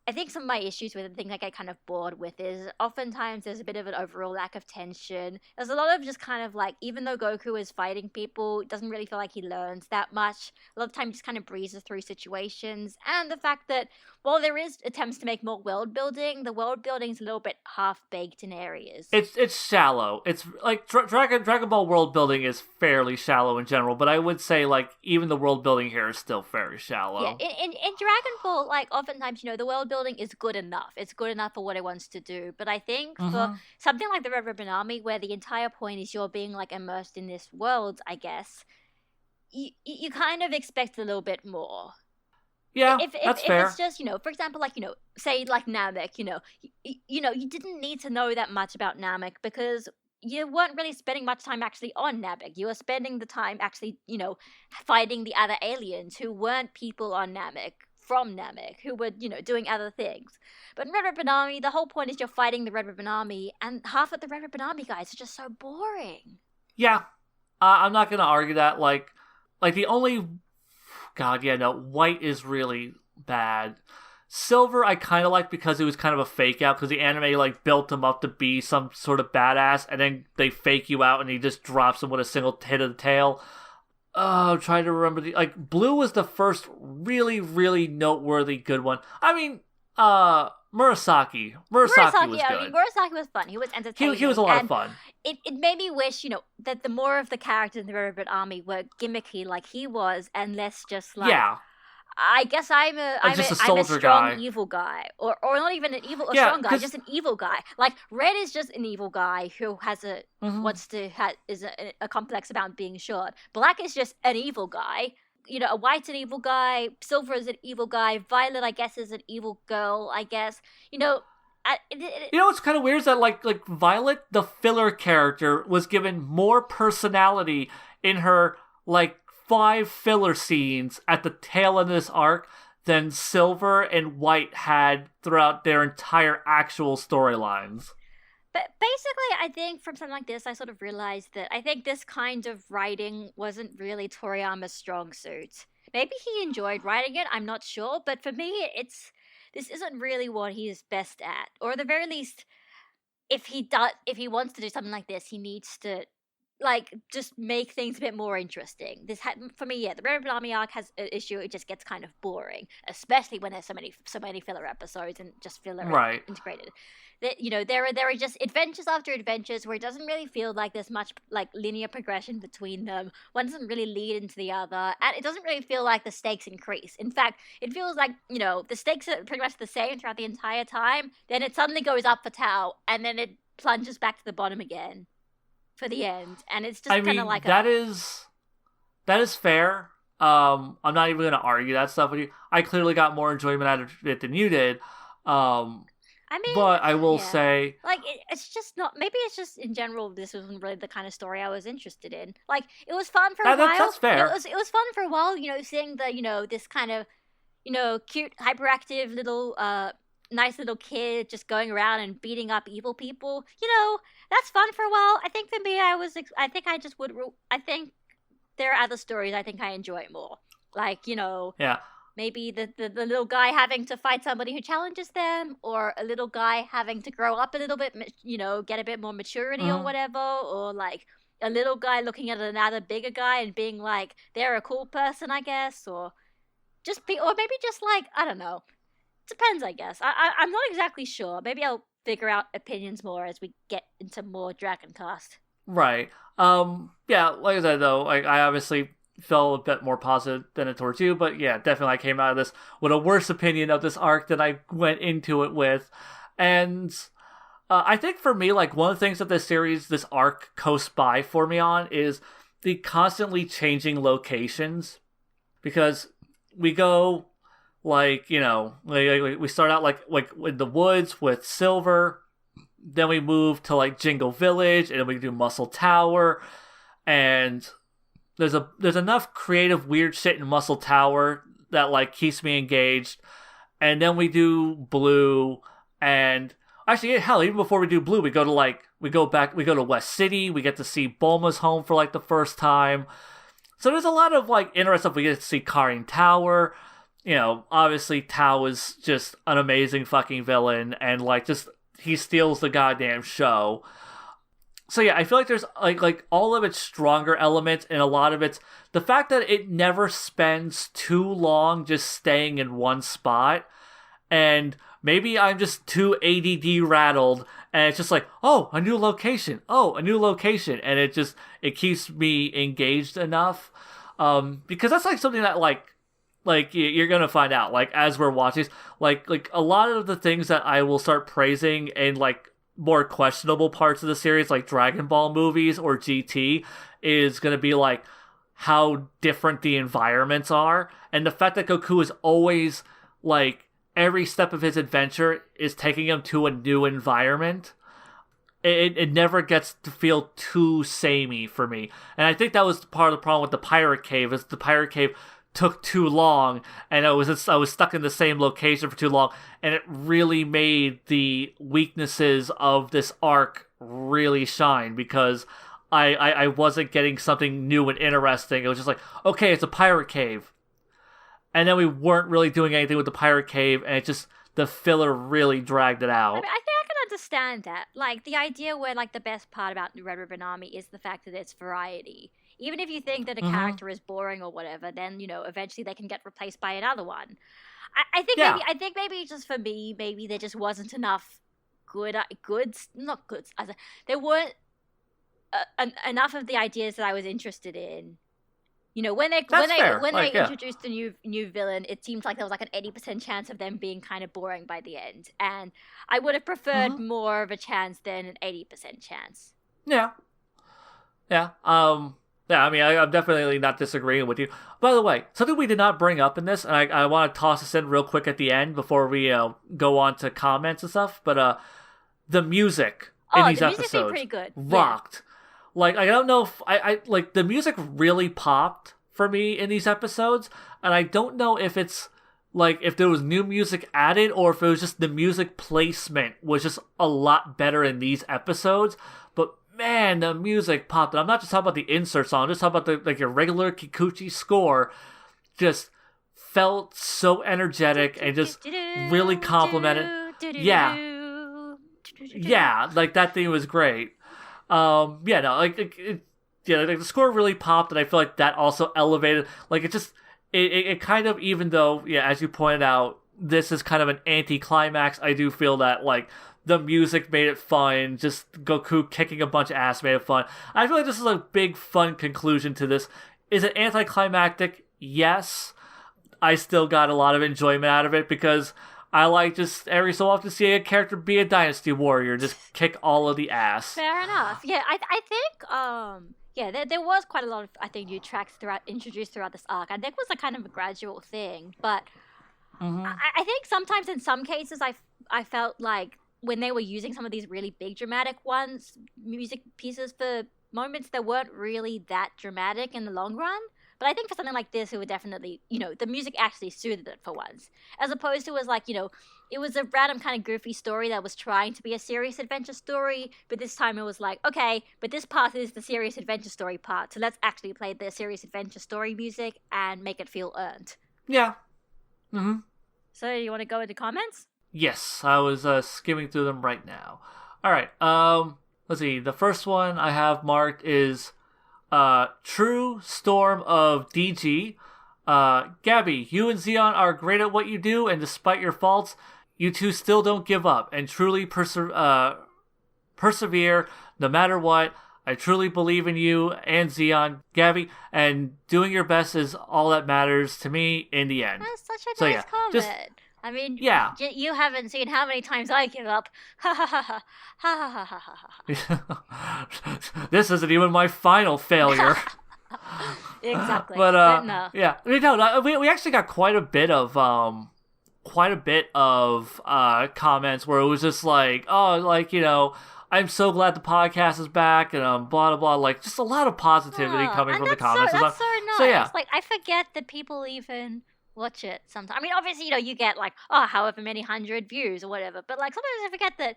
I think some of my issues with it, the thing I get kind of bored with is oftentimes there's a bit of an overall lack of tension. There's a lot of just kind of like, even though Goku is fighting people, it doesn't really feel like he learns that much. A lot of time he just kind of breezes through situations. And the fact that while there is attempts to make more world building, the world building is a little bit half-baked in areas. it's shallow. It's like Dragon Ball world building is fairly shallow in general, but I would say like even the world building here is still very shallow. Yeah, in Dragon Ball, like oftentimes, the world building is good enough. It's good enough for what it wants to do. But I think for something like the Red Ribbon Army, where the entire point is you're being like immersed in this world, I guess, you kind of expect a little bit more. Yeah, if that's fair. it's just for example, like say like Namek, you didn't need to know that much about Namek because you weren't really spending much time actually on Namek. You were spending the time actually fighting the other aliens who weren't people on Namek from Namek, who were doing other things. But in Red Ribbon Army, the whole point is you're fighting the Red Ribbon Army, and half of the Red Ribbon Army guys are just so boring. Yeah, I'm not gonna argue that. Like the only God, yeah, no, White is really bad. Silver, I kind of like because it was kind of a fake out because the anime like built him up to be some sort of badass, and then they fake you out and he just drops him with a single hit of the tail. I'm trying to remember Blue was the first really, really noteworthy good one. I mean, Murasaki was yeah, good. I mean, Murasaki was fun. He was entertaining. He was a lot of fun. It made me wish, that the more of the characters in the Red Ribbon Army were gimmicky like he was, and less just like. Yeah. I guess I'm a soldier strong guy. evil guy, or not even an evil, Yeah, strong guy, just an evil guy. Like Red is just an evil guy who has is a complex about being short. Black is just an evil guy. A White's an evil guy. Silver is an evil guy. Violet, I guess, is an evil girl. I guess what's kind of weird is that like Violet, the filler character, was given more personality in her like 5 filler scenes at the tail end of this arc than Silver and White had throughout their entire actual storylines. But basically, I think from something like this, I sort of realized that I think this kind of writing wasn't really Toriyama's strong suit. Maybe he enjoyed writing it, I'm not sure, but for me, this isn't really what he's best at. Or at the very least, if he wants to do something like this, he needs to just make things a bit more interesting. For me, the Red Ribbon Army arc has an issue. It just gets kind of boring, especially when there's so many filler episodes and just filler integrated. That there are just adventures after adventures where it doesn't really feel like there's much like linear progression between them. One doesn't really lead into the other, and it doesn't really feel like the stakes increase. In fact, it feels like the stakes are pretty much the same throughout the entire time. Then it suddenly goes up for Tao, and then it plunges back to the bottom again for the end, and it's just kind of like that is fair. I'm not even going to argue that stuff with you. I clearly got more enjoyment out of it than you did. But I will say, it's just not. Maybe it's just in general. This wasn't really the kind of story I was interested in. Like, it was fun for a while. That's fair. It was fun for a while. Seeing the this kind of cute, hyperactive little nice little kid just going around and beating up evil people. That's fun for a while. I think for me, I think there are other stories I think I enjoy more. Yeah. Maybe the little guy having to fight somebody who challenges them, or a little guy having to grow up a little bit, get a bit more maturity or whatever, or like a little guy looking at another bigger guy and being like, they're a cool person, I guess, or maybe just like, I don't know. Depends, I guess. I'm not exactly sure. Maybe I'll figure out opinions more as we get into more Dragon Cast. Right. Yeah, like I said, though, I obviously felt a bit more positive than it towards you, but yeah, definitely I came out of this with a worse opinion of this arc than I went into it with. And I think for me, like, one of the things that this arc coasts by for me on is the constantly changing locations, because we go like, you know, like we start out like in the woods with Silver, then we move to like Jingle Village, and then we do Muscle Tower, and there's enough creative weird shit in Muscle Tower that like keeps me engaged. And then we do Blue, and actually, hell, even before we do Blue, we go to West City. We get to see Bulma's home for like the first time. So there's a lot of like interesting stuff. We get to see Karin Tower. You know, obviously Tao is just an amazing fucking villain, and like just he steals the goddamn show. So yeah, I feel like there's like all of its stronger elements, and a lot of its the fact that it never spends too long just staying in one spot. And maybe I'm just too ADD rattled, and it's just like, oh, a new location, and it keeps me engaged enough, because that's like something that like you're gonna find out like as we're watching, like a lot of the things that I will start praising in like more questionable parts of the series, like Dragon Ball movies or GT, is gonna be like how different the environments are, and the fact that Goku is always like every step of his adventure is taking him to a new environment. It never gets to feel too samey for me. And I think that was part of the problem with the Pirate Cave, is the Pirate Cave took too long, and I was stuck in the same location for too long, and it really made the weaknesses of this arc really shine, because I wasn't getting something new and interesting. It was just like, okay, it's a Pirate Cave. And then we weren't really doing anything with the Pirate Cave, and it just, the filler really dragged it out. I mean, I think I can understand that. Like, the idea where, like, the best part about Red Ribbon Army is the fact that it's variety. Even if you think that a character is boring or whatever, then, you know, eventually they can get replaced by another one. I think maybe just for me, maybe there just wasn't enough there weren't enough of the ideas that I was interested in. You know, when they introduced a new villain, it seemed like there was like an 80% chance of them being kind of boring by the end, and I would have preferred more of a chance than an 80% chance. Yeah. I mean, I'm definitely not disagreeing with you. By the way, something we did not bring up in this, and I want to toss this in real quick at the end before we go on to comments and stuff. But the music in these episodes pretty good. Rocked. Yeah. Like, I don't know if I like the music really popped for me in these episodes, and I don't know if it's like if there was new music added or if it was just the music placement was just a lot better in these episodes. But man, the music popped. And I'm not just talking about the insert song, I'm just talking about your regular Kikuchi score. Just felt so energetic and just really complimented. Yeah, like that thing was great. The score really popped, and I feel like that also elevated. Like it kind of, even though, as you pointed out, this is kind of an anti-climax, I do feel that like the music made it fun. Just Goku kicking a bunch of ass made it fun. I feel like this is a big fun conclusion to this. Is it anticlimactic? Yes. I still got a lot of enjoyment out of it because I like just every so often seeing a character be a Dynasty Warrior, just kick all of the ass. Fair enough. Yeah, I think, there was quite a lot of, I think, new tracks introduced throughout this arc. I think it was a kind of a gradual thing, but I think sometimes in some cases I felt like when they were using some of these really big dramatic music pieces for moments that weren't really that dramatic in the long run. But I think for something like this, it would definitely, the music actually suited it for once. As opposed to it was like, it was a random kind of goofy story that was trying to be a serious adventure story. But this time it was like, okay, but this part is the serious adventure story part. So let's actually play the serious adventure story music and make it feel earned. Yeah. So you want to go into comments? Yes, I was skimming through them right now. All right. Let's see. The first one I have marked is True Storm of DG. Gabby, you and Zeon are great at what you do, and despite your faults, you two still don't give up and truly persevere no matter what. I truly believe in you and Zeon, Gabby, and doing your best is all that matters to me in the end. That's such a nice comment. I mean, you haven't seen how many times I give up. Ha ha ha ha ha ha ha ha ha. This isn't even my final failure. Exactly. But No. yeah, we actually got quite a bit of comments where it was just like, oh, like, I'm so glad the podcast is back, and blah blah blah, like just a lot of positivity coming And from the comments. that's so nice. So yeah, Like, I forget that people even watch it sometimes. I mean, obviously, you get like, oh, however many 100 views or whatever, but like sometimes I forget that,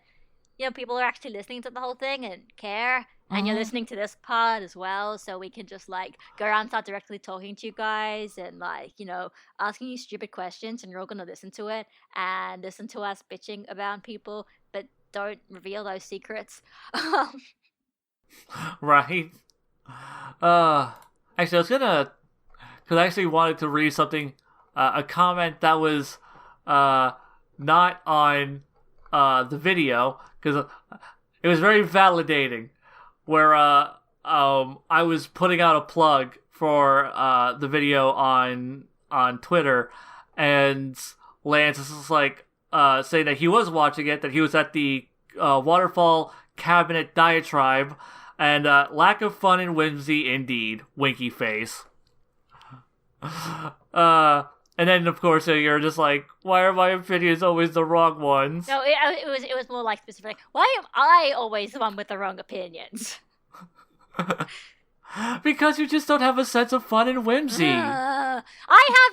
people are actually listening to the whole thing and care, and you're listening to this part as well, so we can just like go around and start directly talking to you guys and like, asking you stupid questions, and you're all gonna listen to it and listen to us bitching about people, but don't reveal those secrets. right. Actually, I was gonna, because I actually wanted to read something, a comment that was not on the video, because it was very validating, where I was putting out a plug for the video on Twitter, and Lance is just like saying that he was watching it, that he was at the Waterfall Cabinet diatribe, and lack of fun and whimsy indeed, winky face. And then, of course, you're just like, why are my opinions always the wrong ones? No, it was more like specific. Why am I always the one with the wrong opinions? Because you just don't have a sense of fun and whimsy. I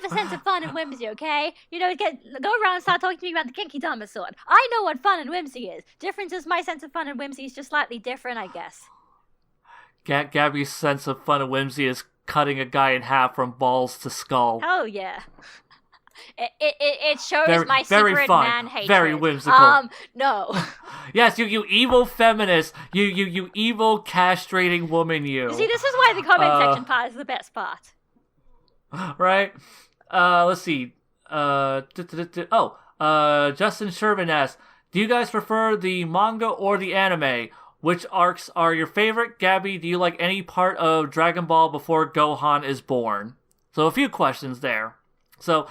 have a sense of fun and whimsy, okay? Go around and start talking to me about the Kinky Dama sword. I know what fun and whimsy is. Difference is my sense of fun and whimsy is just slightly different, I guess. Gabby's sense of fun and whimsy is cutting a guy in half from balls to skull. Oh, yeah. It shows my very secret fun, man hatred. very whimsical. No. Yes, you evil feminist. You evil castrating woman, you. See, this is why the comment section part is the best part. Right? Let's see. Justin Sherman asks, do you guys prefer the manga or the anime? Which arcs are your favorite? Gabby, do you like any part of Dragon Ball before Gohan is born? So a few questions there. So,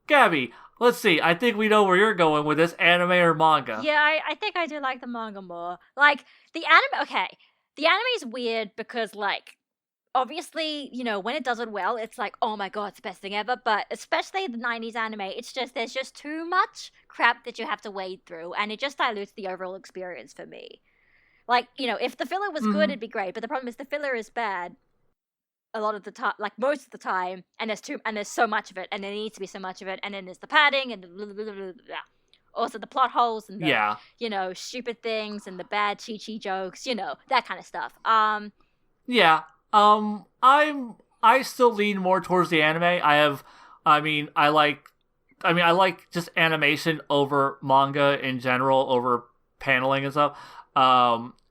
Gabby, let's see. I think we know where you're going with this, anime or manga. Yeah, I think I do like the manga more. Like, the anime, okay. The anime is weird because, like, obviously, when it does it well, it's like, oh my god, it's the best thing ever. But especially the 90s anime, there's just too much crap that you have to wade through, and it just dilutes the overall experience for me. Like, if the filler was good, it'd be great. But the problem is the filler is bad a lot of the time, like most of the time, and there's so much of it, and there needs to be so much of it, and then there's the padding and blah, blah, blah, blah, blah. Also the plot holes and the, stupid things and the bad chi-chi jokes, that kind of stuff. Yeah. I still lean more towards the anime. I like just animation over manga in general, over paneling and stuff.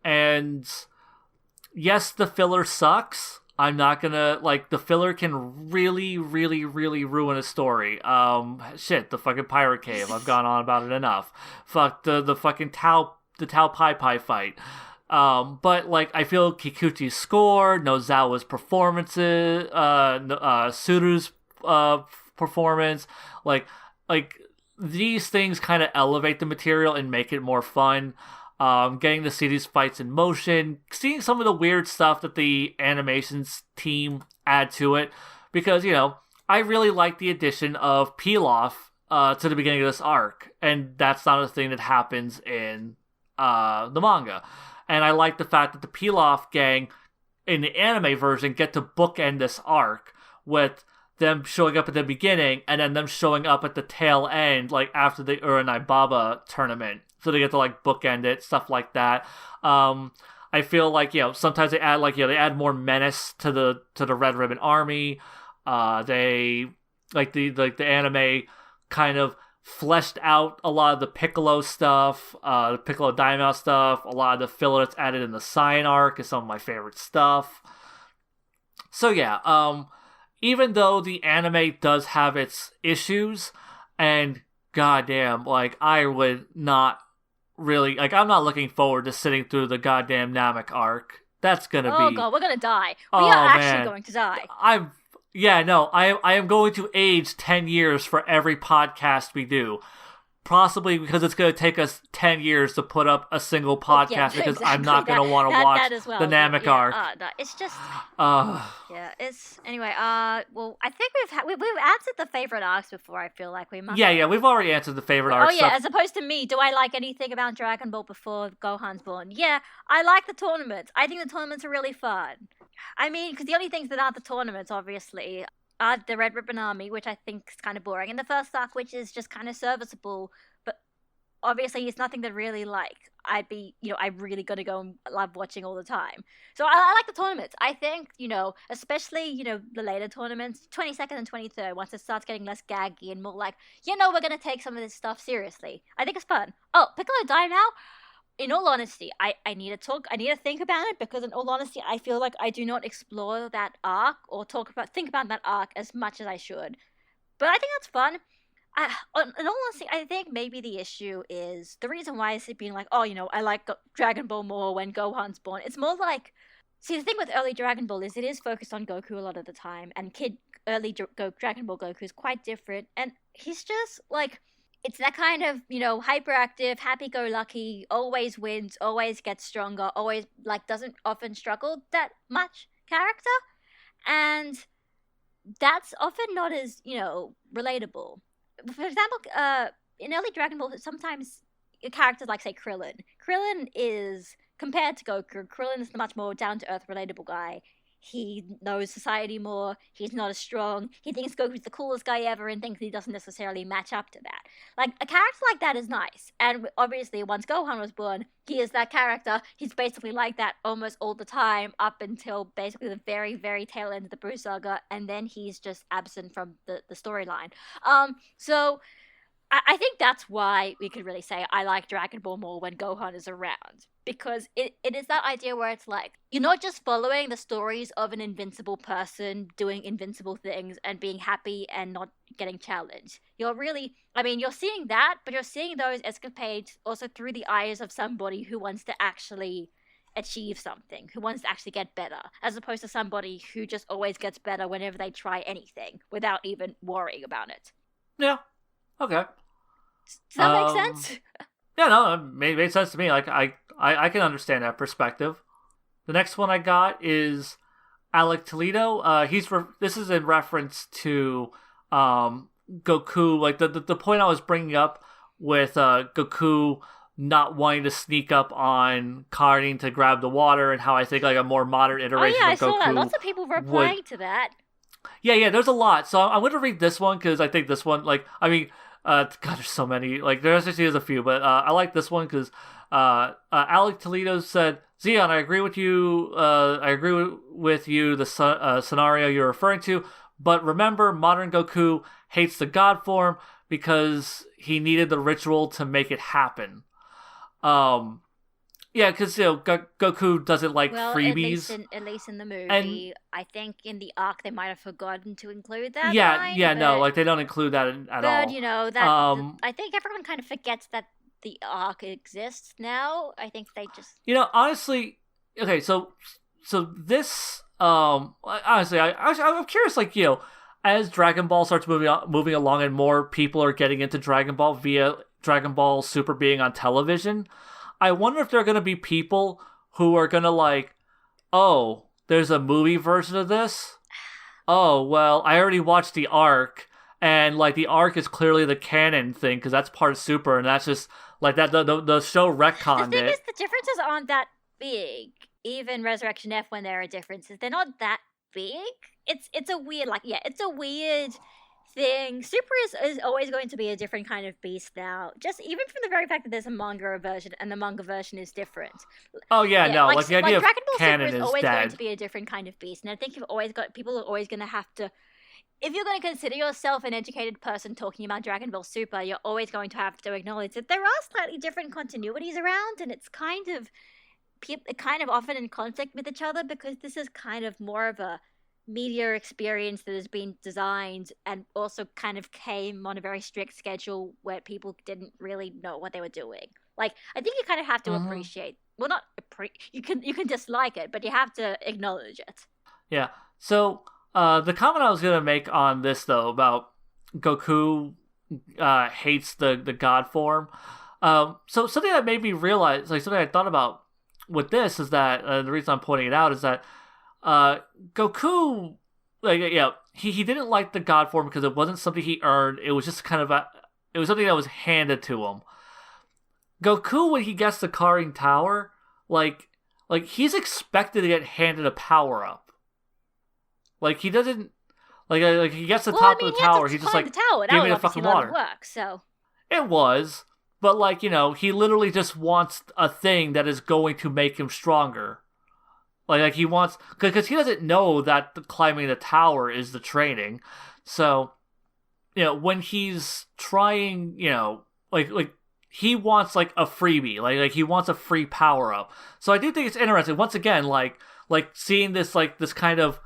And yes, the filler sucks. I'm not gonna, the filler can really, really, really ruin a story. The fucking Pirate Cave. I've gone on about it enough. Fuck the fucking the Tao Pai Pai fight. But, I feel Kikuchi's score, Nozawa's performances, Suru's, performance, these things kind of elevate the material and make it more fun. Getting to see these fights in motion, seeing some of the weird stuff that the animations team add to it, because, I really like the addition of Pilaf to the beginning of this arc, and that's not a thing that happens in the manga. And I like the fact that the Pilaf gang in the anime version get to bookend this arc with them showing up at the beginning and then them showing up at the tail end, after the Uranai Baba tournament. So they get to bookend it, stuff like that. I feel like, sometimes they add they add more menace to the Red Ribbon Army. They the anime kind of fleshed out a lot of the Piccolo stuff, the Piccolo Daimao stuff. A lot of the filler that's added in the Saiyan arc is some of my favorite stuff. So yeah, even though the anime does have its issues, and goddamn, I would not really, I'm not looking forward to sitting through the goddamn Namek arc. That's gonna be... Oh god, we're gonna die. We are actually going to die. I am going to age 10 years for every podcast we do. possibly because it's going to take us 10 years to put up a single podcast because exactly. I'm not going to want to watch that as well. the Namek arc. No, it's just Yeah, it's anyway. Well, I think we've answered the favorite arcs before. I feel like we must. Yeah, we've already answered the favorite arcs. Oh yeah, as opposed to me, do I like anything about Dragon Ball before Gohan's born? Yeah, I like the tournaments. I think the tournaments are really fun. I mean, because the only things that aren't the tournaments, obviously, are the Red Ribbon Army, which I think is kind of boring, and the first arc, which is just kind of serviceable, but obviously it's nothing that really I'm really gonna go and love watching all the time. So I like the tournaments. I think, especially, the later tournaments, 22nd and 23rd, once it starts getting less gaggy and more like, we're gonna take some of this stuff seriously. I think it's fun. Oh, Piccolo die now? In all honesty, I need to think about it, because in all honesty, I feel like I do not explore that arc or think about that arc as much as I should. But I think that's fun. In all honesty, I think maybe the issue is the reason why is it being like, I like Dragon Ball more when Gohan's born. It's more like, see, the thing with early Dragon Ball is it is focused on Goku a lot of the time, and early Dragon Ball Goku is quite different, and he's just like, it's that kind of, hyperactive, happy-go-lucky, always wins, always gets stronger, always, doesn't often struggle that much character. And that's often not as, relatable. For example, in early Dragon Ball, sometimes characters like, say, Krillin. Krillin is, compared to Goku, Krillin is the much more down-to-earth, relatable guy. He knows society more. He's not as strong. He thinks Goku's the coolest guy ever and thinks he doesn't necessarily match up to that. Like, a character like that is nice. And obviously, once Gohan was born, he is that character. He's basically like that almost all the time up until basically the very, very tail end of the Buu Saga. And then he's just absent from the storyline. So I think that's why we could really say I like Dragon Ball more when Gohan is around. Because it is that idea where it's like, you're not just following the stories of an invincible person doing invincible things and being happy and not getting challenged. You're seeing that, but you're seeing those escapades also through the eyes of somebody who wants to actually achieve something, who wants to actually get better, as opposed to somebody who just always gets better whenever they try anything without even worrying about it. Yeah. Okay. Does that make sense? Yeah, no, it made sense to me. Like, I can understand that perspective. The next one I got is Alec Toledo. This is in reference to Goku. Like, the point I was bringing up with Goku not wanting to sneak up on Karin to grab the water, and how I think like a more modern iteration of Goku. I saw that. Lots of people were replying to that. Yeah, there's a lot. So I'm going to read this one because I think this one, God, there's so many. Like, there actually is a few, but I like this one because Alec Toledo said, Zeon, I agree with you. The scenario you're referring to. But remember, modern Goku hates the God form because he needed the ritual to make it happen. Yeah, because Goku doesn't like freebies. At least in the movie, I think in the arc they might have forgotten to include that. They don't include that at all. But I think everyone kind of forgets that the arc exists now. I think they just honestly. Okay, so this honestly, I'm curious. As Dragon Ball starts moving along, and more people are getting into Dragon Ball via Dragon Ball Super being on television, I wonder if there are going to be people who are going to there's a movie version of this? Oh, well, I already watched the arc, and, the arc is clearly the canon thing, because that's part of Super, and that's just, that the show retconned it. The thing is, the differences aren't that big. Even Resurrection F, when there are differences, they're not that big. It's a weird, it's a weird thing. Super is always going to be a different kind of beast now. Just even from the very fact that there's a manga version and the manga version is different. Oh yeah, the idea of Dragon Ball canon Super is is always dead. going to be a different kind of beast, and I think people are always going to have to. If you're going to consider yourself an educated person talking about Dragon Ball Super, you're always going to have to acknowledge that there are slightly different continuities around, and it's kind of often in conflict with each other, because this is kind of more of a media experience that has been designed and also kind of came on a very strict schedule where people didn't really know what they were doing. I think you kind of have to appreciate. Well, not you can dislike it, but you have to acknowledge it. Yeah. So the comment I was gonna make on this though about Goku hates the god form. So something that made me realize, like something I thought about with this is that the reason I'm pointing it out is that Goku, like he didn't like the god form because it wasn't something he earned. It was just kind of it was something that was handed to him. Goku, when he gets the Karin Tower, like he's expected to get handed a power up. Like he doesn't like he gets the top of the tower. He's just like, the tower. Give me the fucking water. Work, so it was, but like he literally just wants a thing that is going to make him stronger. Like he wants, because he doesn't know that climbing the tower is the training. So, when he's trying, like he wants like a freebie, like he wants a free power up. So I do think it's interesting. Once again, like seeing this kind of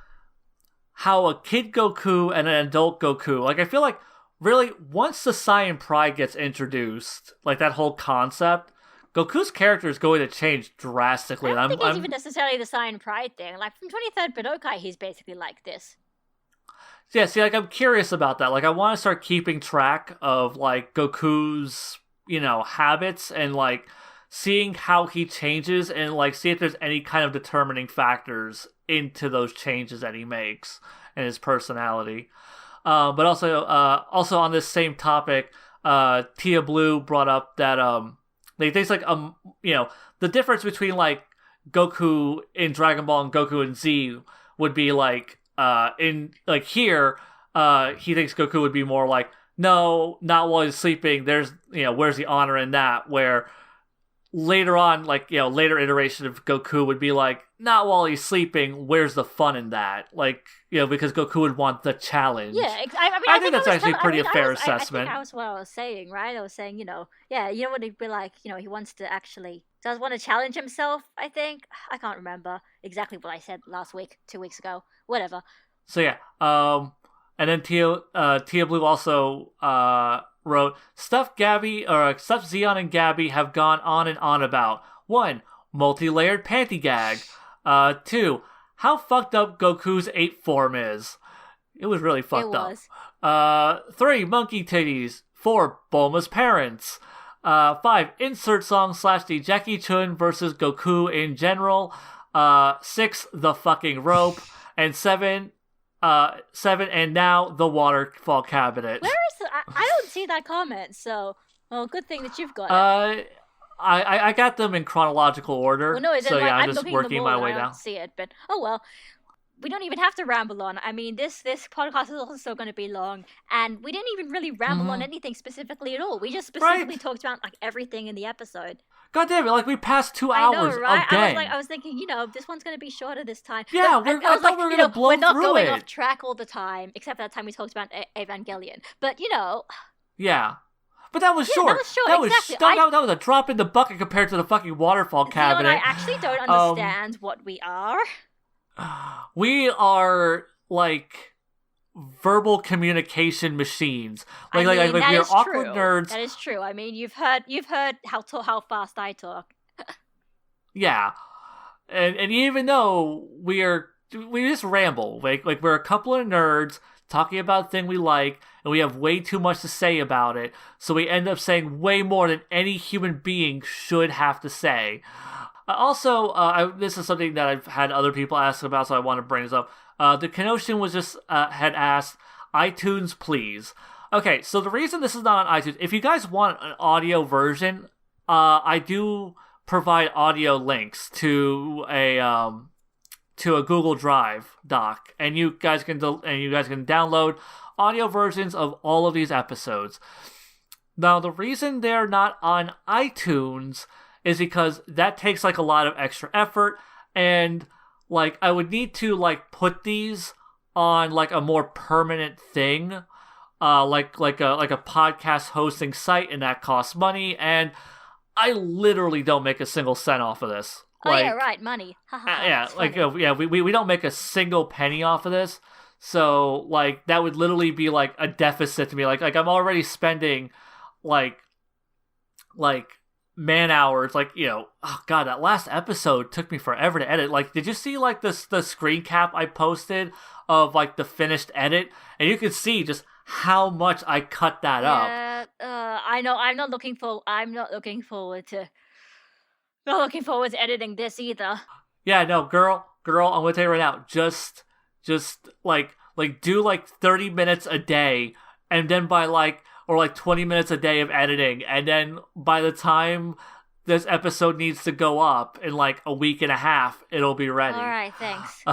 how a kid Goku and an adult Goku. Like I feel like really once the Saiyan Pride gets introduced, like that whole concept, Goku's character is going to change drastically. I don't think it's even necessarily the Saiyan Pride thing. Like, from 23rd Budokai, he's basically like this. Yeah, see, like, I'm curious about that. Like, I want to start keeping track of, like, Goku's, habits and, like, seeing how he changes and, like, see if there's any kind of determining factors into those changes that he makes and his personality. But also on this same topic, Tia Blue brought up that, things like the difference between like Goku in Dragon Ball and Goku in Z would be like in like here he thinks Goku would be more like, no, not while he's sleeping. There's where's the honor in that? Where later on, like later iteration of Goku would be like, not while he's sleeping. Where's the fun in that? Like because Goku would want the challenge. Yeah, I think that's actually pretty a fair assessment. I think that was what I was saying, right? I was saying, what he'd be like, he wants to actually does want to challenge himself. I think I can't remember exactly what I said last week, 2 weeks ago, whatever. So yeah, and then Tia Blue also wrote stuff Zeon and Gabby have gone on and on about. 1. Multi-layered panty gag. 2. How fucked up Goku's 8 form is. It was really fucked up. 3. Monkey titties. 4. Bulma's parents. 5. Insert song / the Jackie Chun versus Goku in general. 6. The fucking rope. And 7. And now the waterfall cabinet. Where is the? I don't see that comment. So, well, good thing that you've got it. I got them in chronological order. Well, no, so yeah, I'm just working my way down. I don't see it, but oh well. We don't even have to ramble on. I mean, this podcast is also going to be long, and we didn't even really ramble on anything specifically at all. We just specifically talked about like everything in the episode. God damn it! Like we passed 2 hours. I know, right? Again. I was thinking, this one's going to be shorter this time. Yeah, I thought we were going to blow through it. We're not going off track all the time, except that time we talked about Evangelion. But yeah. But that was short. That was short. That was a drop in the bucket compared to the fucking waterfall cabinet. I actually don't understand what we are. We are like verbal communication machines. Like we are awkward nerds. That is true. I mean, you've heard how fast I talk. Yeah, and even though we just ramble. Like we're a couple of nerds talking about a thing we like, and we have way too much to say about it, so we end up saying way more than any human being should have to say. Also, this is something that I've had other people ask about, so I want to bring this up. The Kenoshian was just had asked, iTunes, please. Okay, so the reason this is not on iTunes, if you guys want an audio version, I do provide audio links to a Google Drive doc, and you guys can download audio versions of all of these episodes. Now, the reason they're not on iTunes is because that takes like a lot of extra effort, and like I would need to like put these on like a more permanent thing, like a podcast hosting site, and that costs money, and I literally don't make a single cent off of this. Oh yeah, right, money. Yeah, like we don't make a single penny off of this, so like that would literally be like a deficit to me. Like I'm already spending like man hours, like oh god, that last episode took me forever to edit. Like, did you see like the screen cap I posted of like the finished edit, and you could see just how much I cut that up. Yeah, I know. I'm not looking forward to editing this either. Yeah, no, girl, I'm gonna tell you right now, just like do like 30 minutes a day, and then by like 20 minutes a day of editing, and then by the time this episode needs to go up in like a week and a half, it'll be ready. All right, thanks.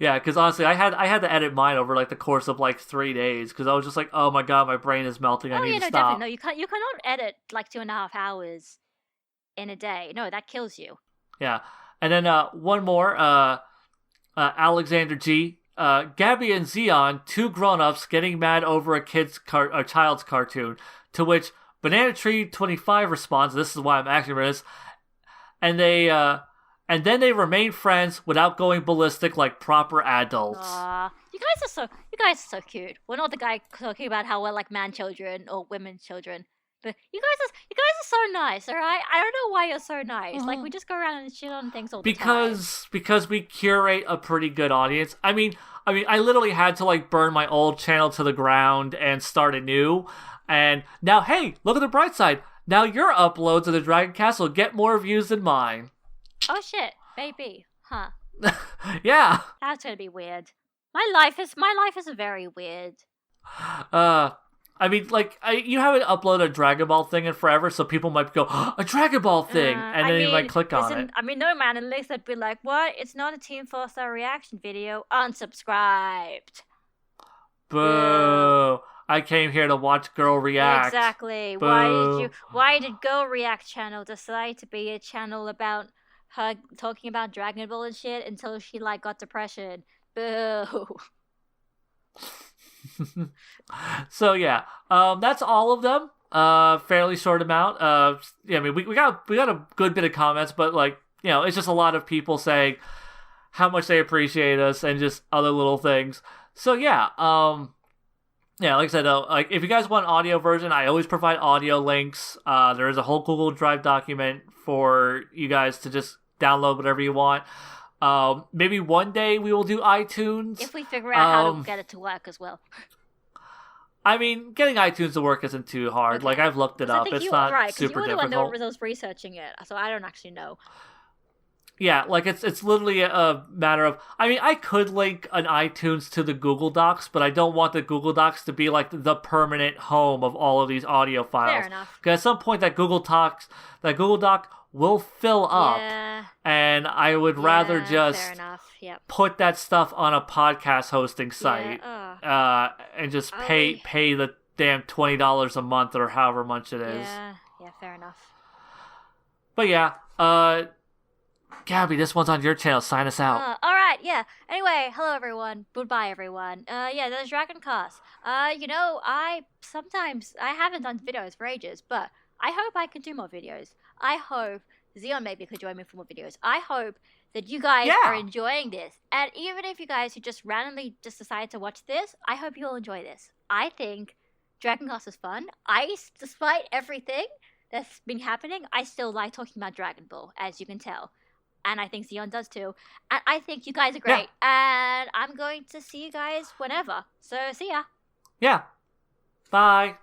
Yeah, because honestly, I had to edit mine over like the course of like 3 days because I was just like, oh my god, my brain is melting. I need to stop. Definitely. No, you cannot edit like 2.5 hours in a day. No, that kills you. Yeah, and then one more, Alexander G. Gabby and Xeon, two grown-ups getting mad over a child's cartoon, to which Banana Tree 25 responds, this is why I'm acting for this, and then they remain friends without going ballistic like proper adults. You guys are so cute. We're not the guy talking about how we're like man children or women children. But you guys are so nice, all right? I don't know why you're so nice. Like, we just go around and shit on things all the time. Because we curate a pretty good audience. I mean, I literally had to like burn my old channel to the ground and start anew. And now, hey, look at the bright side. Now your uploads of the Dragon Castle get more views than mine. Oh shit, maybe, huh? Yeah. That's gonna be weird. My life is very weird. I mean, like, you haven't uploaded a Dragon Ball thing in forever, so people might go, a Dragon Ball thing, and then you might click on it. I mean, no, man, at least they'd be like, what? It's not a Team 4-Star reaction video. Unsubscribed. Boo. I came here to watch Girl React. Exactly. Boo. Why did Girl React channel decide to be a channel about her talking about Dragon Ball and shit until she, like, got depression? Boo. So yeah, that's all of them. Fairly short amount. Yeah, I mean, we got a good bit of comments, but like, you know, it's just a lot of people saying how much they appreciate us and just other little things. So yeah, yeah, like I said, like if you guys want an audio version, I always provide audio links. There is a whole Google Drive document for you guys to just download whatever you want. Maybe one day we will do iTunes. If we figure out how to get it to work as well. I mean, getting iTunes to work isn't too hard. Okay. Like, I've looked it up. It's not super difficult. You were the one that was researching it, so I don't actually know. Yeah, like, it's literally a matter of... I mean, I could link an iTunes to the Google Docs, but I don't want the Google Docs to be, like, the permanent home of all of these audio files. Fair enough. Because at some point, that Google Doc will fill up, and I would rather just put that stuff on a podcast hosting site and just pay the damn $20 a month or however much it is. Yeah, fair enough. But yeah, Gabby, this one's on your channel. Sign us out. All right, yeah. Anyway, hello everyone. Goodbye everyone. Yeah, there's Dragon Cast. You know, I haven't done videos for ages, but I hope I can do more videos. I hope Xeon maybe could join me for more videos. I hope that you guys are enjoying this. And even if you guys who just randomly just decided to watch this, I hope you'll enjoy this. I think Dragon Cast is fun. Despite everything that's been happening, I still like talking about Dragon Ball, as you can tell. And I think Xeon does too. And I think you guys are great. Yeah. And I'm going to see you guys whenever. So, see ya. Yeah. Bye.